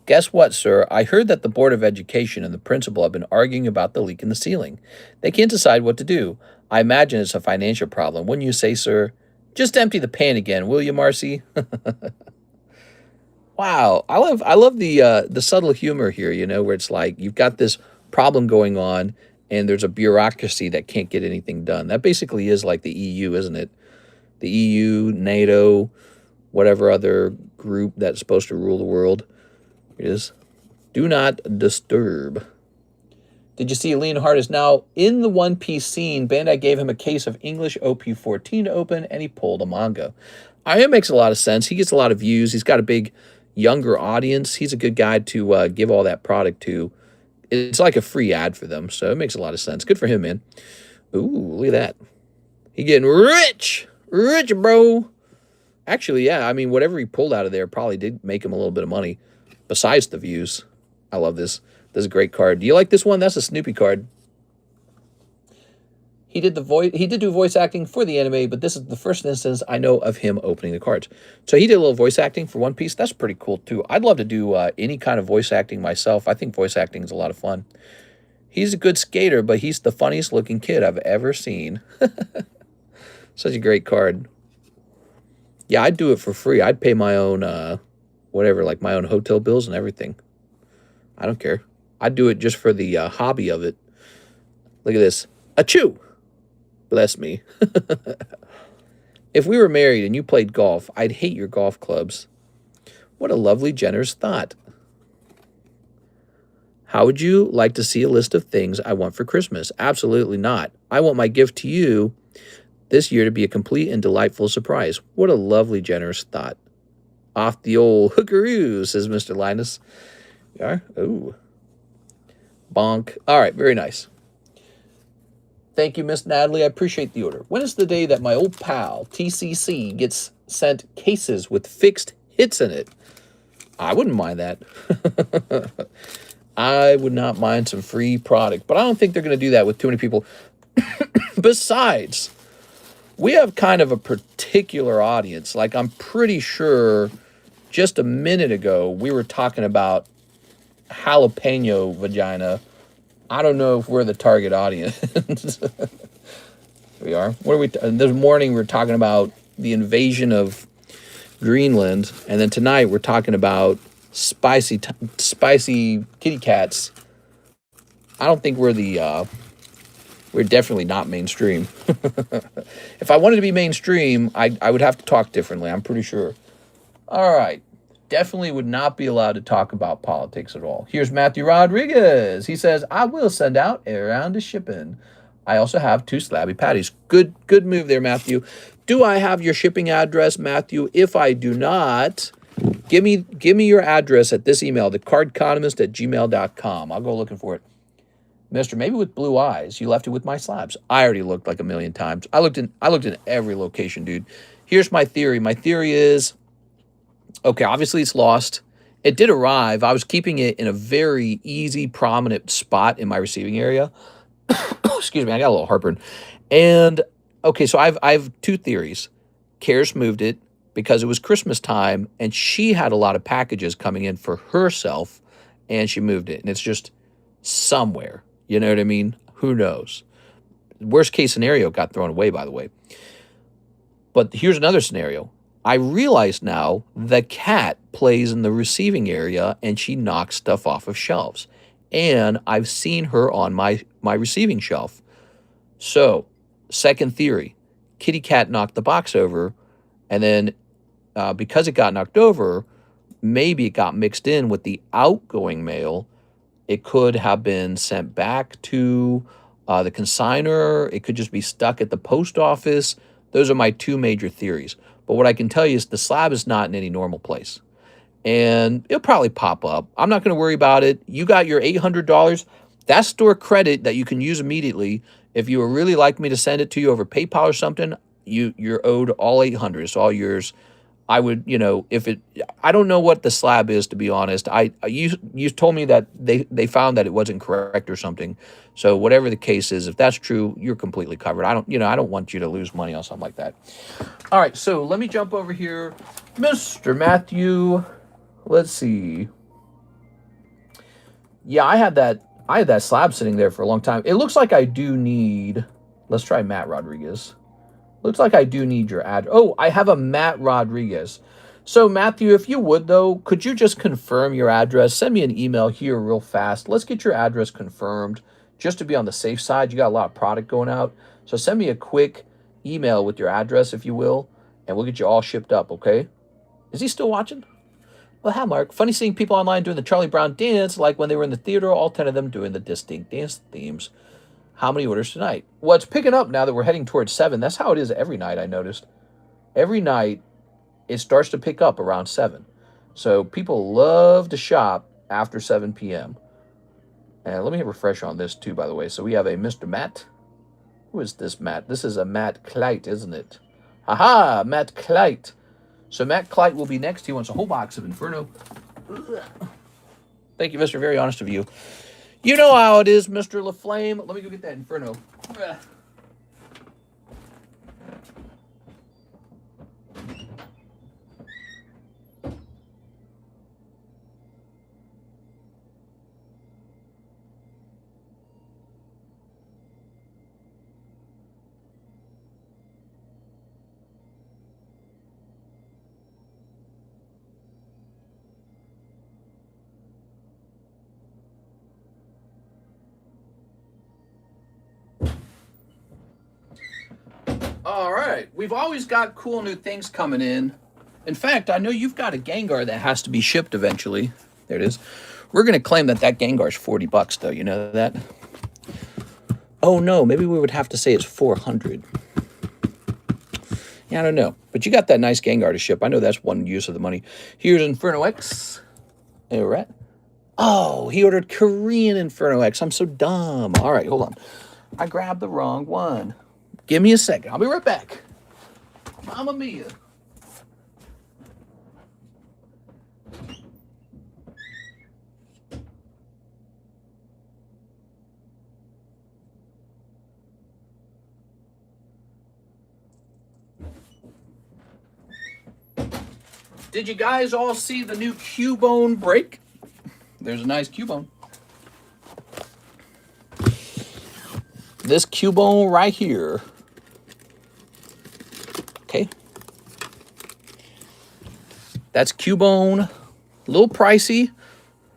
Guess what, sir? I heard that the Board of Education and the principal have been arguing about the leak in the ceiling. They can't decide what to do. I imagine it's a financial problem. Wouldn't you say, sir? Just empty the pan again, will you, Marcy? Wow, I love the subtle humor here, you know, where it's like you've got this problem going on and there's a bureaucracy that can't get anything done. That basically is like the EU, isn't it? The EU, NATO, whatever other group that's supposed to rule the world is. Do not disturb. Did you see Leonhard is now in the One Piece scene? Bandai gave him a case of English OP14 to open, and he pulled a manga. It makes a lot of sense. He gets a lot of views. He's got a big younger audience. He's a good guy to give all that product to. It's like a free ad for them, so it makes a lot of sense. Good for him, man. Ooh, look at that. He getting rich. Rich, bro. Actually, yeah, I mean, whatever he pulled out of there probably did make him a little bit of money, besides the views. I love this. This is a great card. Do you like this one? That's a Snoopy card. He did do voice acting for the anime, but this is the first instance I know of him opening the cards. So he did a little voice acting for One Piece. That's pretty cool, too. I'd love to do any kind of voice acting myself. I think voice acting is a lot of fun. He's a good skater, but he's the funniest looking kid I've ever seen. Such a great card. Yeah, I'd do it for free. I'd pay my own, whatever, like my own hotel bills and everything. I don't care. I'd do it just for the hobby of it. Look at this. Achoo! Bless me. If we were married and you played golf, I'd hate your golf clubs. What a lovely, generous thought. How would you like to see a list of things I want for Christmas? Absolutely not. I want my gift to you this year to be a complete and delightful surprise. What a lovely, generous thought. Off the old hookaroo, says Mr. Linus. You are? Ooh. Bonk. All right, very nice. Thank you, Miss Natalie. I appreciate the order. When is the day that my old pal, TCC, gets sent cases with fixed hits in it? I wouldn't mind that. I would not mind some free product, but I don't think they're going to do that with too many people. Besides, we have kind of a particular audience. Like, I'm pretty sure just a minute ago, we were talking about jalapeno vagina. I don't know if we're the target audience. We are. What are we? This morning we're talking about the invasion of Greenland, and then tonight we're talking about spicy kitty cats. I don't think we're the. We're definitely not mainstream. If I wanted to be mainstream, I would have to talk differently. I'm pretty sure. All right. Definitely would not be allowed to talk about politics at all. Here's Matthew Rodriguez. He says, I will send out a round of shipping. I also have 2 slabby patties. Good move there, Matthew. Do I have your shipping address, Matthew? If I do not, give me your address at this email, TheCardconomist@gmail.com. I'll go looking for it. Mister, maybe with blue eyes. You left it with my slabs. I already looked like a million times. I looked in every location, dude. Here's my theory. My theory is, okay, obviously it's lost. It did arrive. I was keeping it in a very easy, prominent spot in my receiving area. Excuse me, I got a little heartburn. And, okay, so I have 2 theories. Karis moved it. because it was Christmas time and she had a lot of packages coming in for herself and she moved it. And it's just somewhere. You know what I mean? Who knows? Worst case scenario got thrown away, by the way. But here's another scenario. I realize now the cat plays in the receiving area and she knocks stuff off of shelves. And I've seen her on my receiving shelf. So, second theory, kitty cat knocked the box over, and then because it got knocked over, maybe it got mixed in with the outgoing mail. It could have been sent back to the consignor. It could just be stuck at the post office. Those are my two major theories. But what I can tell you is the slab is not in any normal place. And it'll probably pop up. I'm not going to worry about it. You got your $800. That's store credit that you can use immediately. If you would really like me to send it to you over PayPal or something, you're owed all 800. It's all yours. I would, I don't know what the slab is, to be honest. You told me that they found that it wasn't correct or something. So whatever the case is, if that's true, you're completely covered. I don't want you to lose money on something like that. All right, so let me jump over here. Mr. Matthew, let's see. Yeah, I had that slab sitting there for a long time. It looks like I do need, let's try Matt Rodriguez. Looks like I do need your address. Oh, I have a Matt Rodriguez. So, Matthew, if you would, though, could you just confirm your address? Send me an email here real fast. Let's get your address confirmed just to be on the safe side. You got a lot of product going out. So send me a quick email with your address, if you will, and we'll get you all shipped up, okay? Is he still watching? Well, hi, Mark. Funny seeing people online doing the Charlie Brown dance like when they were in the theater, all 10 of them doing the distinct dance themes. How many orders tonight? Well, it's picking up now that we're heading towards 7. That's how it is every night, I noticed. Every night, it starts to pick up around 7. So people love to shop after 7 p.m. And let me refresh on this, too, by the way. So we have a Mr. Matt. Who is this Matt? This is a Matt Kleit, isn't it? Aha, Matt Kleit. So Matt Kleit will be next. He wants a whole box of Inferno. Thank you, Mr. Very honest of you. You know how it is, Mr. LaFlame. Let me go get that Inferno. All right. We've always got cool new things coming in. In fact, I know you've got a Gengar that has to be shipped eventually. There it is. We're going to claim that Gengar is $40, though. You know that? Oh, no. Maybe we would have to say it's 400. Yeah, I don't know. But you got that nice Gengar to ship. I know that's one use of the money. Here's Inferno X. All right. Oh, he ordered Korean Inferno X. I'm so dumb. All right, hold on. I grabbed the wrong one. Give me a second. I'll be right back. Mamma mia. Did you guys all see the new Cubone break? There's a nice Cubone. This Cubone right here. Okay. That's Cubone. A little pricey.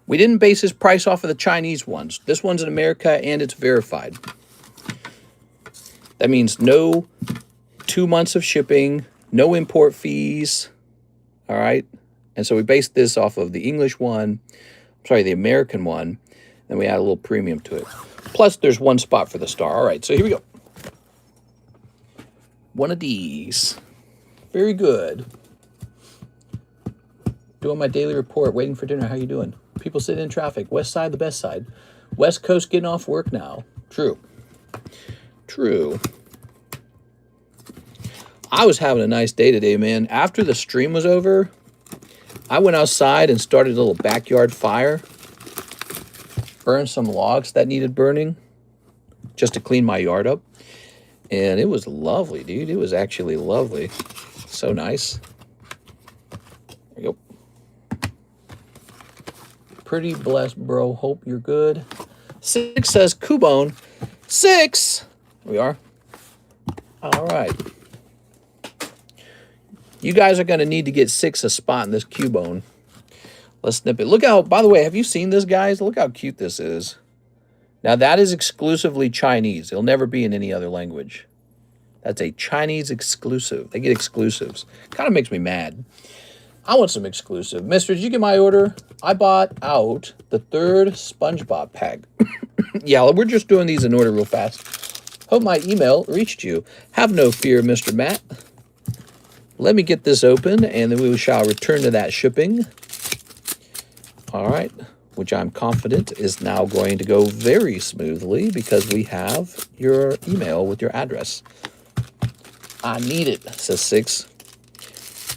We didn't base his price off of the Chinese ones. This one's in America and it's verified. That means no 2 months of shipping, no import fees. All right. And so we based this off of the English one, sorry, the American one. Then we add a little premium to it. Plus, there's one spot for the star. All right, so here we go. One of these. Very good. Doing my daily report, waiting for dinner. How you doing? People sitting in traffic. West side, the best side. West Coast getting off work now. True. True. I was having a nice day today, man. After the stream was over, I went outside and started a little backyard fire. Burned some logs that needed burning just to clean my yard up. And it was lovely, dude. It was actually lovely. So nice. pretty blessed, bro. Hope you're good. 6 says Cubone. 6. We are. All right. You guys are going to need to get 6 a spot in this Cubone. Let's snip it. Look how, by the way, have you seen this, guys? Look how cute this is. Now, that is exclusively Chinese. It'll never be in any other language. That's a Chinese exclusive. They get exclusives. Kind of makes me mad. I want some exclusive. Mister, did you get my order? I bought out the 3rd SpongeBob pack. Yeah, we're just doing these in order real fast. Hope my email reached you. Have no fear, Mr. Matt. Let me get this open, and then we shall return to that shipping. All right, which I'm confident is now going to go very smoothly because we have your email with your address. I need it, says 6.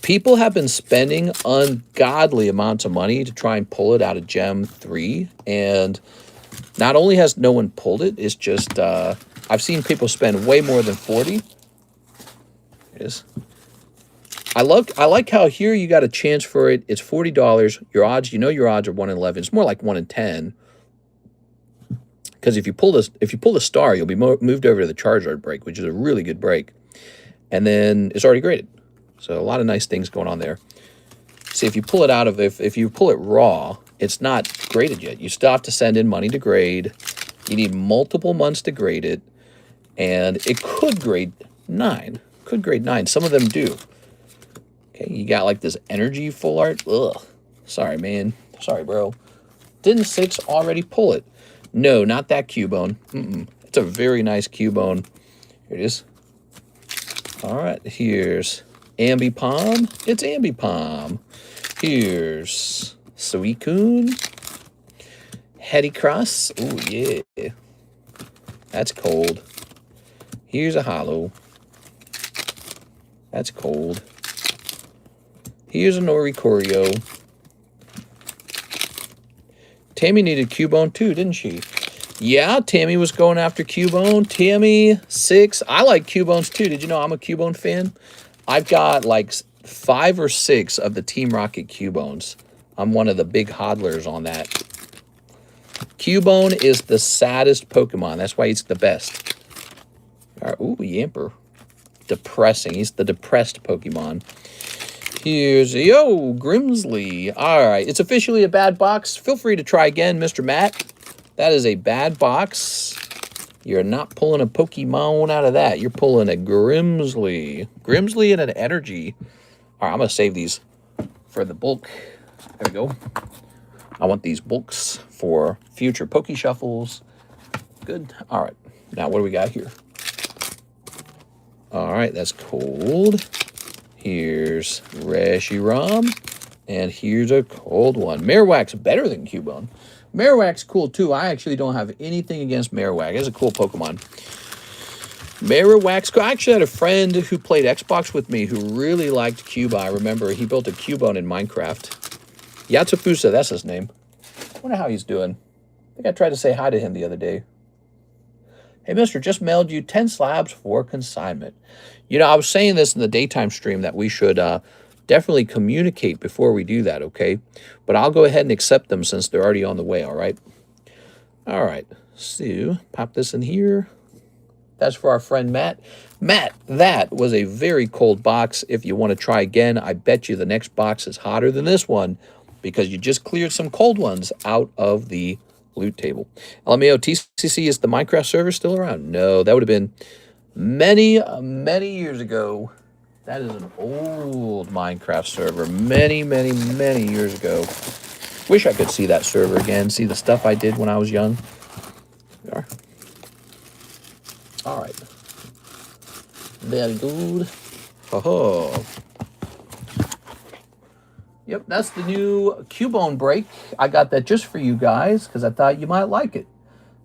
People have been spending ungodly amounts of money to try and pull it out of Gem 3. And not only has no one pulled it, it's just, I've seen people spend way more than 40. It is. I like how here you got a chance for it. It's $40. Your odds, you know your odds are 1 in 11. It's more like 1 in 10. Because if you pull the star, you'll be moved over to the Charizard break, which is a really good break. And then it's already graded. So a lot of nice things going on there. See, if you pull it out of, if you pull it raw, it's not graded yet. You still have to send in money to grade. You need multiple months to grade it. And it could grade 9. Could grade 9. Some of them do. Okay, you got like this energy full art. Ugh. Sorry, man. Sorry, bro. Didn't 6 already pull it? No, not that Cubone. It's a very nice Cubone. Here it is. All right, here's Ambipom. It's Ambipom. Here's Suicune. Headicross. Oh, yeah. That's cold. Here's a Hollow. That's cold. Here's a Noricorio. Tammy needed Cubone too, didn't she? Yeah, Tammy was going after Cubone. Tammy, 6. I like Cubones too. Did you know I'm a Cubone fan? I've got like 5 or 6 of the Team Rocket Cubones. I'm one of the big hodlers on that. Cubone is the saddest Pokemon. That's why he's the best. All right, ooh, Yamper. Depressing. He's the depressed Pokemon. Here's, yo, Grimsley. All right, it's officially a bad box. Feel free to try again, Mr. Matt. That is a bad box. You're not pulling a Pokemon out of that. You're pulling a Grimsley. Grimsley and an energy. All right, I'm going to save these for the bulk. There we go. I want these bulks for future Poke Shuffles. Good. All right. Now, what do we got here? All right, that's cold. Here's Reshiram. And here's a cold one. Marowak's better than Cubone. Marowak's cool, too. I actually don't have anything against Marowak. It's a cool Pokemon. Marowak's cool. I actually had a friend who played Xbox with me who really liked Cubone. I remember he built a Cubone in Minecraft. Yatsufusa, that's his name. I wonder how he's doing. I think I tried to say hi to him the other day. Hey, mister, just mailed you 10 slabs for consignment. You know, I was saying this in the daytime stream that we should definitely communicate before we do that, okay? But I'll go ahead and accept them since they're already on the way, all right? All right, so pop this in here. That's for our friend Matt. Matt, that was a very cold box. If you want to try again, I bet you the next box is hotter than this one because you just cleared some cold ones out of the loot table. LMAO, TCC, is the Minecraft server still around? No, that would have been many, many years ago. That is an old Minecraft server. Many, many, many years ago. Wish I could see that server again. See the stuff I did when I was young. There we are. All right. Very good. Oh. Yep, that's the new Cubone break. I got that just for you guys because I thought you might like it.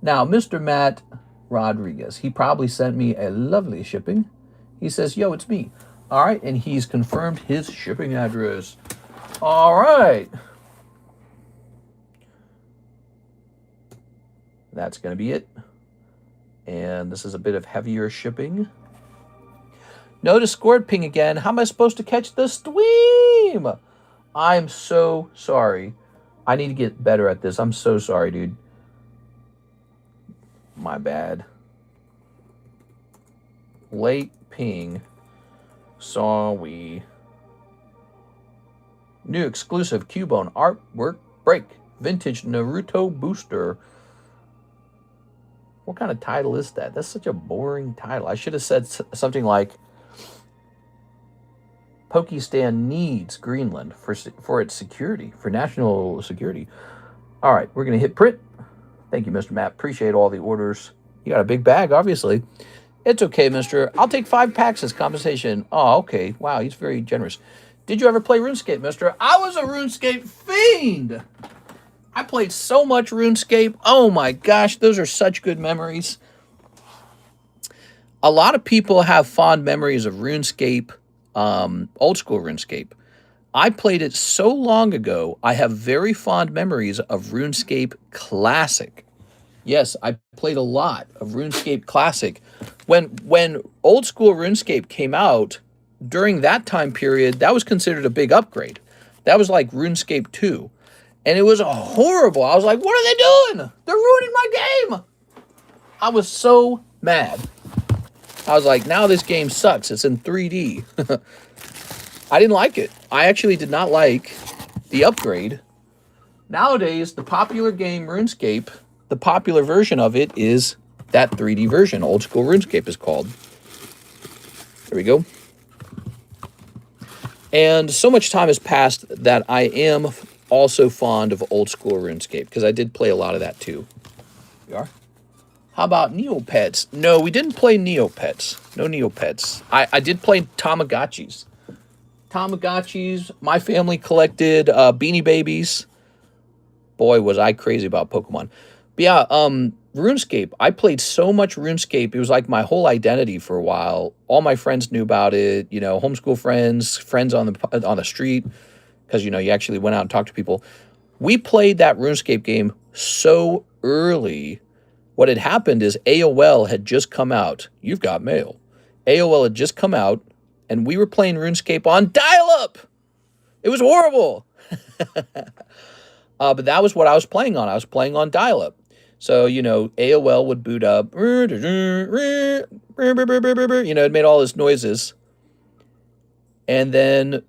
Now, Mr. Matt Rodriguez, he probably sent me a lovely shipping. He says, yo, it's me. All right, and he's confirmed his shipping address. All right. That's going to be it. And this is a bit of heavier shipping. No Discord ping again. How am I supposed to catch the stream? I'm so sorry. I need to get better at this. I'm so sorry, dude. My bad. Late ping. Sorry. New exclusive Cubone artwork break. Vintage Naruto booster. What kind of title is that? That's such a boring title. I should have said something like Pokistan needs Greenland for its security, for national security. All right, we're going to hit print. Thank you, Mr. Matt. Appreciate all the orders. You got a big bag, obviously. It's okay, mister. I'll take 5 packs as compensation. Oh, okay. Wow, he's very generous. Did you ever play RuneScape, mister? I was a RuneScape fiend. I played so much RuneScape. Oh my gosh, those are such good memories. A lot of people have fond memories of RuneScape, old school RuneScape. I played it so long ago, I have very fond memories of RuneScape Classic. Yes, I played a lot of RuneScape Classic. When old school RuneScape came out, during that time period, that was considered a big upgrade. That was like RuneScape 2. And it was horrible. I was like, what are they doing? They're ruining my game. I was so mad. I was like, now this game sucks. It's in 3D. I didn't like it. I actually did not like the upgrade. Nowadays, the popular game RuneScape, the popular version of it is that 3D version. Old school RuneScape is called. There we go. And so much time has passed that I am also fond of old school RuneScape because I did play a lot of that too. We are. How about Neopets? No, we didn't play Neopets. No Neopets. I did play Tamagotchis. Tamagotchis. My family collected Beanie Babies. Boy, was I crazy about Pokemon. But yeah, RuneScape. I played so much RuneScape. It was like my whole identity for a while. All my friends knew about it. You know, homeschool friends, friends on the street, because you know you actually went out and talked to people. We played that RuneScape game so early. What had happened is AOL had just come out. You've got mail. AOL had just come out, and we were playing RuneScape on dial-up. It was horrible. But that was what I was playing on. I was playing on dial-up. So, you know, AOL would boot up. You know, it made all these noises. And then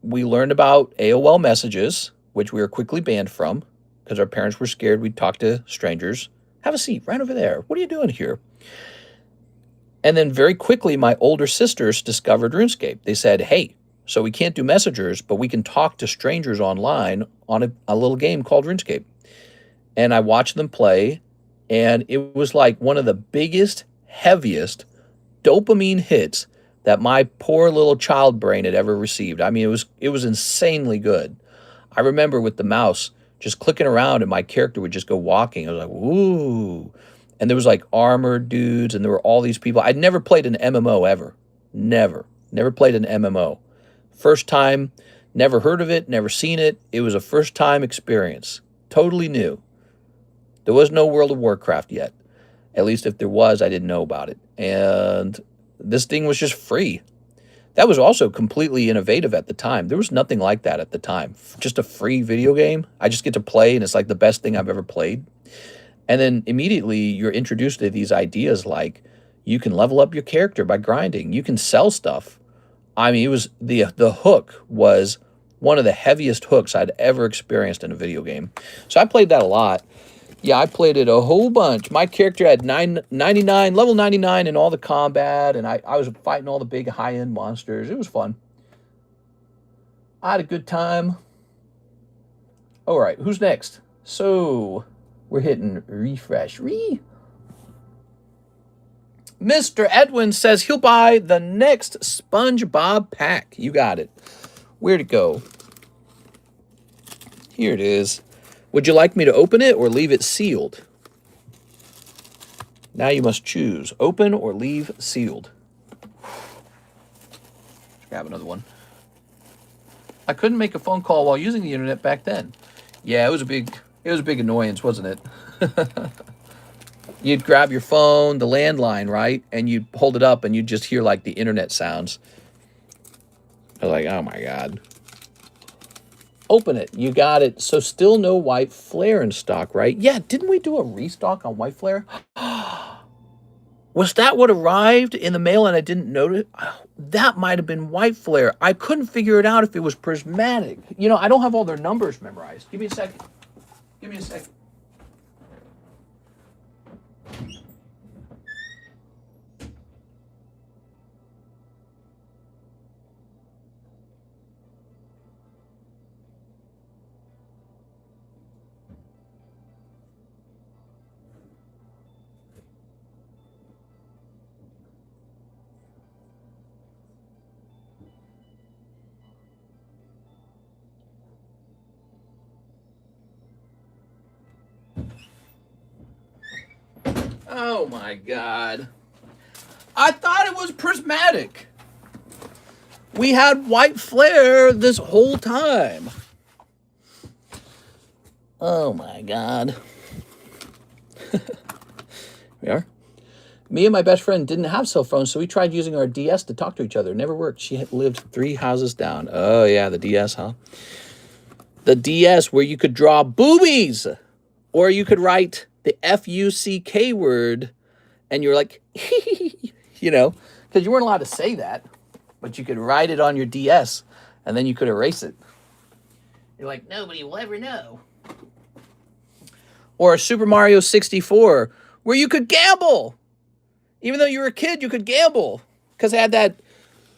we learned about AOL messages, which we were quickly banned from because our parents were scared we'd talk to strangers. Have a seat right over there. What are you doing here? And then very quickly, my older sisters discovered RuneScape. They said, hey, so we can't do messengers, but we can talk to strangers online on a little game called RuneScape. And I watched them play, and it was like one of the biggest, heaviest dopamine hits that my poor little child brain had ever received. I mean, it was insanely good. I remember with the mouse just clicking around and my character would just go walking. I was like, woo. And there was like armored dudes and there were all these people. I'd never played an MMO ever. Never played an MMO. First time, never heard of it, never seen it. It was a first time experience. Totally new. There was no World of Warcraft yet. At least if there was, I didn't know about it. And this thing was just free. That was also completely innovative at the time. There was nothing like that at the time. Just a free video game. I just get to play, and it's like the best thing I've ever played. And then immediately you're introduced to these ideas like you can level up your character by grinding. You can sell stuff. I mean, it was the hook was one of the heaviest hooks I'd ever experienced in a video game. So I played that a lot. Yeah, I played it a whole bunch. My character had level 99 in all the combat, and I was fighting all the big high-end monsters. It was fun. I had a good time. All right, who's next? So, we're hitting refresh. Mr. Edwin says he'll buy the next SpongeBob pack. You got it. Where'd it go? Here it is. Would you like me to open it or leave it sealed? Now you must choose. Open or leave sealed. Grab another one. I couldn't make a phone call while using the internet back then. Yeah, it was a big annoyance, wasn't it? You'd grab your phone, the landline, right? And you'd hold it up and you'd just hear like the internet sounds. I was like, oh my God. Open it. You got it. So still no white flare in stock, right? Yeah, didn't we do a restock on white flare? Was that what arrived in the mail and I didn't notice? That might have been white flare. I couldn't figure it out if it was prismatic. You know, I don't have all their numbers memorized. Give me a second. Give me a second. Oh my God. I thought it was prismatic. We had white flare this whole time. Oh my God. We are. Me and my best friend didn't have cell phones, so we tried using our DS to talk to each other. It never worked. She had lived 3 houses down. Oh yeah, the DS, huh? The DS where you could draw boobies. Or you could write the F-U-C-K word and you're like, you know, because you weren't allowed to say that, but you could write it on your DS and then you could erase it. You're like, nobody will ever know. Or Super Mario 64, where you could gamble. Even though you were a kid, you could gamble. Because I had that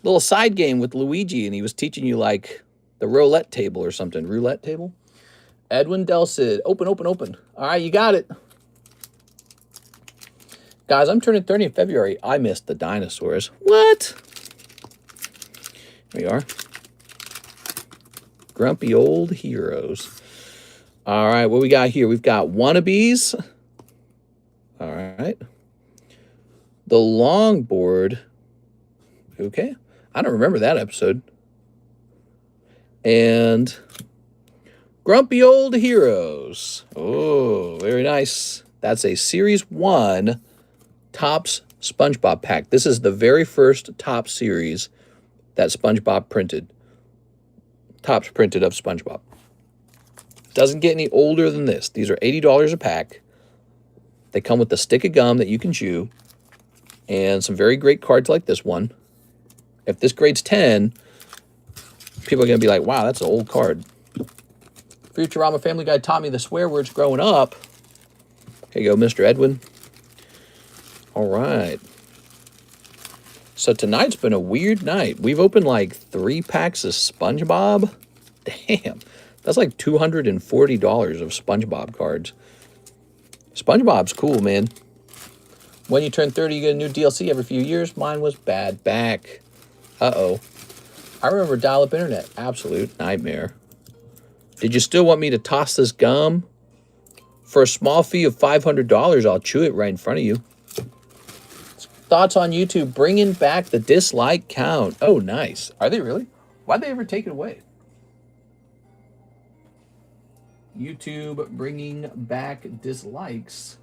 little side game with Luigi, and he was teaching you, like, the roulette table or something. Roulette table? Edwin Delcid. Open, open, open. All right, you got it. Guys, I'm turning 30 in February. I missed the dinosaurs. What? Here we are. Grumpy old heroes. All right, what we got here? We've got wannabes. All right. The longboard. Okay. I don't remember that episode. And grumpy old heroes. Oh, very nice. That's a Series 1 Topps SpongeBob pack. This is the very first Topps series that SpongeBob printed. Topps printed of SpongeBob. Doesn't get any older than this. These are $80 a pack. They come with a stick of gum that you can chew and some very great cards like this one. If this grades 10, people are going to be like, wow, that's an old card. Futurama Family Guy taught me the swear words growing up. Here you go, Mr. Edwin. All right. So tonight's been a weird night. We've opened like 3 packs of SpongeBob. Damn. That's like $240 of SpongeBob cards. SpongeBob's cool, man. When you turn 30, you get a new DLC every few years. Mine was bad back. Uh-oh. I remember dial-up internet. Absolute nightmare. Did you still want me to toss this gum? For a small fee of $500, I'll chew it right in front of you. Thoughts on YouTube bringing back the dislike count. Oh, nice. Are they really? Why'd they ever take it away? YouTube bringing back dislikes.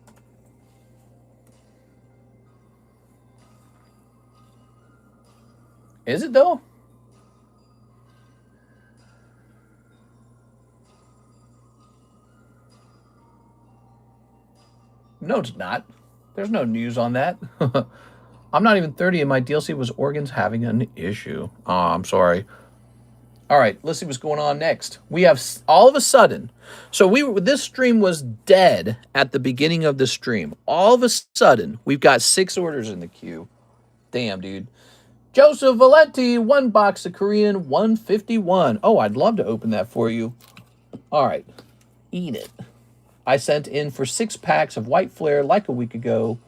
Is it though? No, it's not. There's no news on that. I'm not even 30 and my DLC was organs having an issue. Oh, I'm sorry. All right, let's see what's going on next. We have all of a sudden, so this stream was dead at the beginning of the stream. All of a sudden, we've got 6 orders in the queue. Damn, dude. Joseph Valenti, 1 box of Korean 151. Oh, I'd love to open that for you. All right, eat it. I sent in for 6 packs of white flare like a week ago.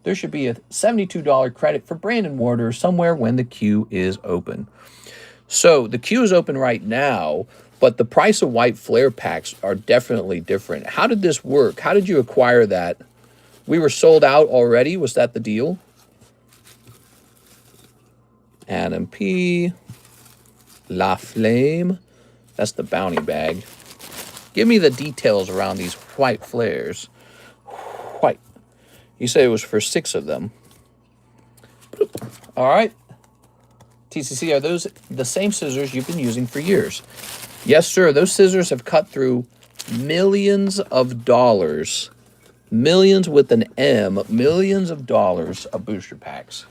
There should be a $72 credit for Brandon Warder somewhere when the queue is open. So the queue is open right now, but the price of white flare packs are definitely different. How did this work? How did you acquire that? We were sold out already. Was that the deal? Adam P. La Flame. That's the bounty bag. Give me the details around these white flares. White. You say it was for 6 of them. All right. TCC, are those the same scissors you've been using for years? Yes, sir. Those scissors have cut through millions of dollars. Millions with an M. Millions of dollars of booster packs.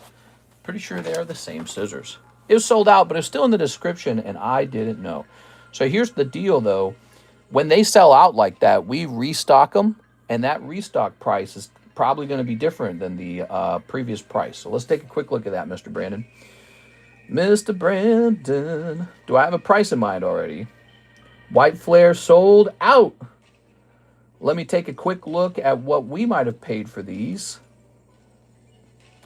Pretty sure they are the same scissors. It was sold out, but it's still in the description, and I didn't know. So here's the deal, though. When they sell out like that, we restock them, and that restock price is probably going to be different than the previous price. So let's take a quick look at that, Mr. Brandon. Mr. Brandon. Do I have a price in mind already? White Flare sold out. Let me take a quick look at what we might have paid for these.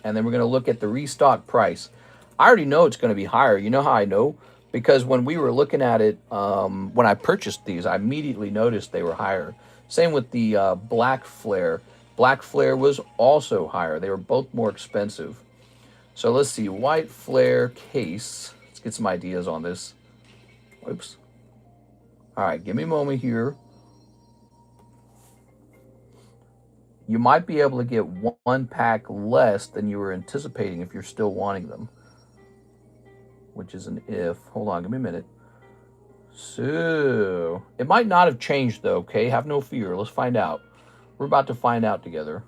And then we're going to look at the restock price. I already know it's going to be higher. You know how I know? Because when we were looking at it, when I purchased these, I immediately noticed they were higher. Same with the Black Flare. Black Flare was also higher. They were both more expensive. So let's see. White Flare case. Let's get some ideas on this. Whoops. All right, give me a moment here. You might be able to get one pack less than you were anticipating if you're still wanting them. Which is an if. Hold on, give me a minute. So, it might not have changed though, okay? Have no fear. Let's find out. We're about to find out together.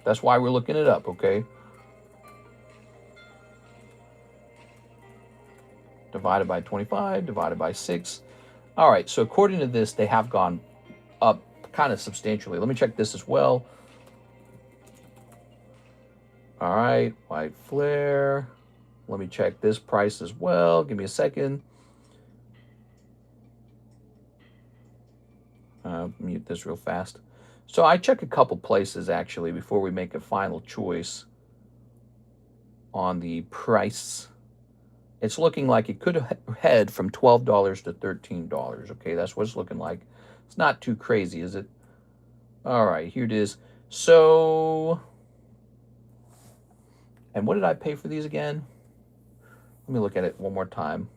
That's why we're looking it up, okay? Divided by 25, divided by 6. All right, so according to this, they have gone up kind of substantially. Let me check this as well. All right, White Flare. Let me check this price as well. Give me a second. Mute this real fast. So I check a couple places actually before we make a final choice on the price. It's looking like it could head from $12 to $13. Okay, that's what it's looking like. It's not too crazy, is it? All right, here it is. So, and what did I pay for these again? Let me look at it one more time.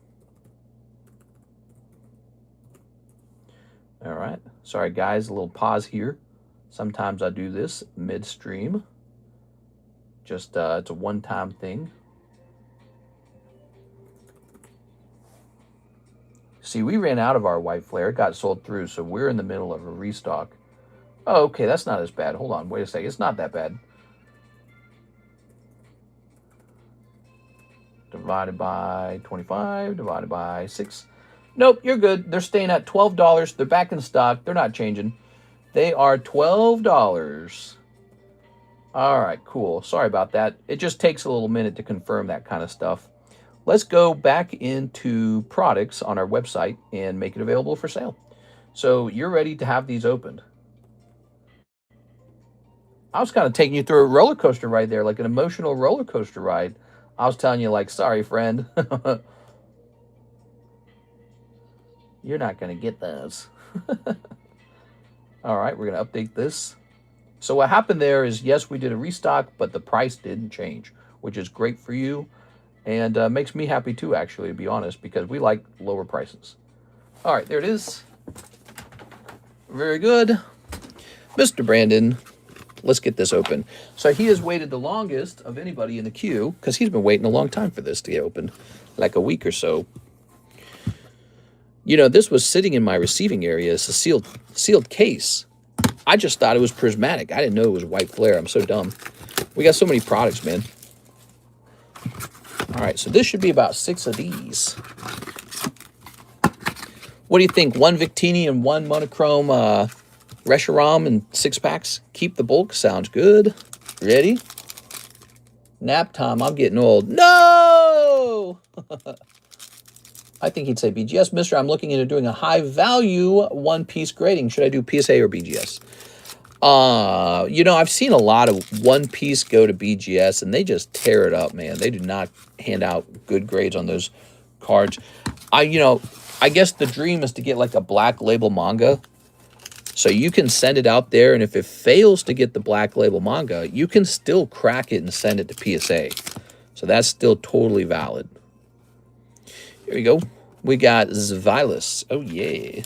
All right. Sorry, guys, a little pause here. Sometimes I do this midstream. Just, it's a one-time thing. See, we ran out of our White Flare. It got sold through, so we're in the middle of a restock. Oh, okay, that's not as bad. Hold on, wait a second. It's not that bad. Divided by 25, divided by 6. Nope, you're good. They're staying at $12. They're back in stock. They're not changing. They are $12. All right, cool. Sorry about that. It just takes a little minute to confirm that kind of stuff. Let's go back into products on our website and make it available for sale. So you're ready to have these opened. I was kind of taking you through a roller coaster ride there, like an emotional roller coaster ride. I was telling you, like, sorry, friend. You're not going to get those. All right, we're going to update this. So what happened there is, yes, we did a restock, but the price didn't change, which is great for you. And makes me happy too, actually, to be honest, because we like lower prices. All right, there it is. Very good. Mr. Brandon, let's get this open. So he has waited the longest of anybody in the queue, because he's been waiting a long time for this to get opened, like a week or so. You know, this was sitting in my receiving area as a sealed case. I just thought it was prismatic. I didn't know it was White Flare. I'm so dumb. We got so many products, man. All right, so this should be about 6 of these. What do you think? 1 Victini and 1 monochrome Reshiram and 6 packs? Keep the bulk. Sounds good. Ready? Nap time. I'm getting old. No! I think he'd say BGS. Mister, I'm looking into doing a high-value one-piece grading. Should I do PSA or BGS? You know, I've seen a lot of one-piece go to BGS, and they just tear it up, man. They do not hand out good grades on those cards. You know, I guess the dream is to get like a black label manga. So you can send it out there, and if it fails to get the black label manga, you can still crack it and send it to PSA. So that's still totally valid. Here we go. We got Zvilis. Oh, yeah.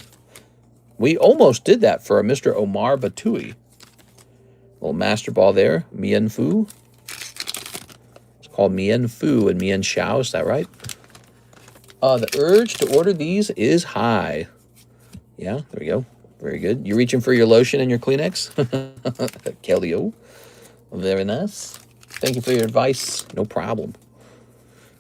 We almost did that for a Mr. Omar Batui. Little Master Ball there. Mienfu. called Mien Fu and Mien Xiao. Is that right? The urge to order these is high. Yeah, there we go. Very good. You reaching for your lotion and your Kleenex? Kelly-o. Very nice. Thank you for your advice. No problem.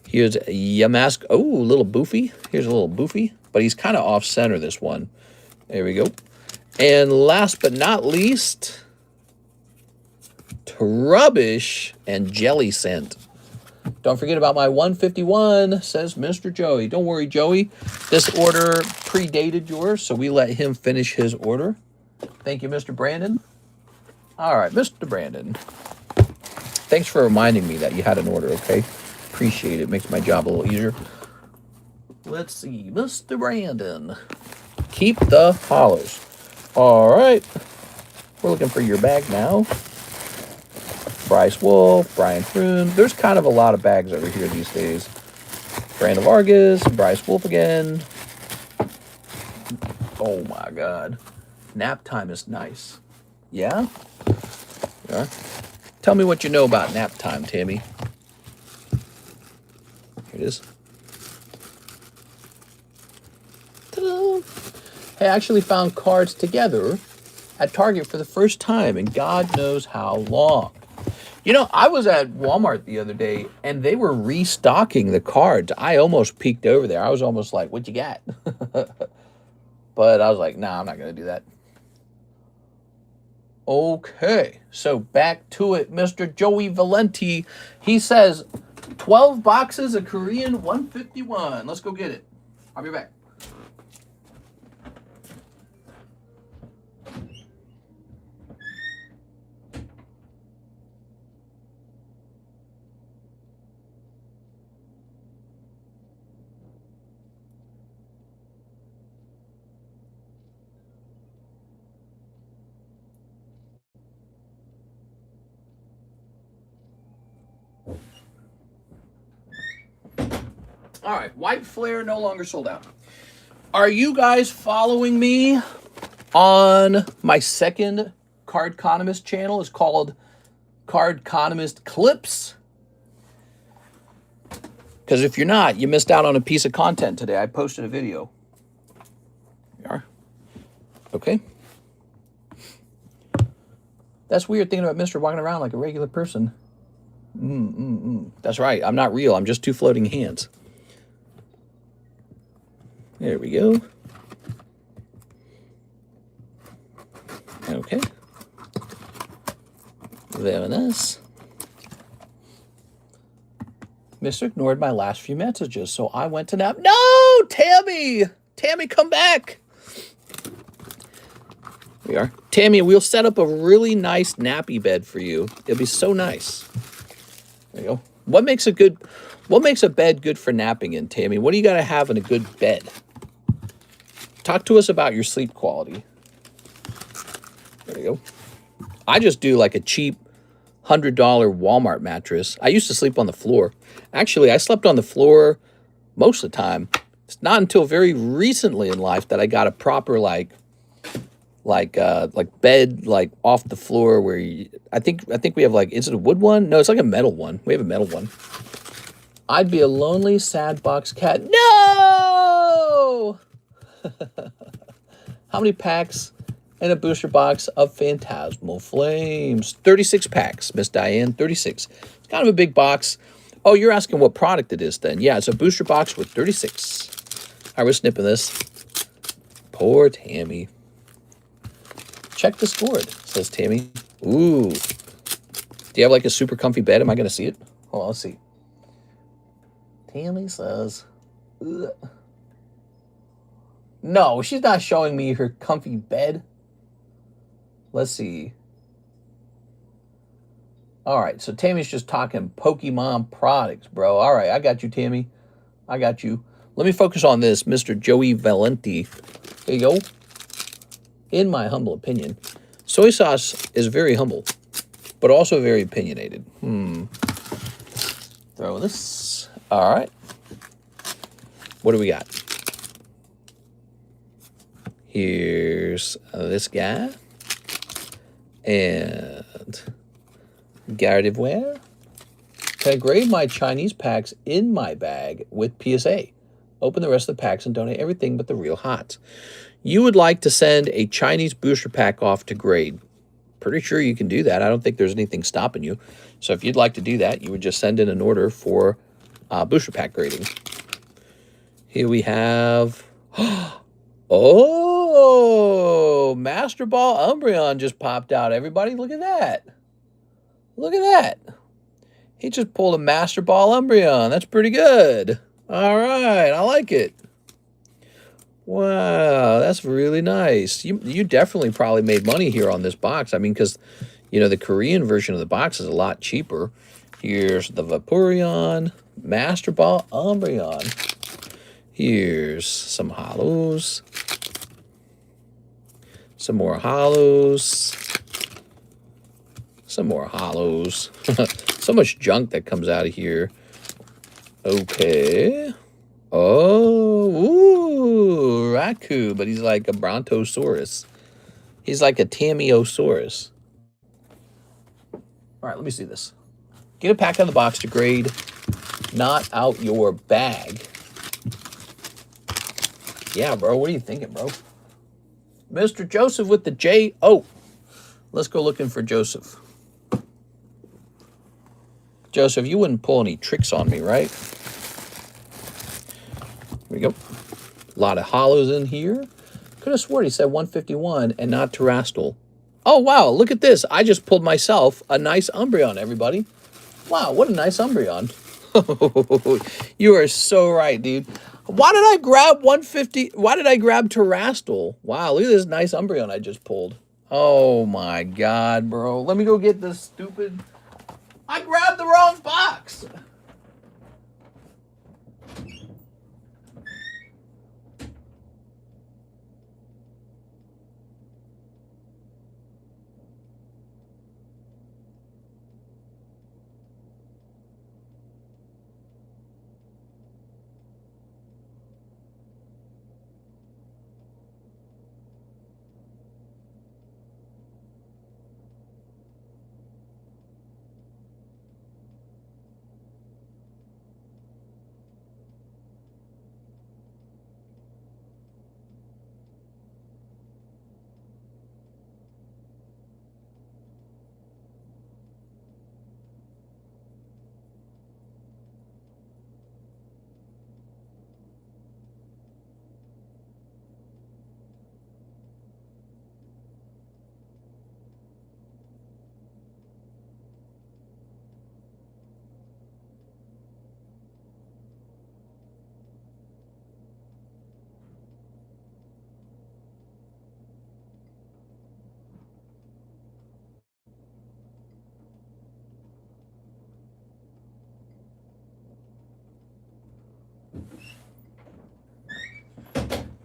Here's Yamask. Oh, a little boofy. Here's a little boofy. But he's kind of off-center, this one. There we go. And last but not least, Trubbish and Jelly Scent. Don't forget about my 151, says Mr. Joey. Don't worry, Joey. This order predated yours, so we let him finish his order. Thank you, Mr. Brandon. All right, Mr. Brandon. Thanks for reminding me that you had an order, okay? Appreciate it. Makes my job a little easier. Let's see. Mr. Brandon. Keep the hollows. All right. We're looking for your bag now. Bryce Wolf, Brian Froon. There's kind of a lot of bags over here these days. Brandon Vargas, Bryce Wolf again. Oh my God. Nap time is nice. Yeah? Yeah. Tell me what you know about nap time, Tammy. Here it is. Ta-da! I actually found cards together at Target for the first time in God knows how long. You know, I was at Walmart the other day, and they were restocking the cards. I almost peeked over there. I was almost like, what you got? But I was like, nah, I'm not going to do that. Okay, so back to it. Mr. Joey Valenti, he says, 12 boxes of Korean 151. Let's go get it. I'll be back. All right, White Flare no longer sold out. Are you guys following me on my second Cardconomist channel? It's called Cardconomist Clips. Because if you're not, you missed out on a piece of content today. I posted a video. There you are. Okay. That's weird thinking about Mr. walking around like a regular person. That's right. I'm not real. I'm just two floating hands. There we go. Okay. Very nice. Mr. ignored my last few messages, so I went to nap. No, Tammy! Tammy, come back! We are. Tammy, we'll set up a really nice nappy bed for you. It'll be so nice. There you go. What makes a bed good for napping in, Tammy? What do you got to have in a good bed? Talk to us about your sleep quality. There you go. I just do like a cheap $100 Walmart mattress. I used to sleep on the floor. Actually, I slept on the floor most of the time. It's not until very recently in life that I got a proper like bed like off the floor where I think we have like, is it a wood one? No, it's like a metal one. We have a metal one. I'd be a lonely, sad box cat. No! How many packs in a booster box of Phantasmal Flames? 36 packs, Miss Diane, 36. It's kind of a big box. Oh, you're asking what product it is then. Yeah, it's a booster box with 36. I was snipping this. Poor Tammy. Check the scored, says Tammy. Ooh. Do you have like a super comfy bed? Am I going to see it? Hold on, let's see. Tammy says... Ugh. No, she's not showing me her comfy bed. Let's see. All right, so Tammy's just talking Pokemon products, bro. All right, I got you, Tammy. I got you. Let me focus on this, Mr. Joey Valenti. There you go. In my humble opinion, soy sauce is very humble, but also very opinionated. Throw this. All right. What do we got? Here's this guy. And Gardevoir. Can I grade my Chinese packs in my bag with PSA? Open the rest of the packs and donate everything but the real hots. You would like to send a Chinese booster pack off to grade. Pretty sure you can do that. I don't think there's anything stopping you. So if you'd like to do that, you would just send in an order for booster pack grading. Here we have... Oh, Master Ball Umbreon just popped out. Everybody, look at that. Look at that. He just pulled a Master Ball Umbreon. That's pretty good. All right, I like it. Wow, that's really nice. You definitely probably made money here on this box. I mean, because, you know, the Korean version of the box is a lot cheaper. Here's the Vaporeon, Master Ball Umbreon. Here's some hollows. Some more hollows. Some more hollows. So much junk that comes out of here. Okay. Oh, ooh, Raku, but he's like a Brontosaurus. He's like a Tamiosaurus. All right, let me see this. Get a pack out of the box to grade, not out your bag. Yeah, bro, what are you thinking, bro? Mr. Joseph with the J-O. Let's go looking for Joseph. Joseph, you wouldn't pull any tricks on me, right? Here we go. A lot of hollows in here. Could have sworn he said 151 and not Terastal. Oh, wow, look at this. I just pulled myself a nice Umbreon, everybody. Wow, what a nice Umbreon. You are so right, dude. Why did I grab 150? Why did I grab Terastal? Wow, look at this nice Umbreon I just pulled. Oh, my God, bro. Let me go get this stupid... I grabbed the wrong box.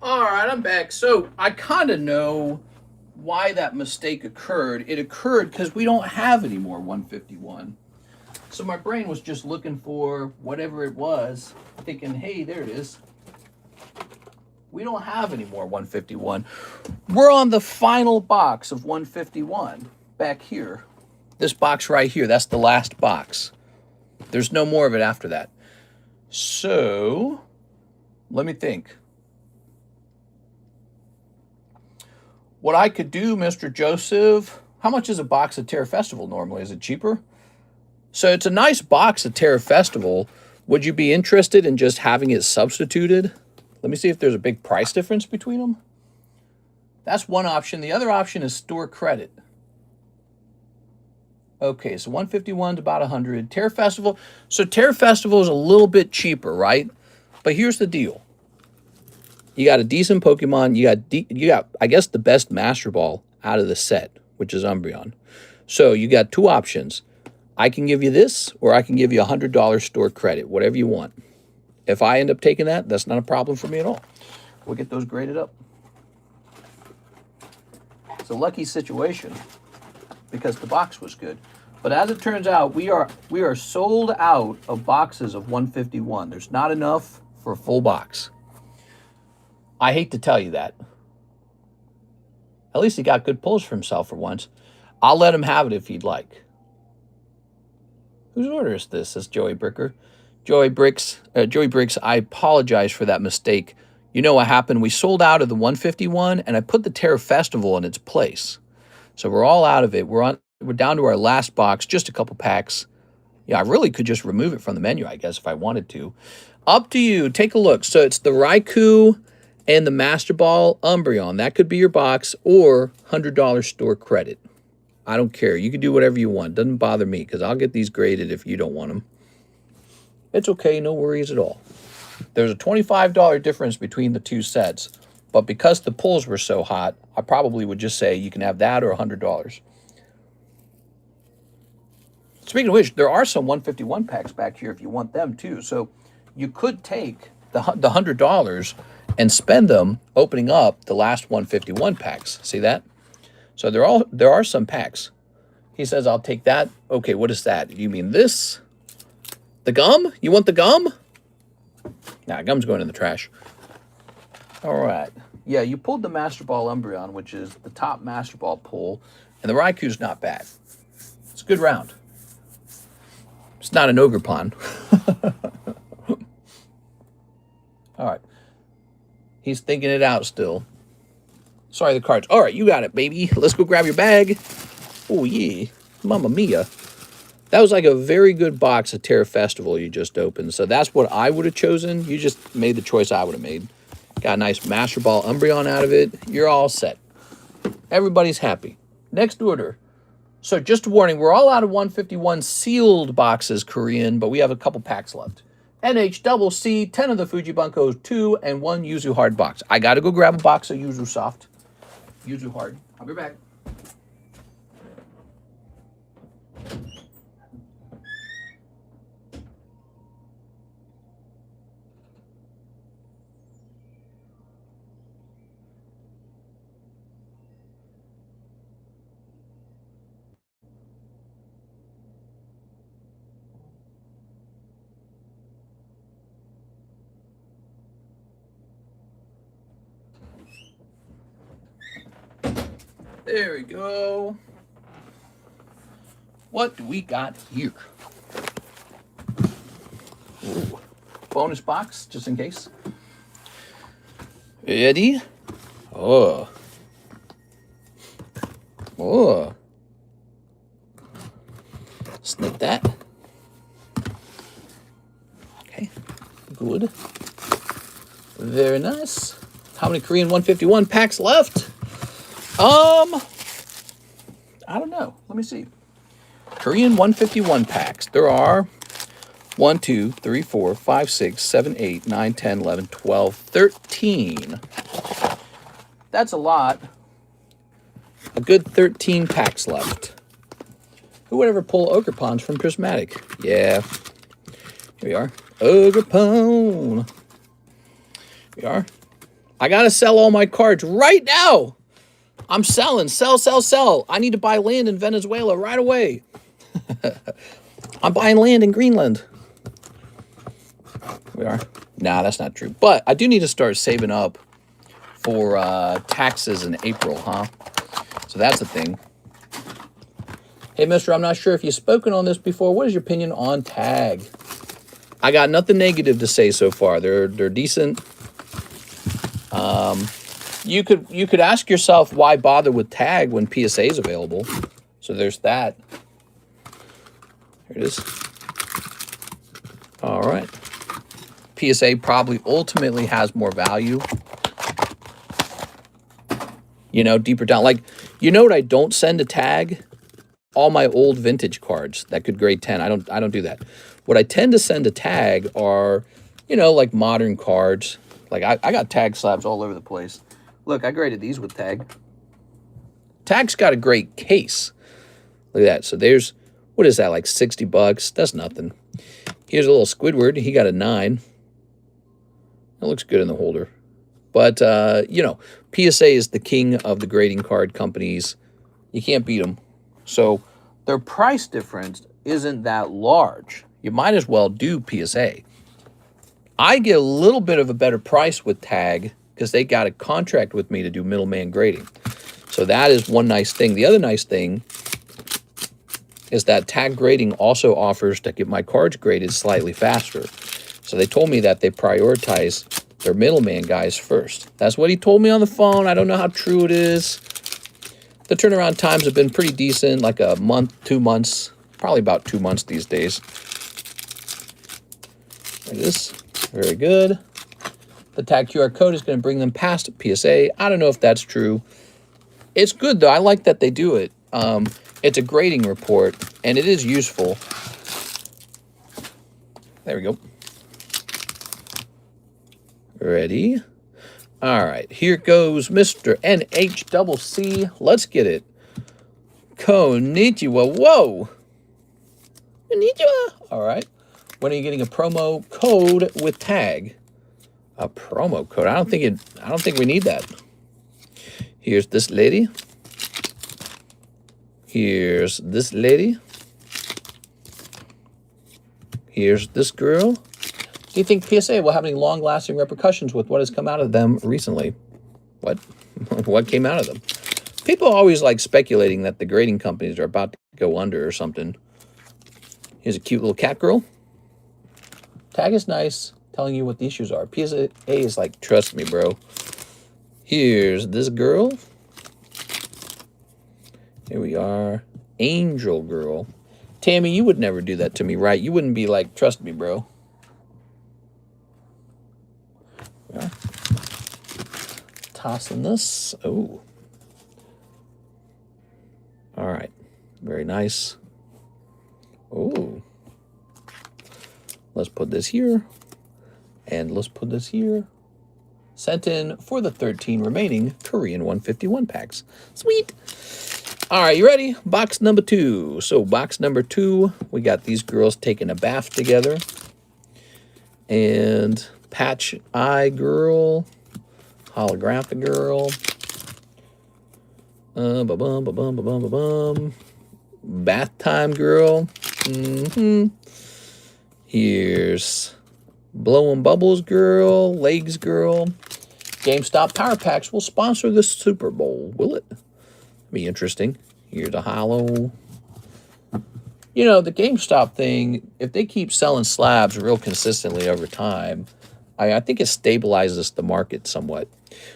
All right, I'm back. So I kind of know why that mistake occurred. It occurred because we don't have any more 151. So my brain was just looking for whatever it was, thinking, hey, there it is. We don't have any more 151. We're on the final box of 151 back here. This box right here, that's the last box. There's no more of it after that. So, let me think. What I could do, Mr. Joseph, how much is a box at Terra Festival normally? Is it cheaper? So it's a nice box at Terra Festival. Would you be interested in just having it substituted? Let me see if there's a big price difference between them. That's one option. The other option is store credit. Okay, so 151 to about 100. Terra Festival. So Terra Festival is a little bit cheaper, right? But here's the deal. You got a decent Pokemon. You got, I guess, the best Master Ball out of the set, which is Umbreon. So you got two options. I can give you this, or I can give you $100 store credit, whatever you want. If I end up taking that, that's not a problem for me at all. We'll get those graded up. It's a lucky situation because the box was good. But as it turns out, we are sold out of boxes of 151. There's not enough for a full box. I hate to tell you that. At least he got good pulls for himself for once. I'll let him have it if he'd like. Whose order is this? Says Joey Bricker. Joey Bricks, I apologize for that mistake. You know what happened? We sold out of the 151, and I put the Terror Festival in its place. So we're all out of it. We're down to our last box, just a couple packs. Yeah, I really could just remove it from the menu, I guess, if I wanted to. Up to you. Take a look. So it's the Raikou and the Master Ball Umbreon. That could be your box, or $100 store credit. I don't care. You can do whatever you want. Doesn't bother me, because I'll get these graded if you don't want them. It's okay. No worries at all. There's a $25 difference between the two sets, but because the pulls were so hot, I probably would just say you can have that or $100. Speaking of which, there are some 151 packs back here if you want them too. So you could take the $100 and spend them opening up the last 151 packs. See that? So there are some packs. He says, I'll take that. Okay, what is that? You mean this? The gum? You want the gum? Nah, gum's going in the trash. All right. Yeah, you pulled the Master Ball Umbreon, which is the top Master Ball pull, and the Raikou's not bad. It's a good round. It's not an Ogerpon. All right. He's thinking it out still. Sorry, the cards. All right, you got it, baby. Let's go grab your bag. Oh, yeah. Mamma mia. That was like a very good box of Terror Festival you just opened. So that's what I would have chosen. You just made the choice I would have made. Got a nice Master Ball Umbreon out of it. You're all set. Everybody's happy. Next order. So just a warning, we're all out of 151 sealed boxes, Korean, but we have a couple packs left. NHCC, 10 of the Fujibunkos, 2 and 1 Yuzu Hard box. I got to go grab a box of Yuzu Soft. Yuzu Hard. I'll be back. There we go. What do we got here? Ooh. Bonus box, just in case. Ready? Oh. Oh. Snip that. Okay. Good. Very nice. How many Korean 151 packs left? I don't know. Let me see. Korean 151 packs. There are 1, 2, 3, 4, 5, 6, 7, 8, 9, 10, 11, 12, 13. That's a lot. A good 13 packs left. Who would ever pull Ogerpons from Prismatic? Yeah. Here we are. Ogerpon. Here we are. I got to sell all my cards right now. I'm selling. Sell, sell, sell. I need to buy land in Venezuela right away. I'm buying land in Greenland. We are. Nah, that's not true. But I do need to start saving up for taxes in April, huh? So that's a thing. Hey, mister, I'm not sure if you've spoken on this before. What is your opinion on tag? I got nothing negative to say so far. They're decent. You could ask yourself why bother with tag when PSA is available. So there's that. Here it is. All right. PSA probably ultimately has more value. You know, deeper down. Like, you know what I don't send a tag? All my old vintage cards that could grade 10. I don't do that. What I tend to send a tag are, you know, like modern cards. Like I got tag slabs all over the place. Look, I graded these with tag. Tag's got a great case. Look at that. So there's, what is that, like 60 bucks? That's nothing. Here's a little Squidward. He got a 9. That looks good in the holder. But, you know, PSA is the king of the grading card companies. You can't beat them. So their price difference isn't that large. You might as well do PSA. I get a little bit of a better price with tag because they got a contract with me to do middleman grading. So that is one nice thing. The other nice thing is that tag grading also offers to get my cards graded slightly faster. So they told me that they prioritize their middleman guys first. That's what he told me on the phone. I don't know how true it is. The turnaround times have been pretty decent, like a month, 2 months, probably about 2 months these days. Like this, very good. The tag QR code is going to bring them past PSA. I don't know if that's true. It's good, though. I like that they do it. It's a grading report, and it is useful. There we go. Ready? All right, here goes Mr. NHCC. Let's get it. Konnichiwa. Whoa. Konnichiwa. All right. When are you getting a promo code with tag? A promo code? I don't think we need that. Here's this lady. Here's this lady. Here's this girl. Do you think PSA will have any long-lasting repercussions with what has come out of them recently? What? What came out of them? People always like speculating that the grading companies are about to go under or something. Here's a cute little cat girl. Tag is nice, telling you what the issues are. PSA is like, trust me, bro. Here's this girl. Here we are. Angel girl. Tammy, you would never do that to me, right? You wouldn't be like, trust me, bro. Yeah. Tossing this. Oh. All right. Very nice. Oh. Let's put this here. And let's put this here. Sent in for the 13 remaining Korean 151 packs. Sweet. All right, you ready? Box number 2. So box number 2, we got these girls taking a bath together. And Patch Eye Girl. Holographic Girl. Bath Time Girl. Here's Blowing Bubbles Girl. Legs Girl. GameStop Power Packs will sponsor the Super Bowl, will it? Be interesting. Here's a hollow. You know, the GameStop thing, if they keep selling slabs real consistently over time, I think it stabilizes the market somewhat.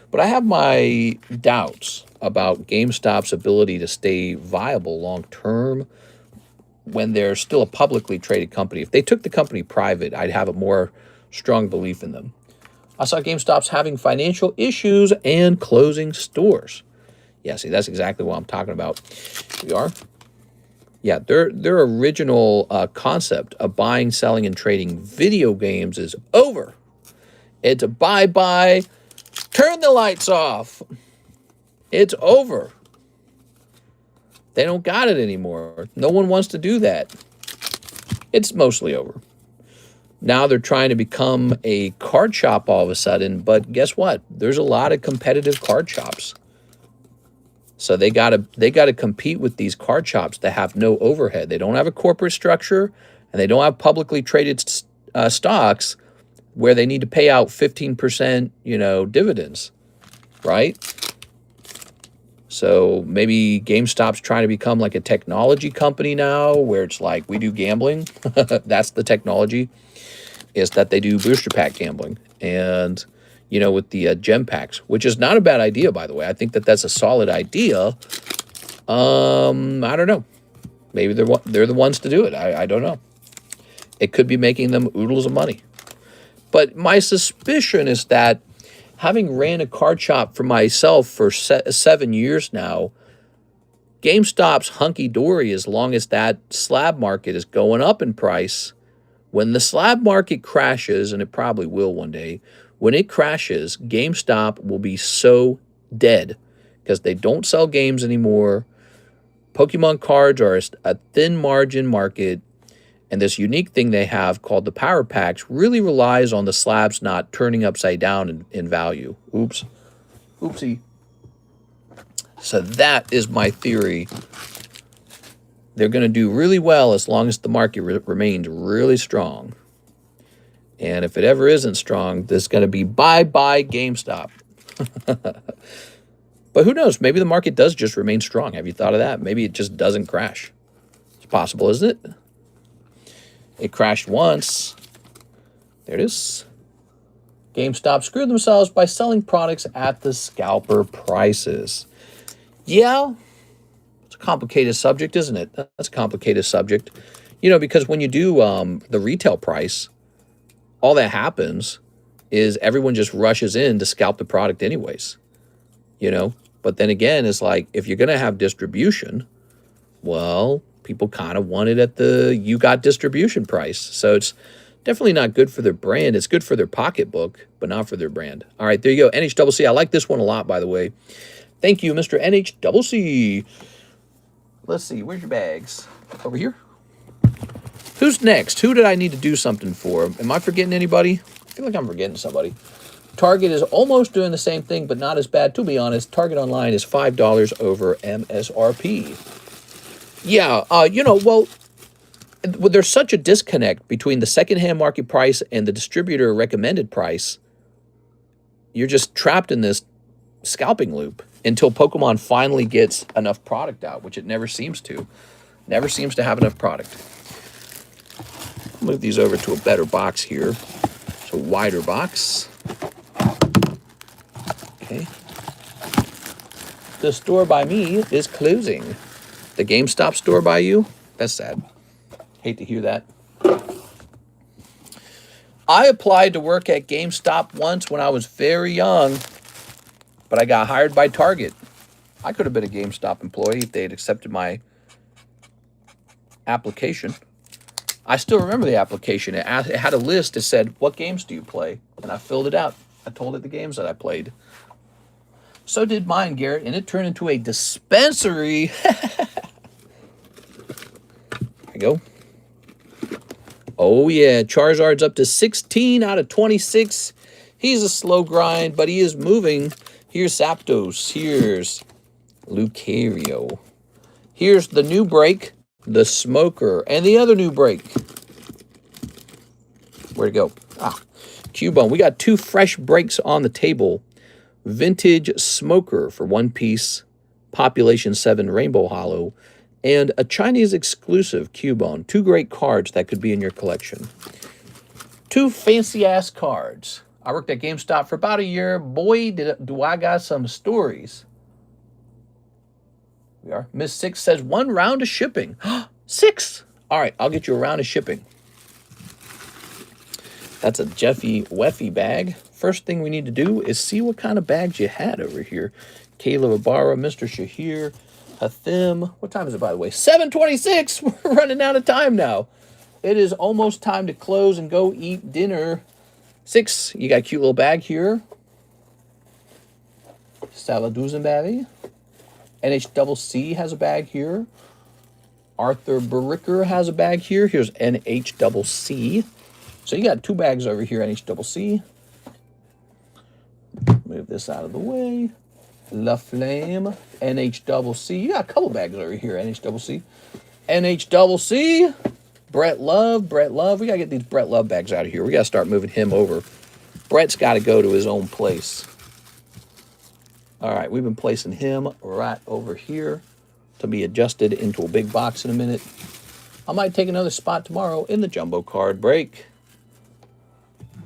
But I have my doubts about GameStop's ability to stay viable long term when they're still a publicly traded company. If they took the company private, I'd have a more strong belief in them. I saw GameStop's having financial issues and closing stores. Yeah, see, that's exactly what I'm talking about. Here we are. Yeah, their original concept of buying, selling, and trading video games is over. It's a bye-bye. Turn the lights off. It's over. They don't got it anymore. No one wants to do that. It's mostly over. Now they're trying to become a card shop all of a sudden, but guess what? There's a lot of competitive card shops. So they gotta compete with these card shops that have no overhead. They don't have a corporate structure, and they don't have publicly traded stocks where they need to pay out 15%, dividends, right? So maybe GameStop's trying to become like a technology company now, where it's like we do gambling. That's the technology, is that they do booster pack gambling, and with the gem packs, which is not a bad idea, by the way. I think that that's a solid idea. I don't know. Maybe they're the ones to do it. I don't know. It could be making them oodles of money. But my suspicion is that having ran a card shop for myself for 7 years now, GameStop's hunky-dory as long as that slab market is going up in price. When the slab market crashes, and it probably will one day, when it crashes, GameStop will be so dead because they don't sell games anymore. Pokemon cards are a thin margin market, and this unique thing they have called the Power Packs really relies on the slabs not turning upside down in value. Oops. Oopsie. So that is my theory. They're going to do really well as long as the market remains really strong. And if it ever isn't strong, this is going to be bye-bye GameStop. But who knows? Maybe the market does just remain strong. Have you thought of that? Maybe it just doesn't crash. It's possible, isn't it? It crashed once. There it is. GameStop screwed themselves by selling products at the scalper prices. Yeah, it's a complicated subject, isn't it? That's a complicated subject. You know, because when you do the retail price, all that happens is everyone just rushes in to scalp the product anyways. You know? But then again, it's like, if you're going to have distribution, well, people kind of want it at the you got distribution price. So it's definitely not good for their brand. It's good for their pocketbook, but not for their brand. All right, there you go. NHCC. I like this one a lot, by the way. Thank you, Mr. NHCC. Let's see. Where's your bags? Over here? Who's next? Who did I need to do something for? Am I forgetting anybody? I feel like I'm forgetting somebody. Target is almost doing the same thing, but not as bad. To be honest, Target Online is $5 over MSRP. Yeah, you know, well, there's such a disconnect between the secondhand market price and the distributor recommended price. You're just trapped in this scalping loop until Pokemon finally gets enough product out, which it never seems to. Never seems to have enough product. Move these over to a better box here. It's a wider box. Okay. The store by me is closing. The GameStop store by you? That's sad. Hate to hear that. I applied to work at GameStop once when I was very young, but I got hired by Target. I could have been a GameStop employee if they had accepted my application. I still remember the application. It had a list that said, what games do you play? And I filled it out. I told it the games that I played. So did mine, Garrett, and it turned into a dispensary. There you go. Oh, yeah. Charizard's up to 16 out of 26. He's a slow grind, but he is moving. Here's Zapdos. Here's Lucario. Here's the new break, the Smoker, and the other new break. Where'd it go? Ah, Cubone. We got two fresh breaks on the table. Vintage Smoker for one piece, Population 7 Rainbow Hollow, and a Chinese exclusive Cubone. Two great cards that could be in your collection. Two fancy-ass cards. I worked at GameStop for about a year. Boy, do I got some stories. We are. Miss Six says 1 round of shipping. 6! All right, I'll get you a round of shipping. That's a Jeffy Weffy bag. First thing we need to do is see what kind of bags you had over here. Kayla Ibarra, Mr. Shahir, Hathim. What time is it, by the way? 7:26. We're running out of time now. It is almost time to close and go eat dinner. 6, you got a cute little bag here. Saladuzenberry. NHCC has a bag here. Arthur Baricker has a bag here. Here's NHCC. So you got 2 bags over here, NHCC. Move this out of the way. La Flame, NHCC. You got a couple bags over here, NHCC. NHCC. Brett Love. We got to get these Brett Love bags out of here. We got to start moving him over. Brett's got to go to his own place. All right, we've been placing him right over here to be adjusted into a big box in a minute. I might take another spot tomorrow in the jumbo card break.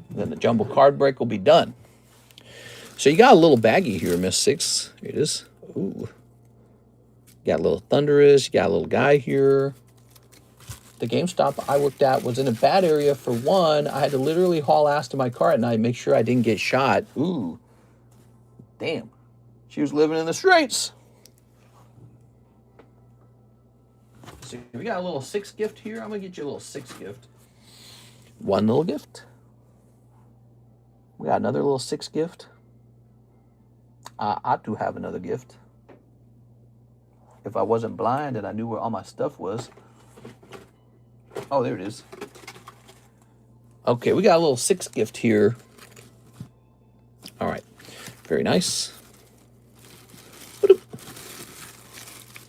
Then the jumbo card break will be done. So you got a little baggie here, Miss Six. Here it is. Ooh. You got a little Thunderous. You got a little guy here. The GameStop I worked at was in a bad area for one. I had to literally haul ass to my car at night, make sure I didn't get shot. Ooh. Damn. She was living in the streets. So we got a little 6 gift here. I'm going to get you a little 6 gift. 1 little gift. We got another little 6 gift. I do have another gift. If I wasn't blind and I knew where all my stuff was. Oh, there it is. Okay, we got a little 6 gift here. All right. Very nice.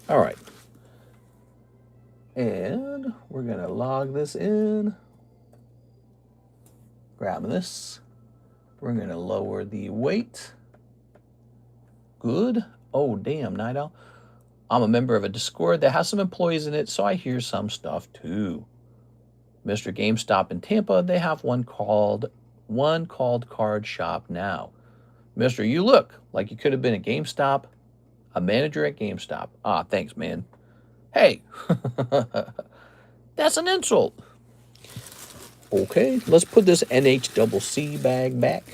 All right. And we're going to log this in. Grab this. We're going to lower the weight. Good. Oh, damn, Night Owl. I'm a member of a Discord that has some employees in it, so I hear some stuff too. Mr. GameStop in Tampa, they have one called Card Shop now. Mr. You look like you could have been a GameStop, a manager at GameStop. Ah, thanks, man. Hey, that's an insult. Okay, let's put this NHCC bag back.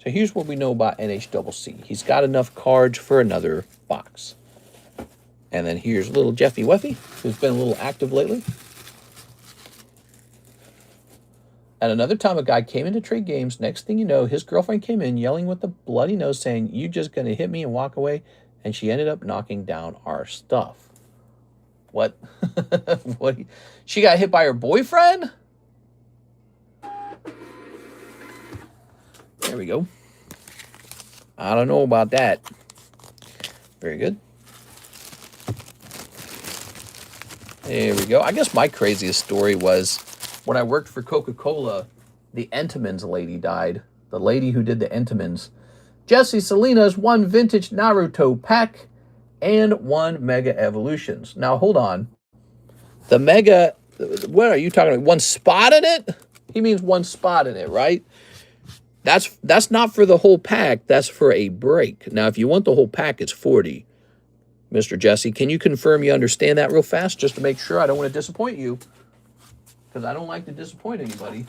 So here's what we know about NHCC. He's got enough cards for another box. And then here's little Jeffy Weffy, who's been a little active lately. And another time a guy came in to trade games. Next thing you know, his girlfriend came in yelling with a bloody nose saying, "You just gonna hit me and walk away?" And she ended up knocking down our stuff. What? What? She got hit by her boyfriend? There we go. I don't know about that. Very good. There we go. I guess my craziest story was when I worked for Coca-Cola, the Entenmann's lady died. The lady who did the Entenmann's. Jesse Salinas, 1 vintage Naruto pack and 1 Mega Evolutions. Now, hold on. The Mega, what are you talking about? 1 spot in it? He means 1 spot in it, right? That's not for the whole pack. That's for a break. Now, if you want the whole pack, it's 40. Mr. Jesse, can you confirm you understand that real fast just to make sure? I don't want to disappoint you because I don't like to disappoint anybody.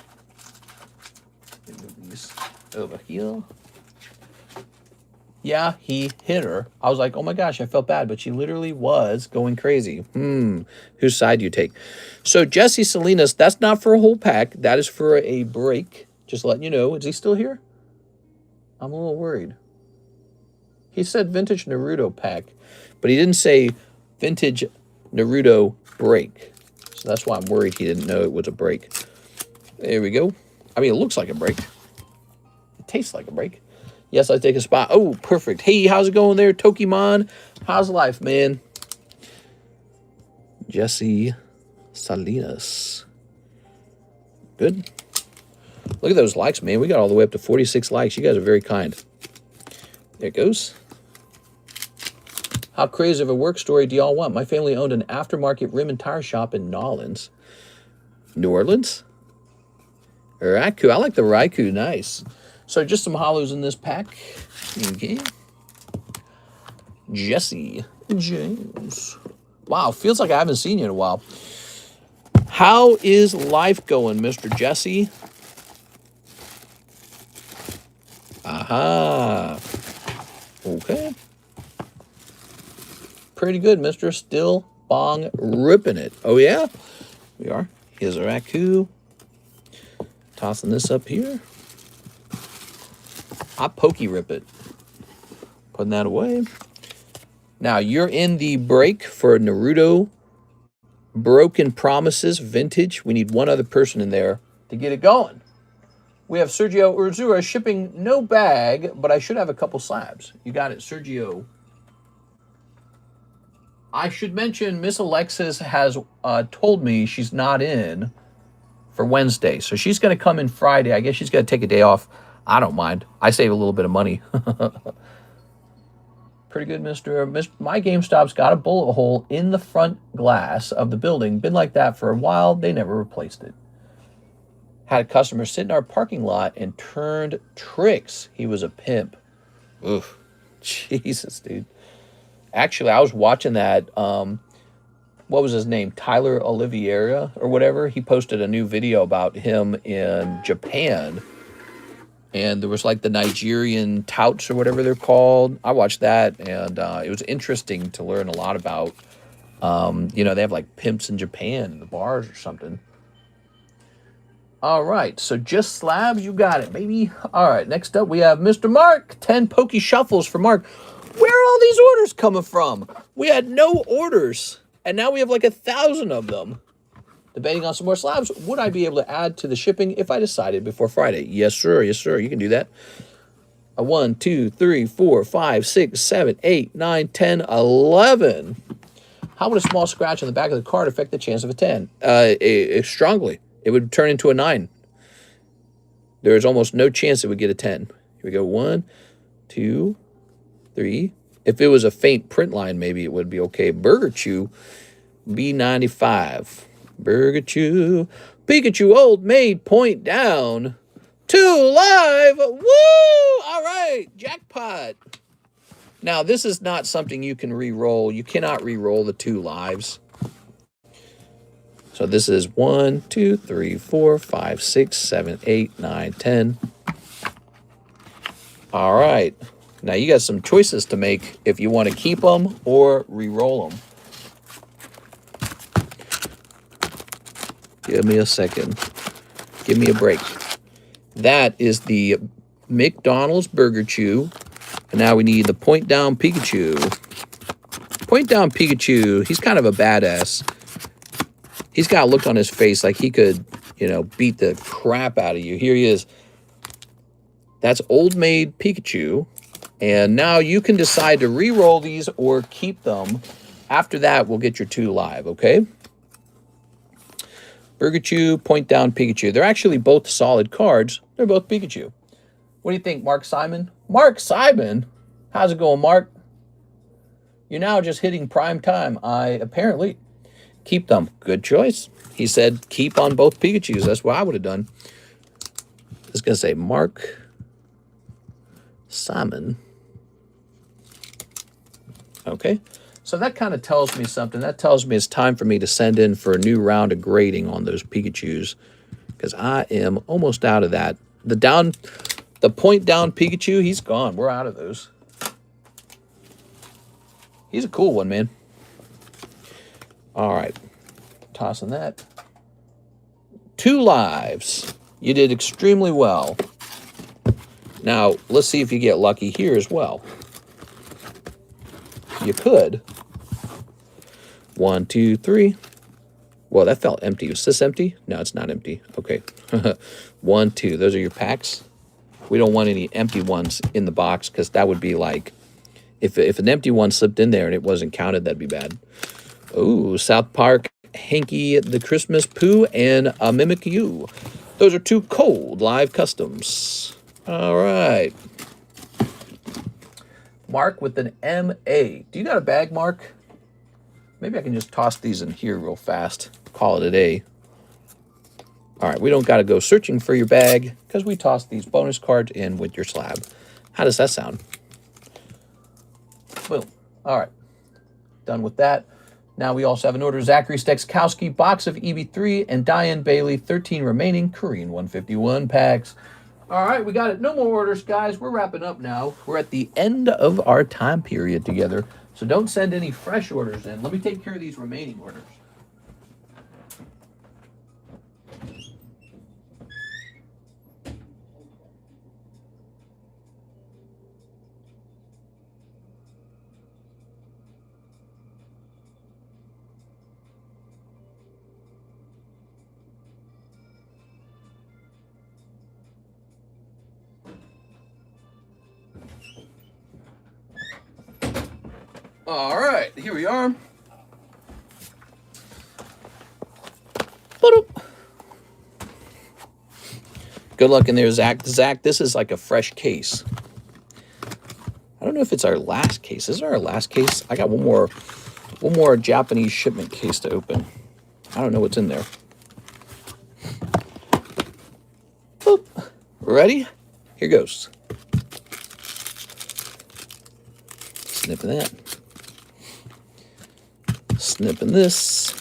Move these over here. Yeah, he hit her. I was like, oh my gosh, I felt bad, but she literally was going crazy. Whose side do you take? So Jesse Salinas, that's not for a whole pack. That is for a break. Just letting you know. Is he still here? I'm a little worried. He said vintage Naruto pack, but he didn't say vintage Naruto break. So that's why I'm worried he didn't know it was a break. There we go. I mean, it looks like a break. It tastes like a break. Yes, I take a spot. Oh, perfect. Hey, how's it going there, Tokimon? How's life, man? Jesse Salinas. Good. Look at those likes, man. We got all the way up to 46 likes. You guys are very kind. There it goes. How crazy of a work story do y'all want? My family owned an aftermarket rim and tire shop in Nolens. New Orleans? Raikou. I like the Raikou. Nice. So just some hollows in this pack. Okay. Jesse James. Wow, feels like I haven't seen you in a while. How is life going, Mr. Jesse? Aha. Okay. Pretty good, mister. Still bong ripping it. Oh, yeah? We are. Here's a Raikou. Tossing this up here. I pokey rip it. Putting that away. Now, you're in the break for Naruto Broken Promises Vintage. We need one other person in there to get it going. We have Sergio Urzura shipping no bag, but I should have a couple slabs. You got it, Sergio. I should mention Miss Alexis has told me she's not in for Wednesday. So she's going to come in Friday. I guess she's going to take a day off. I don't mind. I save a little bit of money. Pretty good, Mr. My GameStop's got a bullet hole in the front glass of the building. Been like that for a while. They never replaced it. Had a customer sit in our parking lot and turned tricks. He was a pimp. Oof. Jesus, dude. Actually, I was watching that. What was his name? Tyler Oliveira or whatever. He posted a new video about him in Japan. And there was like the Nigerian touts or whatever they're called. I watched that, and it was interesting to learn a lot about. You know, they have like pimps in Japan in the bars or something. All right, so just slabs, you got it, baby. All right, next up we have Mr. Mark. 10 Pokey Shuffles for Mark. Where are all these orders coming from? We had no orders, and now we have like 1,000 of them. Debating on some more slabs, would I be able to add to the shipping if I decided before Friday? Yes, sir. Yes, sir. You can do that. 1, 2, 3, 4, 5, 6, 7, 8, 9, 10, 11. How would a small scratch on the back of the card affect the chance of a 10? Strongly. It would turn into a 9. There is almost no chance it would get a 10. Here we go. 1, 2, 3, If it was a faint print line, maybe it would be okay. Burgerchu, B95. Burgerchu. Pikachu Old Maid, point down. 2 live. Woo! All right, jackpot. Now, this is not something you can re-roll. You cannot re-roll the 2 lives. So this is 1, 2, 3, 4, 5, 6, 7, 8, 9, 10. All right. Now, you got some choices to make if you want to keep them or re-roll them. Give me a second. Give me a break. That is the McDonald's Burgerchu. And now we need the point down Pikachu. Point down Pikachu, he's kind of a badass. He's got a look on his face like he could, you know, beat the crap out of you. Here he is. That's Old Maid Pikachu. And now you can decide to re-roll these or keep them. After that, we'll get your 2 live, okay? Burgerchu, point down Pikachu. They're actually both solid cards. They're both Pikachu. What do you think, Mark Simon? Mark Simon? How's it going, Mark? You're now just hitting prime time. I apparently keep them. Good choice. He said keep on both Pikachus. That's what I would have done. I was going to say Mark Simon. Okay. So that kind of tells me something. That tells me it's time for me to send in for a new round of grading on those Pikachus, because I am almost out of that. The point down Pikachu, he's gone. We're out of those. He's a cool one, man. All right. Tossing that. 2 lives. You did extremely well. Now, let's see if you get lucky here as well. You could. 1, 2, 3. Well, that felt empty. Was this empty? No, it's not empty. Okay. 1, 2. Those are your packs. We don't want any empty ones in the box, because that would be like, if an empty one slipped in there and it wasn't counted, that'd be bad. Oh, South Park, Hanky the Christmas Pooh, and a Mimikyu. Those are 2 cold live customs. All right. Mark with an M.A. Do you got a bag, Mark? Maybe I can just toss these in here real fast. Call it a day. All right, we don't got to go searching for your bag, because we toss these bonus cards in with your slab. How does that sound? Boom. All right. Done with that. Now we also have an order. Zachary Stekskowski, box of EB3, and Diane Bailey, 13 remaining Korean 151 packs. All right, we got it. No more orders, guys. We're wrapping up now. We're at the end of our time period together, so don't send any fresh orders in. Let me take care of these remaining orders. All right, here we are. Good luck in there, Zach. Zach, this is like a fresh case. I don't know if it's our last case. Is it our last case? I got one more Japanese shipment case to open. I don't know what's in there. Boop. Ready? Here goes. Snipping that. Snipping this.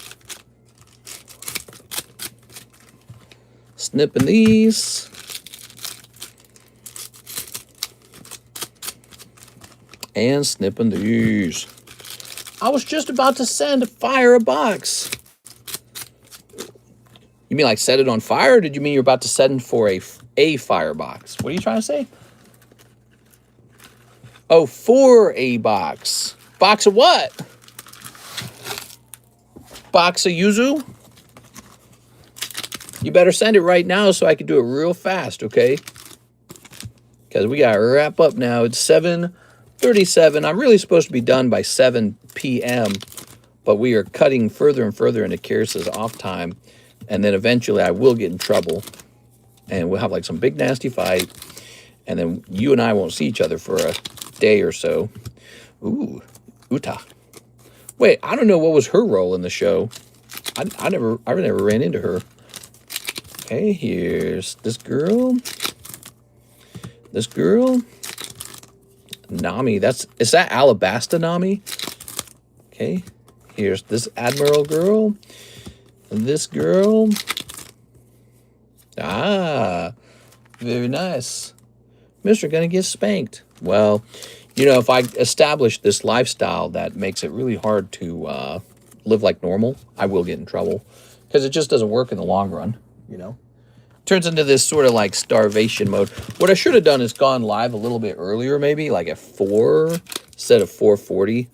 Snipping these. And snipping these. I was just about to fire a box. You mean like set it on fire, or did you mean you're about to send for a firebox? What are you trying to say? Oh, for a box. Box of what? Box of yuzu? You better send it right now so I can do it real fast, okay? Because we got to wrap up now. It's 7:37. I'm really supposed to be done by 7 p.m., but we are cutting further and further into Karis's off time. And then eventually I will get in trouble. And we'll have like some big nasty fight. And then you and I won't see each other for a day or so. Ooh, Uta. Wait, I don't know what was her role in the show. I never ran into her. Okay, here's this girl. This girl. Nami, is that Alabasta Nami? Okay, here's this Admiral girl. This girl. Ah, very nice. Mr. Gonna get spanked. Well, you know, if I establish this lifestyle that makes it really hard to live like normal, I will get in trouble. Because it just doesn't work in the long run, you know? Turns into this sort of like starvation mode. What I should have done is gone live a little bit earlier, maybe, like at 4 instead of 4:40.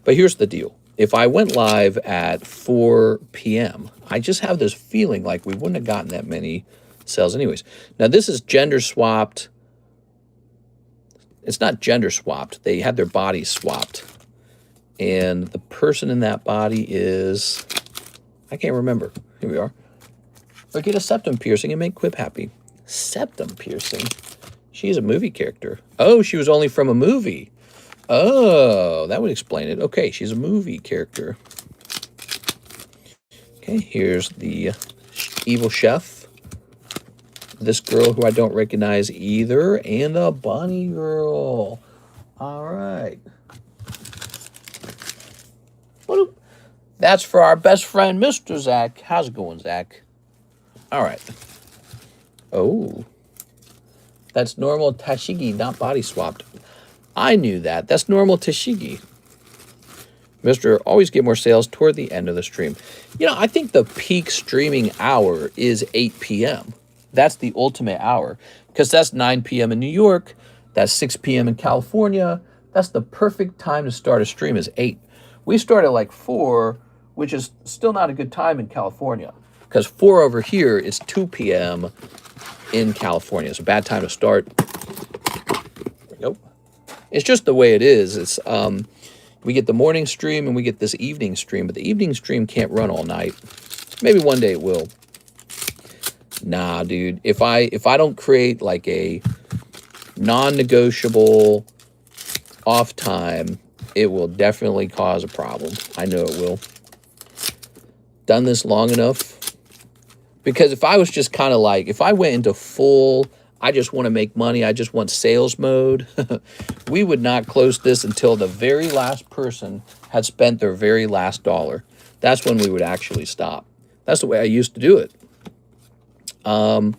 But here's the deal. If I went live at 4 p.m., I just have this feeling like we wouldn't have gotten that many sales anyways. Now, this is gender swapped. It's not gender swapped. They had their bodies swapped. And the person in that body is, I can't remember. Here we are. Or get a septum piercing and make Quip happy. Septum piercing? She's a movie character. Oh, she was only from a movie. Oh, that would explain it. Okay, she's a movie character. Okay, here's the evil chef. This girl who I don't recognize either. And a bunny girl. All right. That's for our best friend, Mr. Zach. How's it going, Zach? All right. Oh. That's normal Tashigi, not body swapped. I knew that. That's normal Tashigi. Mr. Always get more sales toward the end of the stream. You know, I think the peak streaming hour is 8 p.m. That's the ultimate hour. Because that's 9 p.m. in New York. That's 6 p.m. in California. That's the perfect time to start a stream is 8. We start at like 4, which is still not a good time in California. Because 4 over here is 2 p.m. in California. It's a bad time to start. Nope. It's just the way it is. It's we get the morning stream and we get this evening stream, but the evening stream can't run all night. Maybe one day it will. Nah, dude. If I don't create like a non-negotiable off time, it will definitely cause a problem. I know it will. Done this long enough. Because if I was just kind of like, if I went into full, I just want to make money, I just want sales mode, we would not close this until the very last person had spent their very last dollar. That's when we would actually stop. That's the way I used to do it. And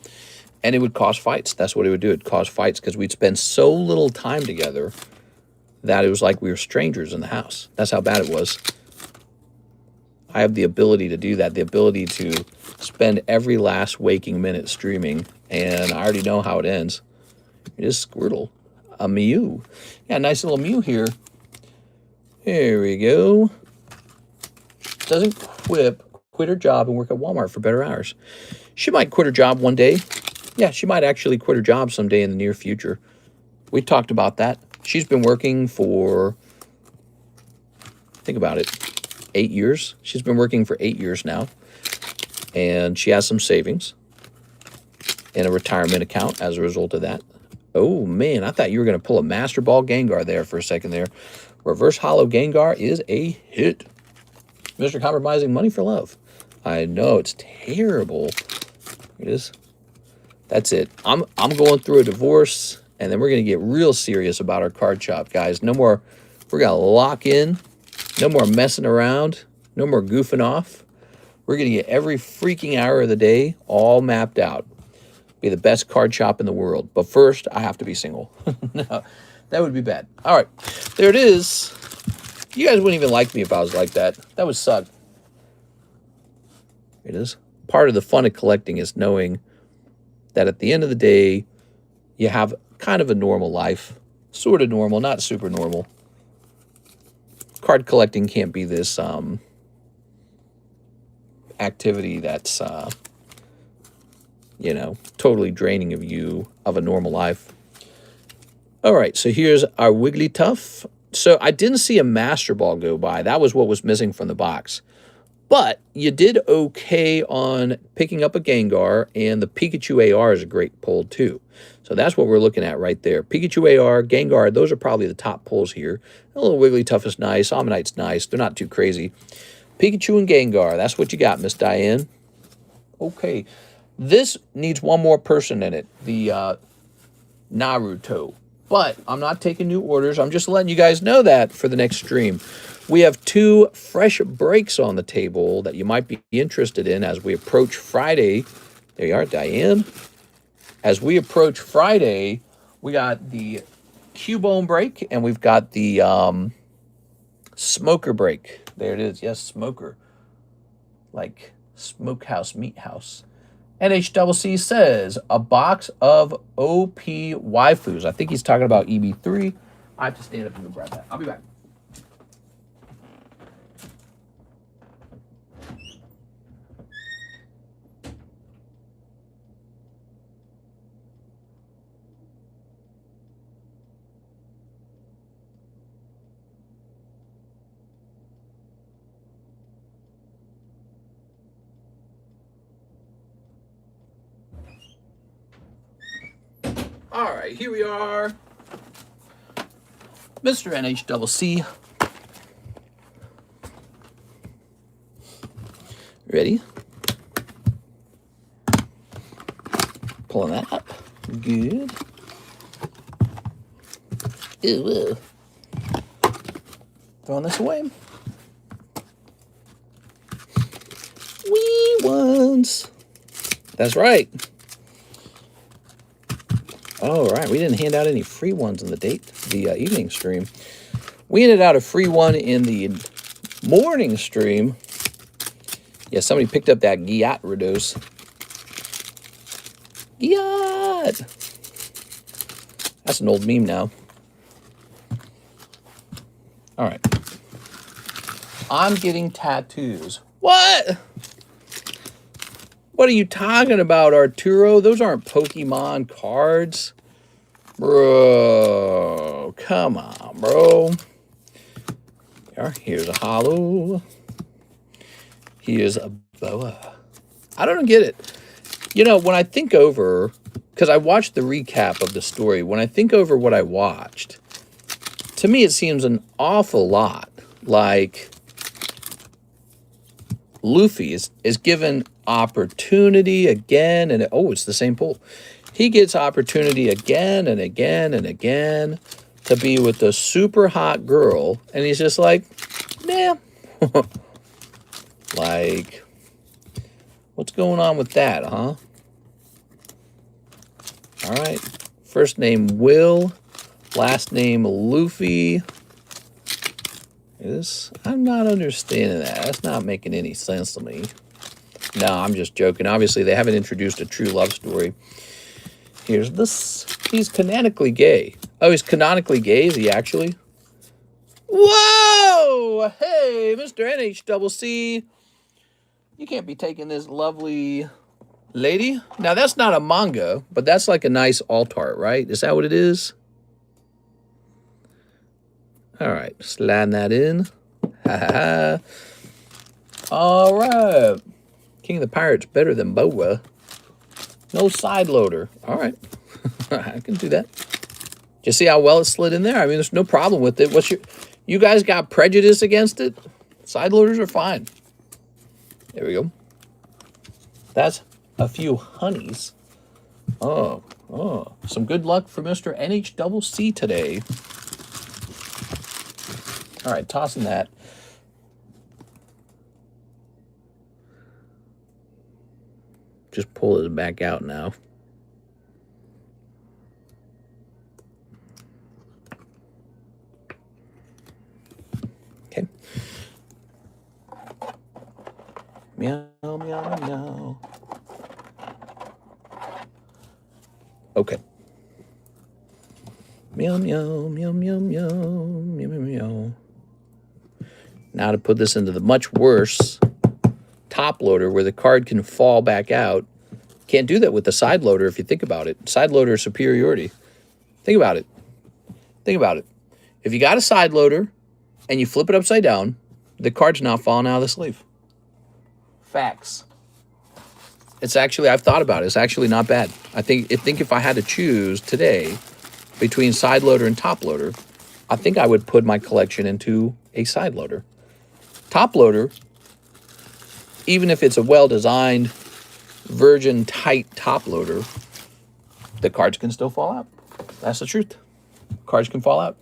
it would cause fights. That's what it would do. It'd cause fights because we'd spend so little time together that it was like we were strangers in the house. That's how bad it was. I have the ability to do that, the ability to spend every last waking minute streaming, and I already know how it ends. It is Squirtle. A Mew. Yeah, nice little Mew here. There we go. Doesn't quit her job and work at Walmart for better hours. She might quit her job one day. Yeah, she might actually quit her job someday in the near future. We talked about that. She's been working for, think about it, 8 years. She's been working for 8 years now. And she has some savings and a retirement account as a result of that. Oh, man, I thought you were going to pull a Master Ball Gengar there for a second there. Reverse Hollow Gengar is a hit. Mr. Compromising Money for Love. I know, it's terrible. It is. That's it. I'm going through a divorce, and then we're going to get real serious about our card shop, guys. No more, we're going to lock in. No more messing around. No more goofing off. We're going to get every freaking hour of the day all mapped out. Be the best card shop in the world. But first, I have to be single. No, that would be bad. All right. There it is. You guys wouldn't even like me if I was like that. That would suck. It is. Part of the fun of collecting is knowing that at the end of the day, you have kind of a normal life. Sort of normal, not super normal. Card collecting can't be this activity that's, you know, totally draining of a normal life. All right, so here's our Wigglytuff. So I didn't see a Master Ball go by. That was what was missing from the box. But you did okay on picking up a Gengar, and the Pikachu AR is a great pull too. So that's what we're looking at right there. Pikachu AR, Gengar, those are probably the top pulls here. A little Wigglytuff is nice. Omanyte's nice. They're not too crazy. Pikachu and Gengar, that's what you got, Miss Diane. Okay. This needs one more person in it, the Naruto. But I'm not taking new orders. I'm just letting you guys know that for the next stream. We have 2 fresh breaks on the table that you might be interested in as we approach Friday. There you are, Diane. As we approach Friday, we got the Cubone break, and we've got the smoker break. There it is. Yes, smoker. Like smokehouse, meat house. NHCC says a box of OP waifus. I think he's talking about EB3. I have to stand up and go grab that. I'll be back. All right, here we are. Mr. NHCC. Ready? Pulling that up. Good. Ew. Throwing this away. Wee ones. That's right. All right, we didn't hand out any free ones in the evening stream. We handed out a free one in the morning stream. Yeah, somebody picked up that Gyarados. Gyat! That's an old meme now. All right. I'm getting tattoos. What? What are you talking about, Arturo? Those aren't Pokemon cards. Bro, come on, bro. Here's a holo. Here's a boa. I don't get it. You know, when I think over, because I watched the recap of the story, when I think over what I watched, to me it seems an awful lot like Luffy is given opportunity again, and oh, it's the same pull. He gets opportunity again and again and again to be with the super hot girl, and he's just like, nah. Like, what's going on with that, huh? All right. First name Will, last name Luffy. I'm not understanding that. That's not making any sense to me. No, I'm just joking. Obviously, they haven't introduced a true love story. Here's this. He's canonically gay. Oh, he's canonically gay? Is he actually? Whoa! Hey, Mr. NHCC. You can't be taking this lovely lady. Now, that's not a manga, but that's like a nice alt art, right? Is that what it is? All right, slide that in. Ha ha ha. All right. King of the Pirates better than Boa. No side loader. All right. I can do that. Do you see how well it slid in there? I mean, there's no problem with it. You guys got prejudice against it? Side loaders are fine. There we go. That's a few honeys. Oh. Some good luck for Mr. NHCC today. All right, tossing that. Just pull it back out now. Okay. Meow, meow, meow. Okay. Meow, meow, meow, meow, meow, meow, meow, meow. Now to put this into the much worse top loader where the card can fall back out. Can't do that with the side loader if you think about it. Side loader superiority. Think about it. Think about it. If you got a side loader and you flip it upside down, the card's not falling out of the sleeve. Facts. It's actually, I've thought about it. It's actually not bad. I think if I had to choose today between side loader and top loader, I think I would put my collection into a side loader. Top loader, even if it's a well-designed, virgin tight top loader, the cards can still fall out. That's the truth. Cards can fall out.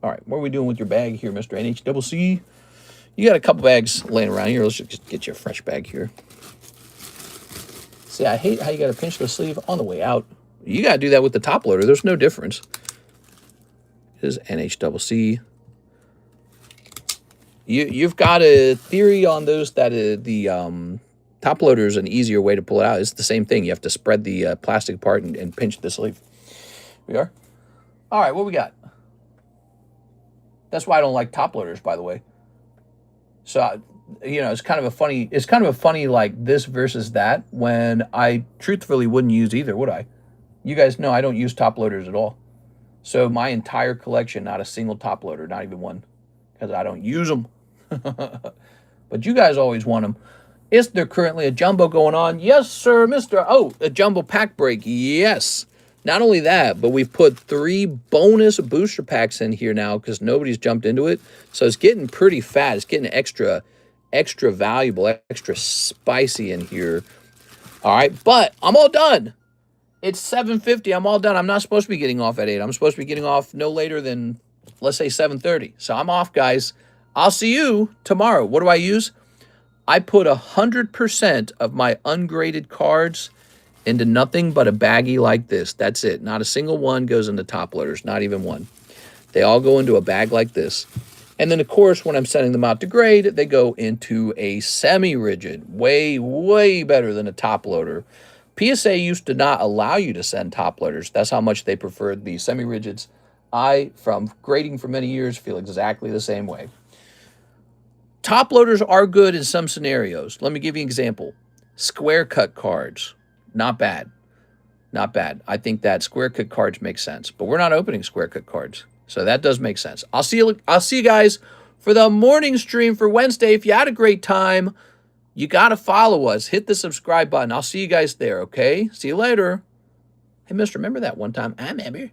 All right, what are we doing with your bag here, Mr. NHCC? You got a couple bags laying around here. Let's just get you a fresh bag here. See, I hate how you got to pinch the sleeve on the way out. You got to do that with the top loader. There's no difference. This is NHCC. You've got a theory on those that the top loader is an easier way to pull it out. It's the same thing. You have to spread the plastic apart and pinch the sleeve. We are? All right, what we got? That's why I don't like top loaders, by the way. So, you know, it's kind of a funny like this versus that, when I truthfully wouldn't use either, would I? You guys know I don't use top loaders at all. So my entire collection, not a single top loader, not even one, because I don't use them. But you guys always want them. Is there currently a jumbo going on? Yes, sir, Mr. Oh, a jumbo pack break. Yes. Not only that, but we've put 3 bonus booster packs in here now because nobody's jumped into it. So it's getting pretty fat. It's getting extra valuable, extra spicy in here. All right, but I'm all done. It's 7:50. I'm all done. I'm not supposed to be getting off at 8. I'm supposed to be getting off no later than, let's say, 7:30. So I'm off, guys. I'll see you tomorrow. What do I use? I put 100% of my ungraded cards into nothing but a baggie like this. That's it. Not a single one goes into top loaders, not even one. They all go into a bag like this. And then, of course, when I'm sending them out to grade, they go into a semi-rigid, way, way better than a top loader. PSA used to not allow you to send top loaders. That's how much they preferred the semi-rigids. I, from grading for many years, feel exactly the same way. Top loaders are good in some scenarios. Let me give you an example. Square cut cards. Not bad. Not bad. I think that square cut cards make sense. But we're not opening square cut cards. So that does make sense. I'll see you guys for the morning stream for Wednesday. If you had a great time, you got to follow us. Hit the subscribe button. I'll see you guys there, okay? See you later. Hey, mister, remember that one time? I remember.